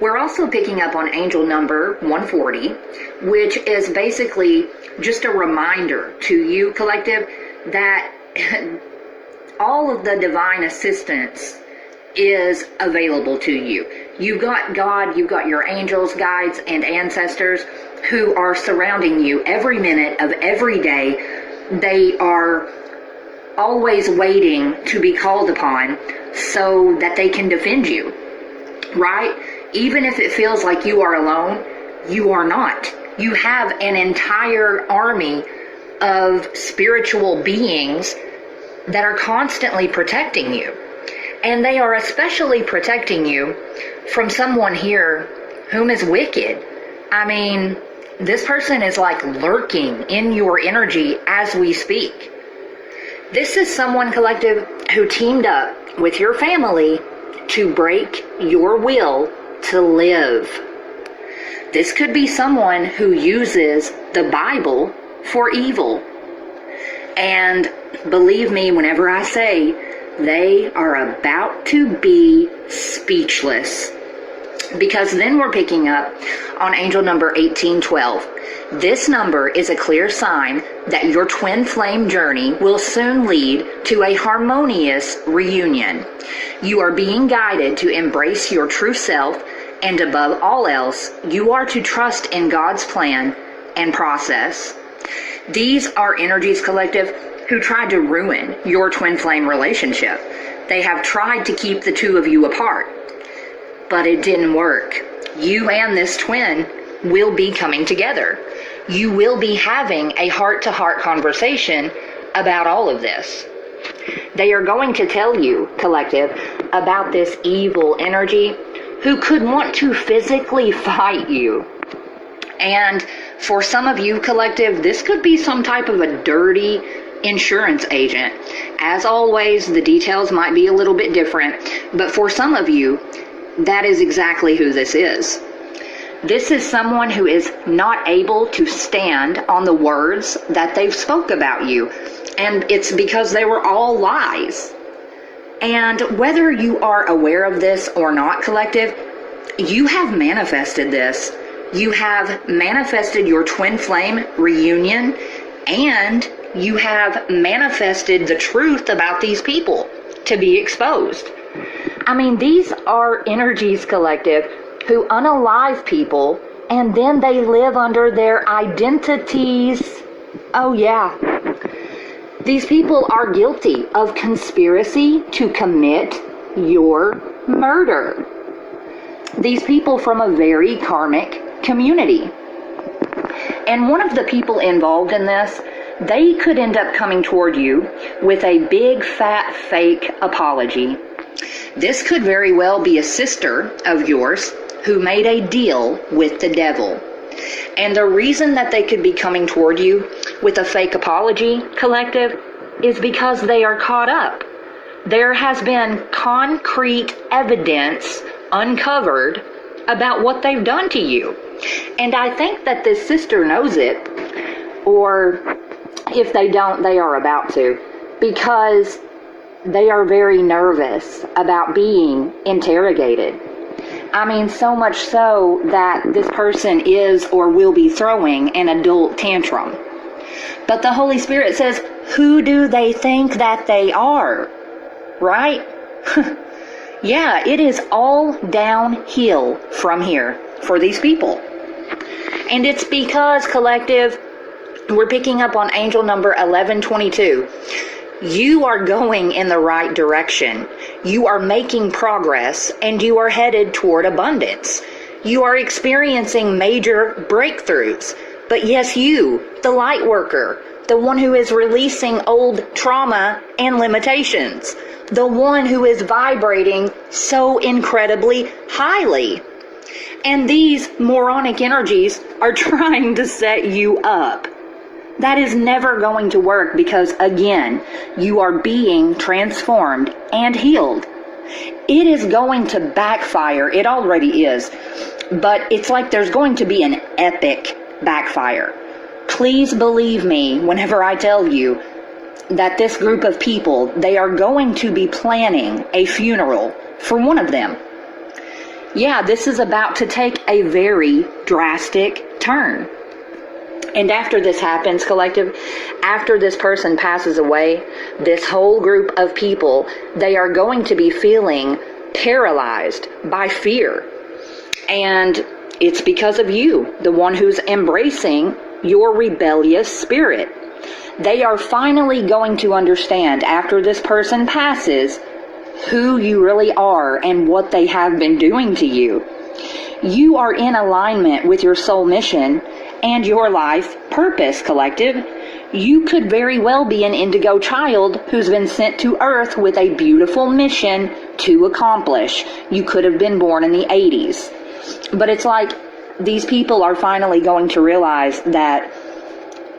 We're also picking up on angel number 140, which is basically just a reminder to you, collective, that all of the divine assistance is available to you. You've got God, you've got your angels, guides, and ancestors who are surrounding you every minute of every day. They are always waiting to be called upon so that they can defend you, right? Even if it feels like you are alone, you are not. You have an entire army of spiritual beings that are constantly protecting you. And they are especially protecting you from someone here whom is wicked. I mean, this person is like lurking in your energy as we speak. This is someone, collective, who teamed up with your family to break your will to live. This could be someone who uses the Bible for evil. And believe me, whenever I say they are about to be speechless, because then we're picking up on angel number 1812. This number is a clear sign that your twin flame journey will soon lead to a harmonious reunion. You are being guided to embrace your true self, and above all else, you are to trust in God's plan and process. These are energies, collective, who tried to ruin your twin flame relationship. They have tried to keep the two of you apart, but it didn't work. You and this twin will be coming together. You will be having a heart-to-heart conversation about all of this. They are going to tell you, collective, about this evil energy who could want to physically fight you. And for some of you, collective, this could be some type of a dirty insurance agent. As always, the details might be a little bit different, but for some of you, that is exactly who this is. This is someone who is not able to stand on the words that they've spoke about you. And it's because they were all lies. And whether you are aware of this or not, collective, you have manifested this. You have manifested your twin flame reunion, and you have manifested the truth about these people to be exposed. I mean, these are energies, collective, who unalive people, and then they live under their identities. Oh yeah. These people are guilty of conspiracy to commit your murder. These people from a very karmic community. And one of the people involved in this, they could end up coming toward you with a big fat fake apology. This could very well be a sister of yours who made a deal with the devil. And the reason that they could be coming toward you with a fake apology, collective, is because they are caught up. There has been concrete evidence uncovered about what they've done to you. And I think that this sister knows it, or if they don't, they are about to, because they are very nervous about being interrogated. I mean, so much so that this person is or will be throwing an adult tantrum. But the Holy Spirit says, who do they think that they are? Right? Yeah, it is all downhill from here for these people. And it's because, collective, we're picking up on angel number 1122. You are going in the right direction. You are making progress, and you are headed toward abundance. You are experiencing major breakthroughs. But yes, you, the light worker, the one who is releasing old trauma and limitations, the one who is vibrating so incredibly highly. And these moronic energies are trying to set you up. That is never going to work because, again, you are being transformed and healed. It is going to backfire. It already is. But it's like there's going to be an epic backfire. Please believe me whenever I tell you that this group of people, they are going to be planning a funeral for one of them. Yeah, this is about to take a very drastic turn. And after this happens, collective, after this person passes away, this whole group of people, they are going to be feeling paralyzed by fear. And it's because of you, the one who's embracing your rebellious spirit. They are finally going to understand after this person passes who you really are and what they have been doing to you. You are in alignment with your soul mission and your life purpose, collective. You could very well be an indigo child who's been sent to Earth with a beautiful mission to accomplish. You could have been born in the 80s. But it's like these people are finally going to realize that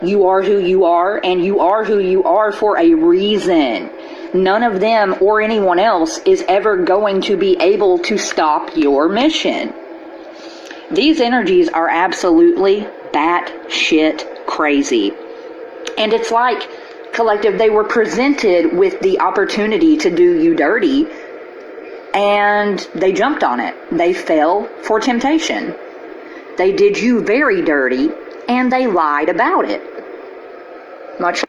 you are who you are, and you are who you are for a reason. None of them or anyone else is ever going to be able to stop your mission. These energies are absolutely batshit crazy. And it's like, collective, they were presented with the opportunity to do you dirty, and they jumped on it. They fell for temptation. They did you very dirty, and they lied about it. Much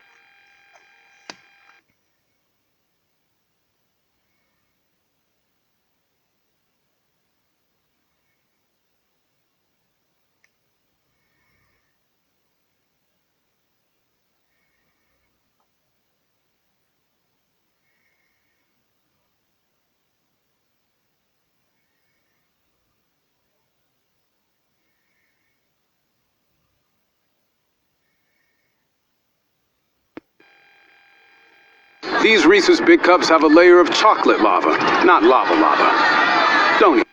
These Reese's Big Cups have a layer of chocolate lava, not lava lava. Don't eat.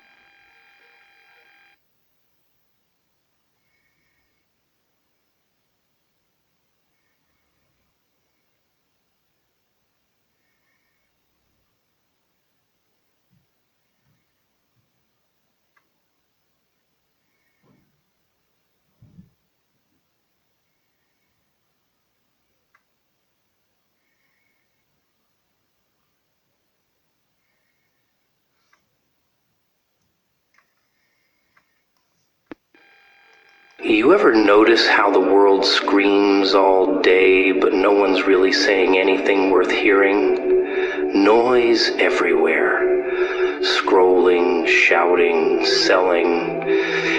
You ever notice how the world screams all day, but no one's really saying anything worth hearing? Noise everywhere. Scrolling, shouting, selling.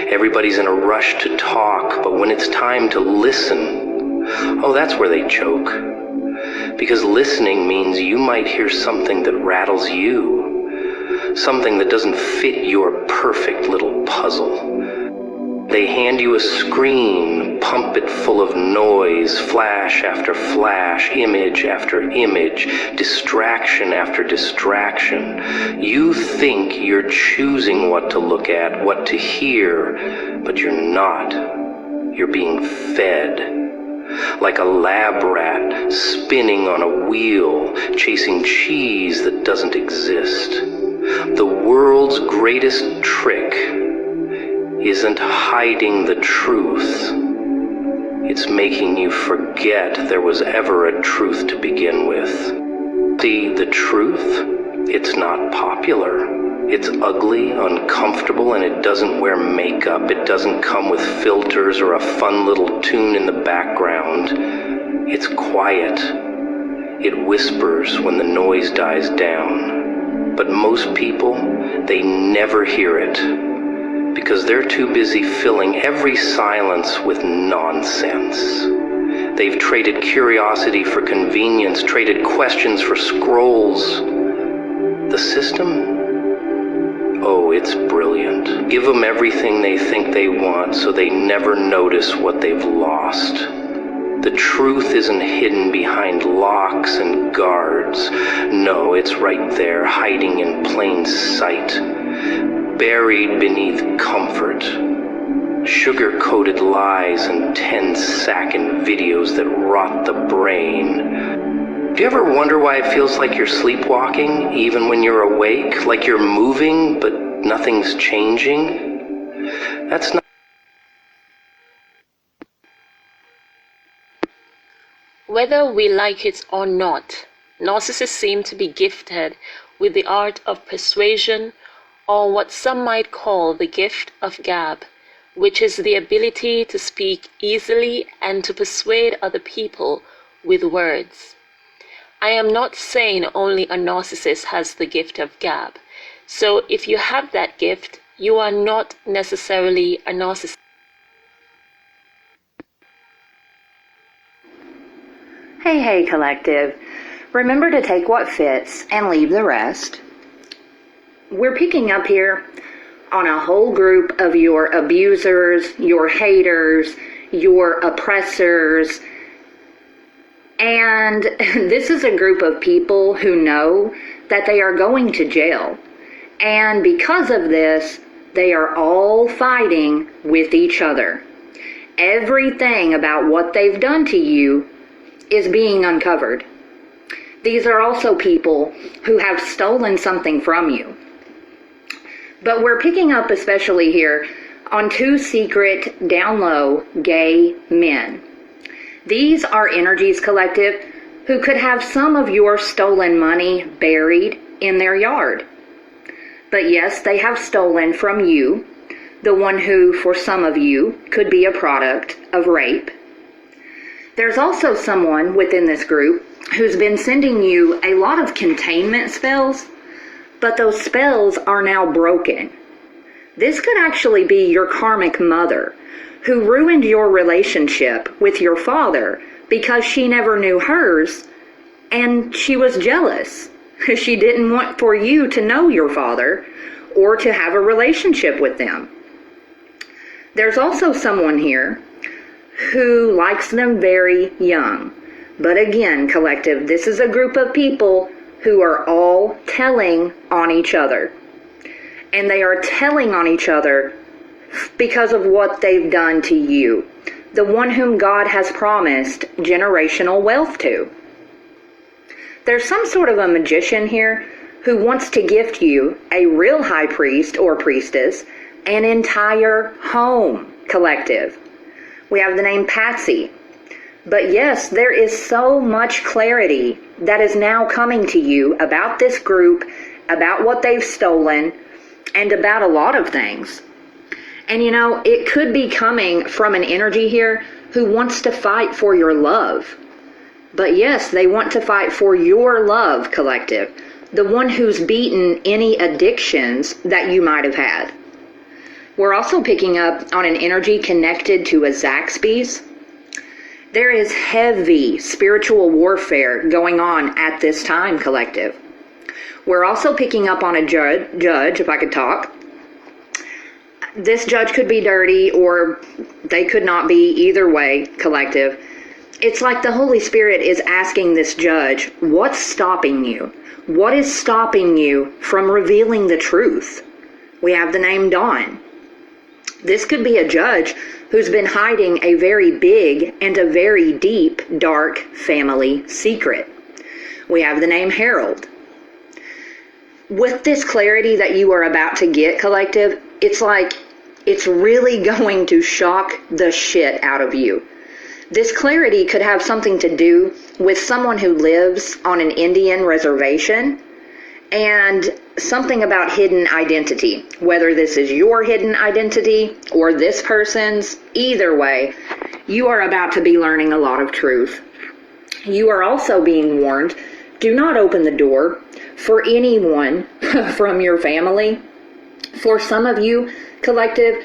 Everybody's in a rush to talk, but when it's time to listen, oh, that's where they choke. Because listening means you might hear something that rattles you. Something that doesn't fit your perfect little puzzle. They hand you a screen, pump it full of noise, flash after flash, image after image, distraction after distraction. You think you're choosing what to look at, what to hear, but you're not. You're being fed. Like a lab rat spinning on a wheel, chasing cheese that doesn't exist. The world's greatest trick isn't hiding the truth. It's making you forget there was ever a truth to begin with. See, the truth, it's not popular. It's ugly, uncomfortable, and it doesn't wear makeup. It doesn't come with filters or a fun little tune in the background. It's quiet. It whispers when the noise dies down. But most people, they never hear it. Because they're too busy filling every silence with nonsense. They've traded curiosity for convenience, traded questions for scrolls. The system? Oh, it's brilliant. Give them everything they think they want so they never notice what they've lost. The truth isn't hidden behind locks and guards. No, it's right there, hiding in plain sight. Buried beneath comfort, sugar-coated lies and 10-second videos that rot the brain. Do you ever wonder why it feels like you're sleepwalking, even when you're awake? Like you're moving, but nothing's changing? That's not... Whether we like it or not, narcissists seem to be gifted with the art of persuasion, or what some might call the gift of gab, which is the ability to speak easily and to persuade other people with words. I am not saying only a narcissist has the gift of gab, so if you have that gift, you are not necessarily a narcissist. Hey, collective. Remember to take what fits and leave the rest. We're picking up here on a whole group of your abusers, your haters, your oppressors, and this is a group of people who know that they are going to jail, and because of this, they are all fighting with each other. Everything about what they've done to you is being uncovered. These are also people who have stolen something from you. But we're picking up especially here on two secret, down low, gay men. These are energies, collective, who could have some of your stolen money buried in their yard. But yes, they have stolen from you, the one who, for some of you, could be a product of rape. There's also someone within this group who's been sending you a lot of containment spells, but those spells are now broken. This could actually be your karmic mother, who ruined your relationship with your father because she never knew hers, and she was jealous. She didn't want for you to know your father or to have a relationship with them. There's also someone here who likes them very young, But again, collective, this is a group of people who are all telling on each other. And they are telling on each other because of what they've done to you, the one whom God has promised generational wealth to. There's some sort of a magician here who wants to gift you, a real high priest or priestess, an entire home, collective. We have the name Patsy. But yes, there is so much clarity that is now coming to you about this group, about what they've stolen, and about a lot of things. And you know, it could be coming from an energy here who wants to fight for your love. But yes, they want to fight for your love, collective, the one who's beaten any addictions that you might have had. We're also picking up on an energy connected to a Zaxby's. There is heavy spiritual warfare going on at this time, collective. We're also picking up on a judge, if I could talk. This judge could be dirty or they could not be, either way, collective. It's like the Holy Spirit is asking this judge, what's stopping you? What is stopping you from revealing the truth? We have the name Dawn. This could be a judge who's been hiding a very big and a very deep, dark family secret. We have the name Harold. With this clarity that you are about to get, collective, it's like it's really going to shock the shit out of you. This clarity could have something to do with someone who lives on an Indian reservation and something about hidden identity. Whether this is your hidden identity or this person's, either way, you are about to be learning a lot of truth. You are also being warned, do not open the door for anyone from your family. For some of you, collective,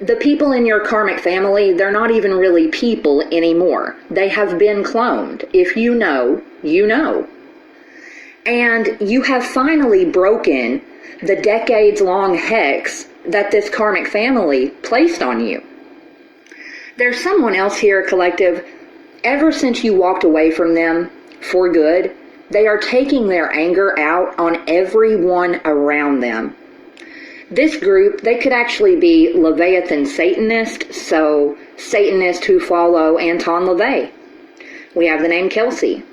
the people in your karmic family, they're not even really people anymore. They have been cloned. If you know, you know. And you have finally broken the decades-long hex that this karmic family placed on you. There's someone else here, collective. Ever since you walked away from them for good, they are taking their anger out on everyone around them. This group, they could actually be Leviathan Satanists, so Satanists who follow Anton LaVey. We have the name Kelsey.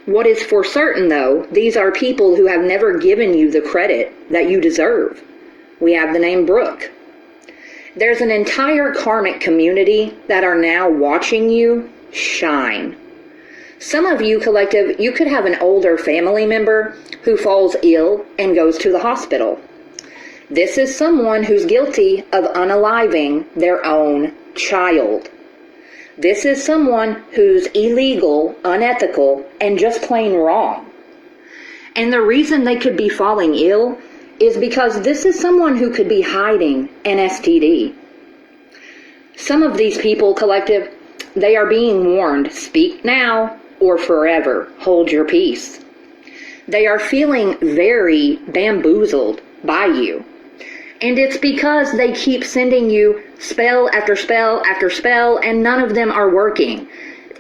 What is for certain, though, these are people who have never given you the credit that you deserve. We have the name Brooke. There's an entire karmic community that are now watching you shine. Some of you, collective, you could have an older family member who falls ill and goes to the hospital. This is someone who's guilty of unaliving their own child. This is someone who's illegal, unethical, and just plain wrong. And the reason they could be falling ill is because this is someone who could be hiding an STD. Some of these people, collective, they are being warned, speak now or forever hold your peace. They are feeling very bamboozled by you. And it's because they keep sending you spell after spell after spell, and none of them are working.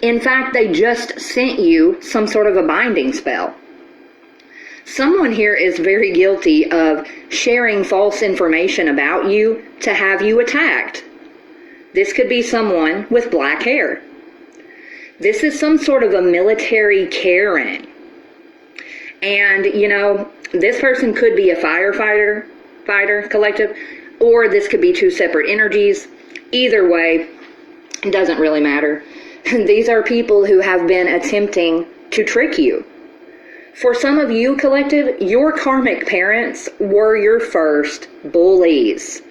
In fact, they just sent you some sort of a binding spell. Someone here is very guilty of sharing false information about you to have you attacked. This could be someone with black hair. This is some sort of a military Karen. And, you know, this person could be a fighter, collective, or this could be two separate energies. Either way, it doesn't really matter. These are people who have been attempting to trick you. For some of you, collective, your karmic parents were your first bullies.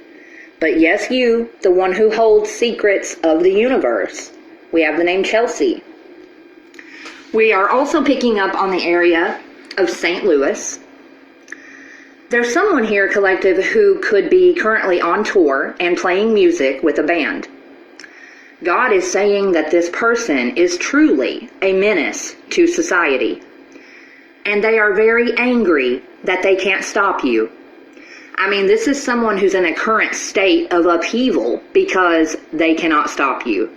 But yes, you, the one who holds secrets of the universe. We have the name Chelsea. We are also picking up on the area of St. Louis. There's someone here, collective, who could be currently on tour and playing music with a band. God is saying that this person is truly a menace to society. And they are very angry that they can't stop you. I mean, this is someone who's in a current state of upheaval because they cannot stop you.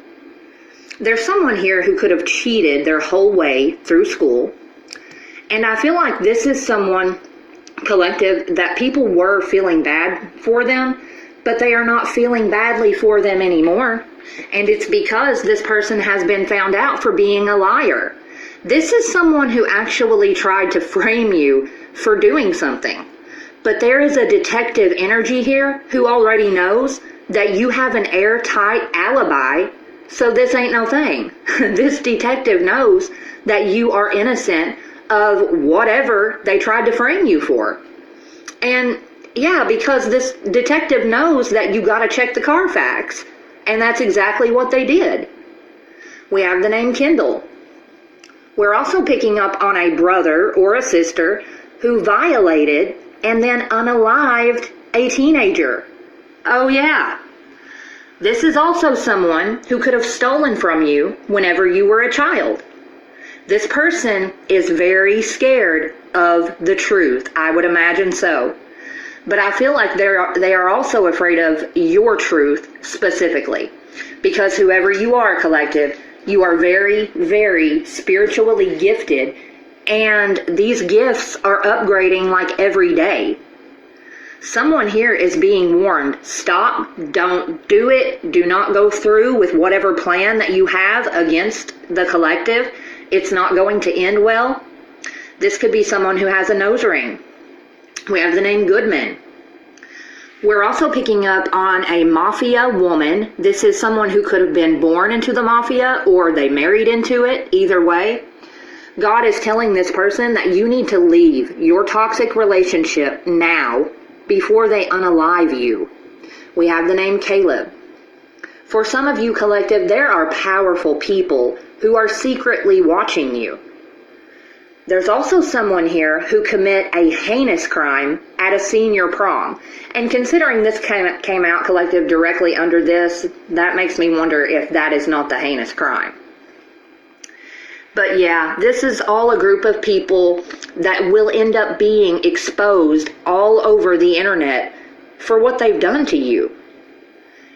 There's someone here who could have cheated their whole way through school. And I feel like this is someone, collective, that people were feeling bad for them, but they are not feeling badly for them anymore. And it's because this person has been found out for being a liar. This is someone who actually tried to frame you for doing something. But there is a detective energy here who already knows that you have an airtight alibi, so this ain't no thing. This detective knows that you are innocent of whatever they tried to frame you for. And yeah, because this detective knows that you gotta check the Carfax, and that's exactly what they did. We have the name Kendall. We're also picking up on a brother or a sister who violated and then unalived a teenager. Oh yeah. This is also someone who could have stolen from you whenever you were a child. This person is very scared of the truth. I would imagine so. But I feel like they are also afraid of your truth specifically. Because whoever you are, collective, you are very, very spiritually gifted, and these gifts are upgrading like every day. Someone here is being warned. Stop, don't do it, do not go through with whatever plan that you have against the collective. It's not going to end well. This could be someone who has a nose ring. We have the name Goodman. We're also picking up on a mafia woman. This is someone who could have been born into the mafia or they married into it. Either way, God is telling this person that you need to leave your toxic relationship now before they unalive you. We have the name Caleb. For some of you, collective, there are powerful people who are secretly watching you. There's also someone here who commit a heinous crime at a senior prom. And considering this came out, collective, directly under this, that makes me wonder if that is not the heinous crime. But yeah, this is all a group of people that will end up being exposed all over the internet for what they've done to you.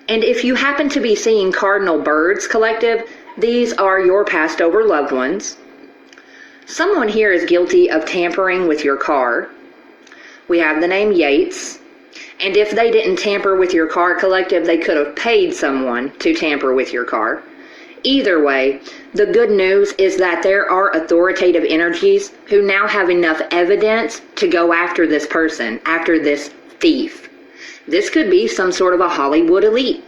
And if you happen to be seeing cardinal birds, collective, these are your passed over loved ones. Someone here is guilty of tampering with your car. We have the name Yates. And if they didn't tamper with your car, collective, they could have paid someone to tamper with your car. Either way, the good news is that there are authoritative energies who now have enough evidence to go after this person, after this thief. This could be some sort of a Hollywood elite.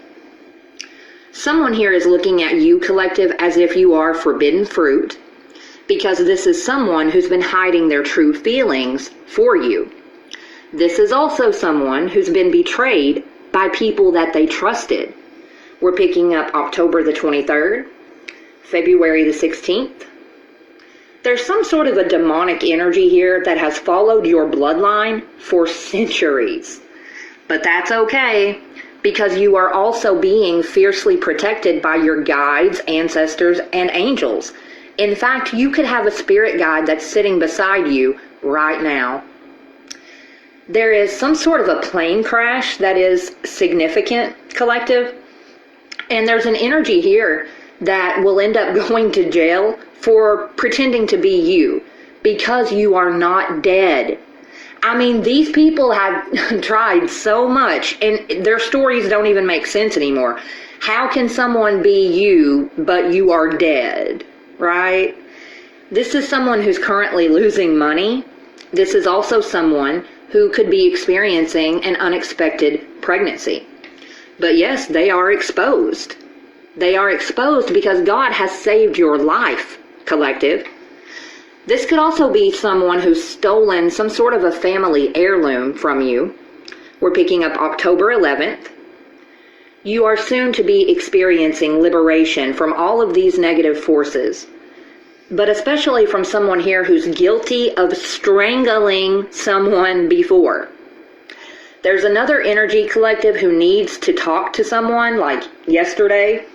Someone here is looking at you, collective, as if you are forbidden fruit, because this is someone who's been hiding their true feelings for you. This is also someone who's been betrayed by people that they trusted. We're picking up October the 23rd, February the 16th. There's some sort of a demonic energy here that has followed your bloodline for centuries. But that's okay, because you are also being fiercely protected by your guides, ancestors, and angels. In fact, you could have a spirit guide that's sitting beside you right now. There is some sort of a plane crash that is significant, collective. And there's an energy here that will end up going to jail for pretending to be you because you are not dead. I mean, these people have tried so much and their stories don't even make sense anymore. How can someone be you but you are dead, right? This is someone who's currently losing money. This is also someone who could be experiencing an unexpected pregnancy. But yes, they are exposed. They are exposed because God has saved your life, collective. This could also be someone who's stolen some sort of a family heirloom from you. We're picking up October 11th. You are soon to be experiencing liberation from all of these negative forces, but especially from someone here who's guilty of strangling someone before. There's another energy, collective, who needs to talk to someone like yesterday.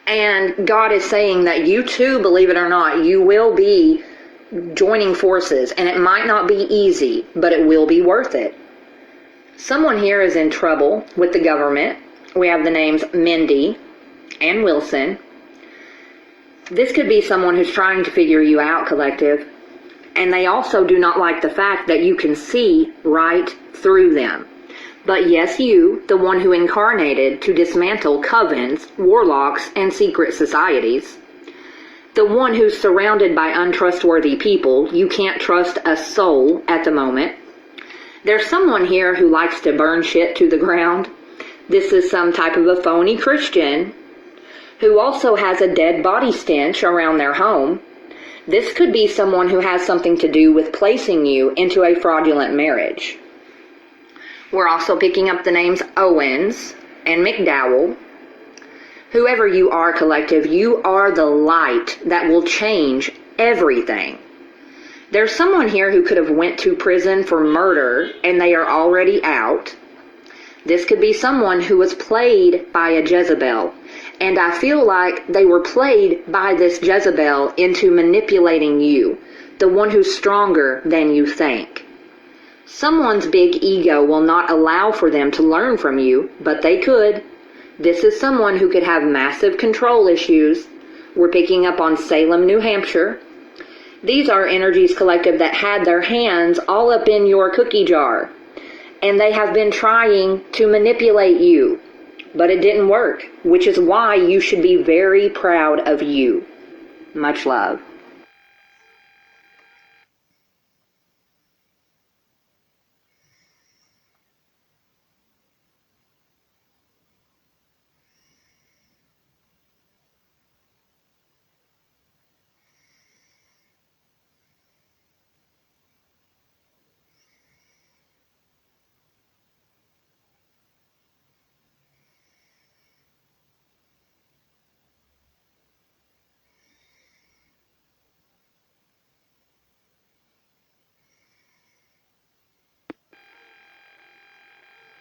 And God is saying that you too, believe it or not, you will be joining forces. And it might not be easy, but it will be worth it. Someone here is in trouble with the government. We have the names Mindy and Wilson. This could be someone who's trying to figure you out, collective, and they also do not like the fact that you can see right through them. But yes, you, the one who incarnated to dismantle covens, warlocks, and secret societies, the one who's surrounded by untrustworthy people, you can't trust a soul at the moment. There's someone here who likes to burn shit to the ground. This is some type of a phony Christian who also has a dead body stench around their home. This could be someone who has something to do with placing you into a fraudulent marriage. We're also picking up the names Owens and McDowell. Whoever you are, collective, you are the light that will change everything. There's someone here who could have went to prison for murder and they are already out. This could be someone who was played by a Jezebel. And I feel like they were played by this Jezebel into manipulating you, the one who's stronger than you think. Someone's big ego will not allow for them to learn from you, but they could. This is someone who could have massive control issues. We're picking up on Salem, New Hampshire. These are energies, collective, that had their hands all up in your cookie jar. And they have been trying to manipulate you. But it didn't work, which is why you should be very proud of you. Much love.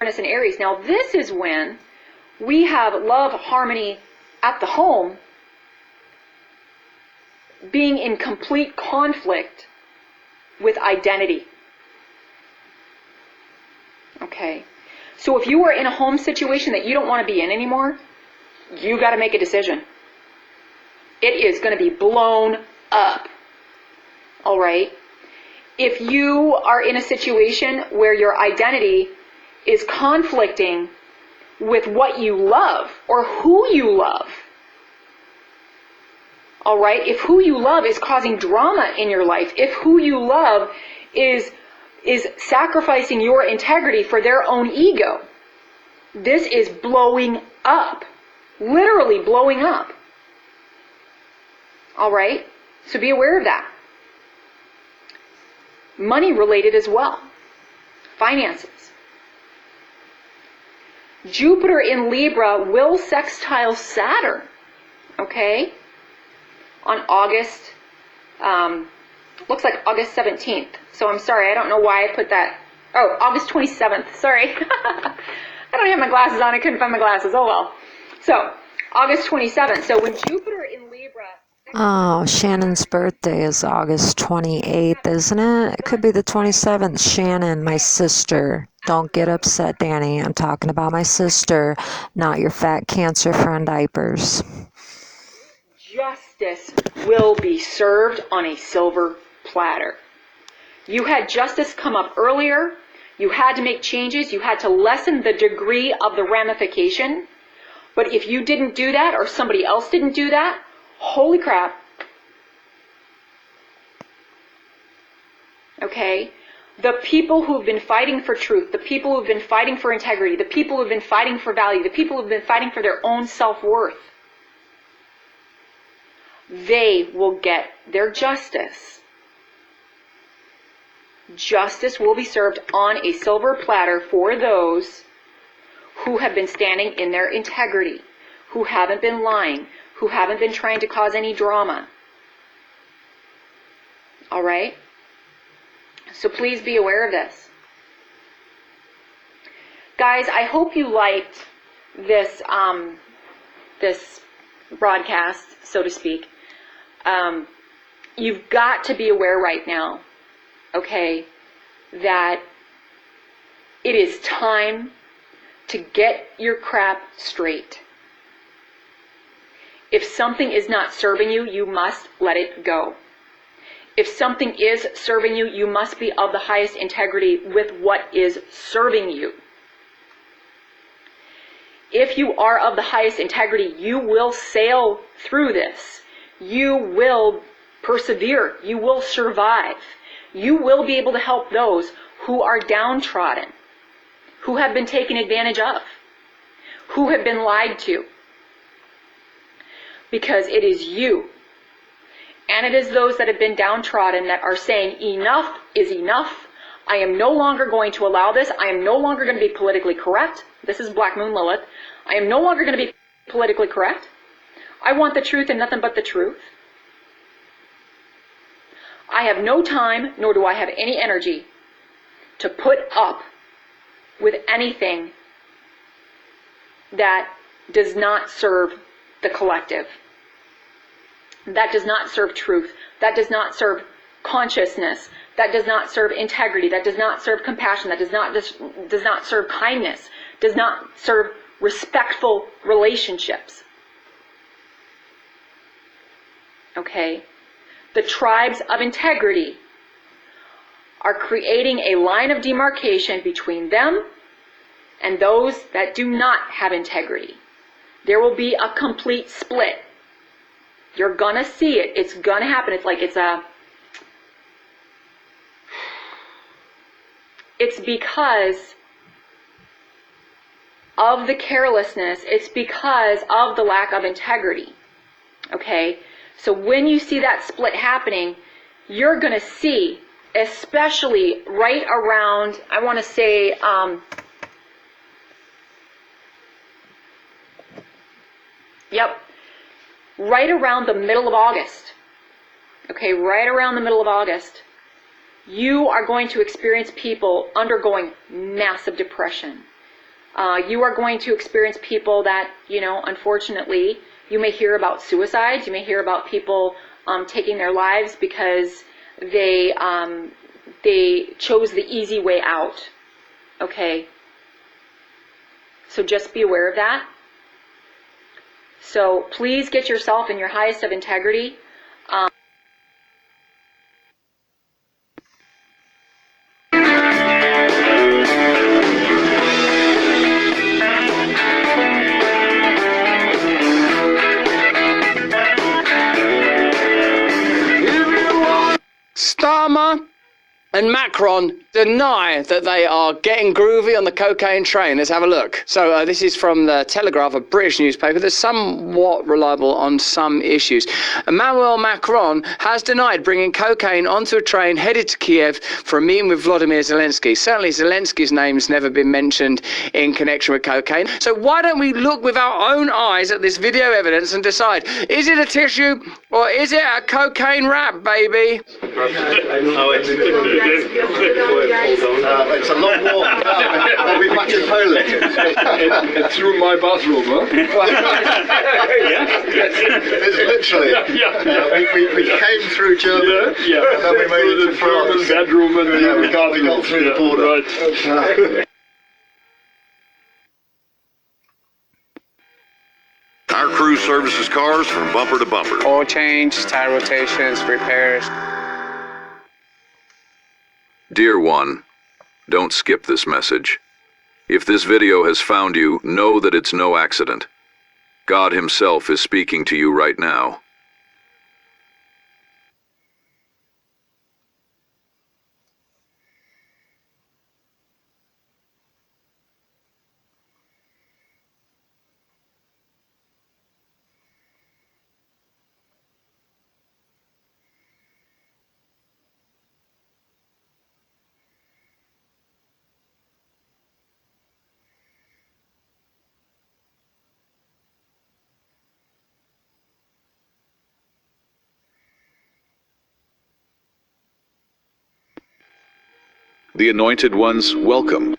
And Aries. Now this is when we have love, harmony at the home being in complete conflict with identity. Okay. So if you are in a home situation that you don't want to be in anymore, you got to make a decision. It is going to be blown up. All right. If you are in a situation where your identity is conflicting with what you love or who you love. All right? If who you love is causing drama in your life, if who you love is sacrificing your integrity for their own ego, this is blowing up. Literally blowing up. All right? So be aware of that. Money related as well. Finances. Jupiter in Libra will sextile Saturn, okay, on August, looks like August 17th. So I'm sorry, I don't know why I put that. Oh, August 27th, sorry. I don't have my glasses on, I couldn't find my glasses, oh well. So, August 27th. So when Jupiter in Libra... Oh, Shannon's birthday is August 28th, isn't it? It could be the 27th. Shannon, my sister. Don't get upset, Danny. I'm talking about my sister, not your fat cancer friend diapers. Justice will be served on a silver platter. You had justice come up earlier. You had to make changes. You had to lessen the degree of the ramification. But if you didn't do that or somebody else didn't do that, holy crap. Okay? The people who've been fighting for truth, the people who've been fighting for integrity, the people who've been fighting for value, the people who've been fighting for their own self-worth, they will get their justice. Justice will be served on a silver platter for those who have been standing in their integrity, who haven't been lying, who haven't been trying to cause any drama. All right? So please be aware of this. Guys, I hope you liked this this broadcast, so to speak. You've got to be aware right now, okay, that it is time to get your crap straight. If something is not serving you, you must let it go. If something is serving you, you must be of the highest integrity with what is serving you. If you are of the highest integrity, you will sail through this. You will persevere. You will survive. You will be able to help those who are downtrodden, who have been taken advantage of, who have been lied to. Because it is you, and it is those that have been downtrodden that are saying enough is enough. I am no longer going to allow this. I am no longer going to be politically correct. This is Black Moon Lilith. I am no longer going to be politically correct. I want the truth and nothing but the truth. I have no time, nor do I have any energy to put up with anything that does not serve the collective. That does not serve truth. That does not serve consciousness. That does not serve integrity. That does not serve compassion. That does not serve kindness. Does not serve respectful relationships. Okay? The tribes of integrity are creating a line of demarcation between them and those that do not have integrity. There will be a complete split. You're gonna see it. It's gonna happen. It's because of the carelessness. It's because of the lack of integrity. Okay? So when you see that split happening, you're gonna see, especially right around, I want to say, right around the middle of August. Okay, right around the middle of August, you are going to experience people undergoing massive depression. You are going to experience people that, unfortunately, you may hear about suicides. You may hear about people taking their lives because they chose the easy way out. Okay? So just be aware of that. So please get yourself in your highest of integrity. Starmer and Macron deny that they are getting groovy on the cocaine train. Let's have a look. So this is from the Telegraph, a British newspaper that's somewhat reliable on some issues. Emmanuel Macron has denied bringing cocaine onto a train headed to Kiev for a meeting with Vladimir Zelensky. Certainly Zelensky's name's never been mentioned in connection with cocaine. So why don't we look with our own eyes at this video evidence and decide, is it a tissue or is it a cocaine wrap, baby? It's a long walk. Are we back in Poland? And through my bathroom, huh? It's literally. We came through Germany, and then we made it to France. Bedroom, and we got through the border. Right. Our crew services cars from bumper to bumper. Oil change, tire rotations, repairs. Dear one, don't skip this message. If this video has found you, know that it's no accident. God Himself is speaking to you right now. The anointed ones, welcome.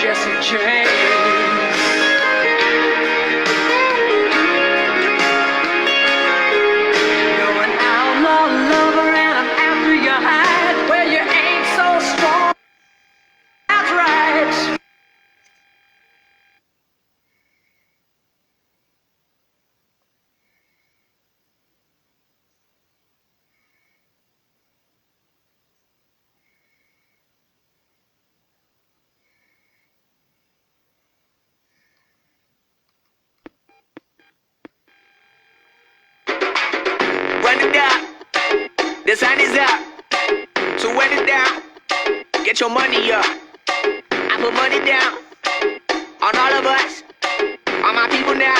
Jesse James. You're an outlaw lover and I'm after your hide where you ain't so strong. That's right. Run it up, the sun is up, so run it down, get your money up, I put money down, on all of us, on my people now,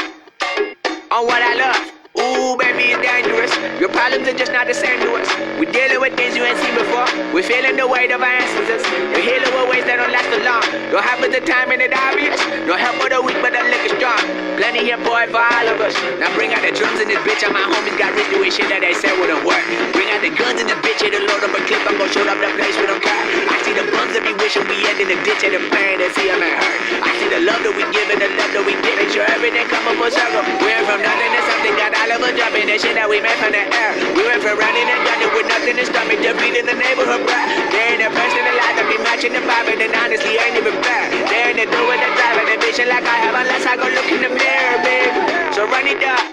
on what I love. Ooh, baby, it's dangerous. Your problems are just not the same to us. We're dealing with things you ain't seen before. We're feeling the weight of our ancestors. We're healing with ways that don't last for long. Don't have the time and it obvious. No help for the weak, but the liquor strong. Plenty here, boy, for all of us. Now bring out the drums in this bitch, and my homies got rich doing shit that they said wouldn't work. Bring out the guns in this bitch, hit a load up a clip. I'm gon' show up the place we don't care. I see the bums that be wishing we end in the ditch and the pain that see them and hurt. I see the love that we give and the love that we give. Make sure everything come up full circle. We went from nothing to something, got all of us jumping. That shit that we made from the air. We went from running and gunning with nothing to stomach. Just beating the neighborhood bruh. There ain't a person alive that be matching the vibe, and honestly ain't even fair. There ain't a do with the drive and the vision like I have unless I go look in the mirror, baby. So run it up.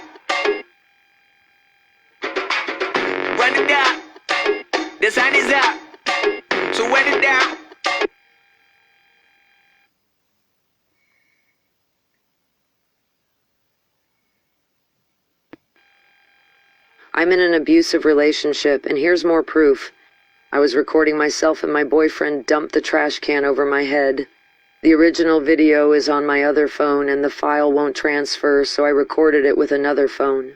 Run it up. The sun is up. So run it down. I'm in an abusive relationship, and here's more proof. I was recording myself and my boyfriend dumped the trash can over my head. The original video is on my other phone, and the file won't transfer, so I recorded it with another phone.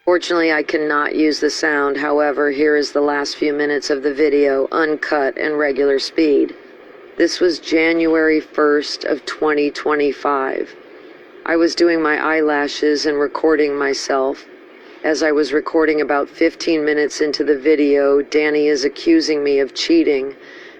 Fortunately, I cannot use the sound. However, here is the last few minutes of the video, uncut and regular speed. This was January 1st of 2025. I was doing my eyelashes and recording myself. As I was recording about 15 minutes into the video, Danny is accusing me of cheating,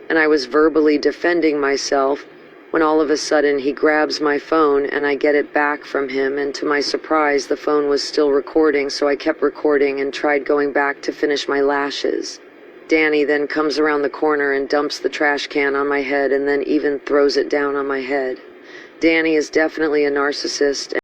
and I was verbally defending myself when all of a sudden he grabs my phone and I get it back from him, and to my surprise the phone was still recording, so I kept recording and tried going back to finish my lashes. Danny then comes around the corner and dumps the trash can on my head and then even throws it down on my head. Danny is definitely a narcissist.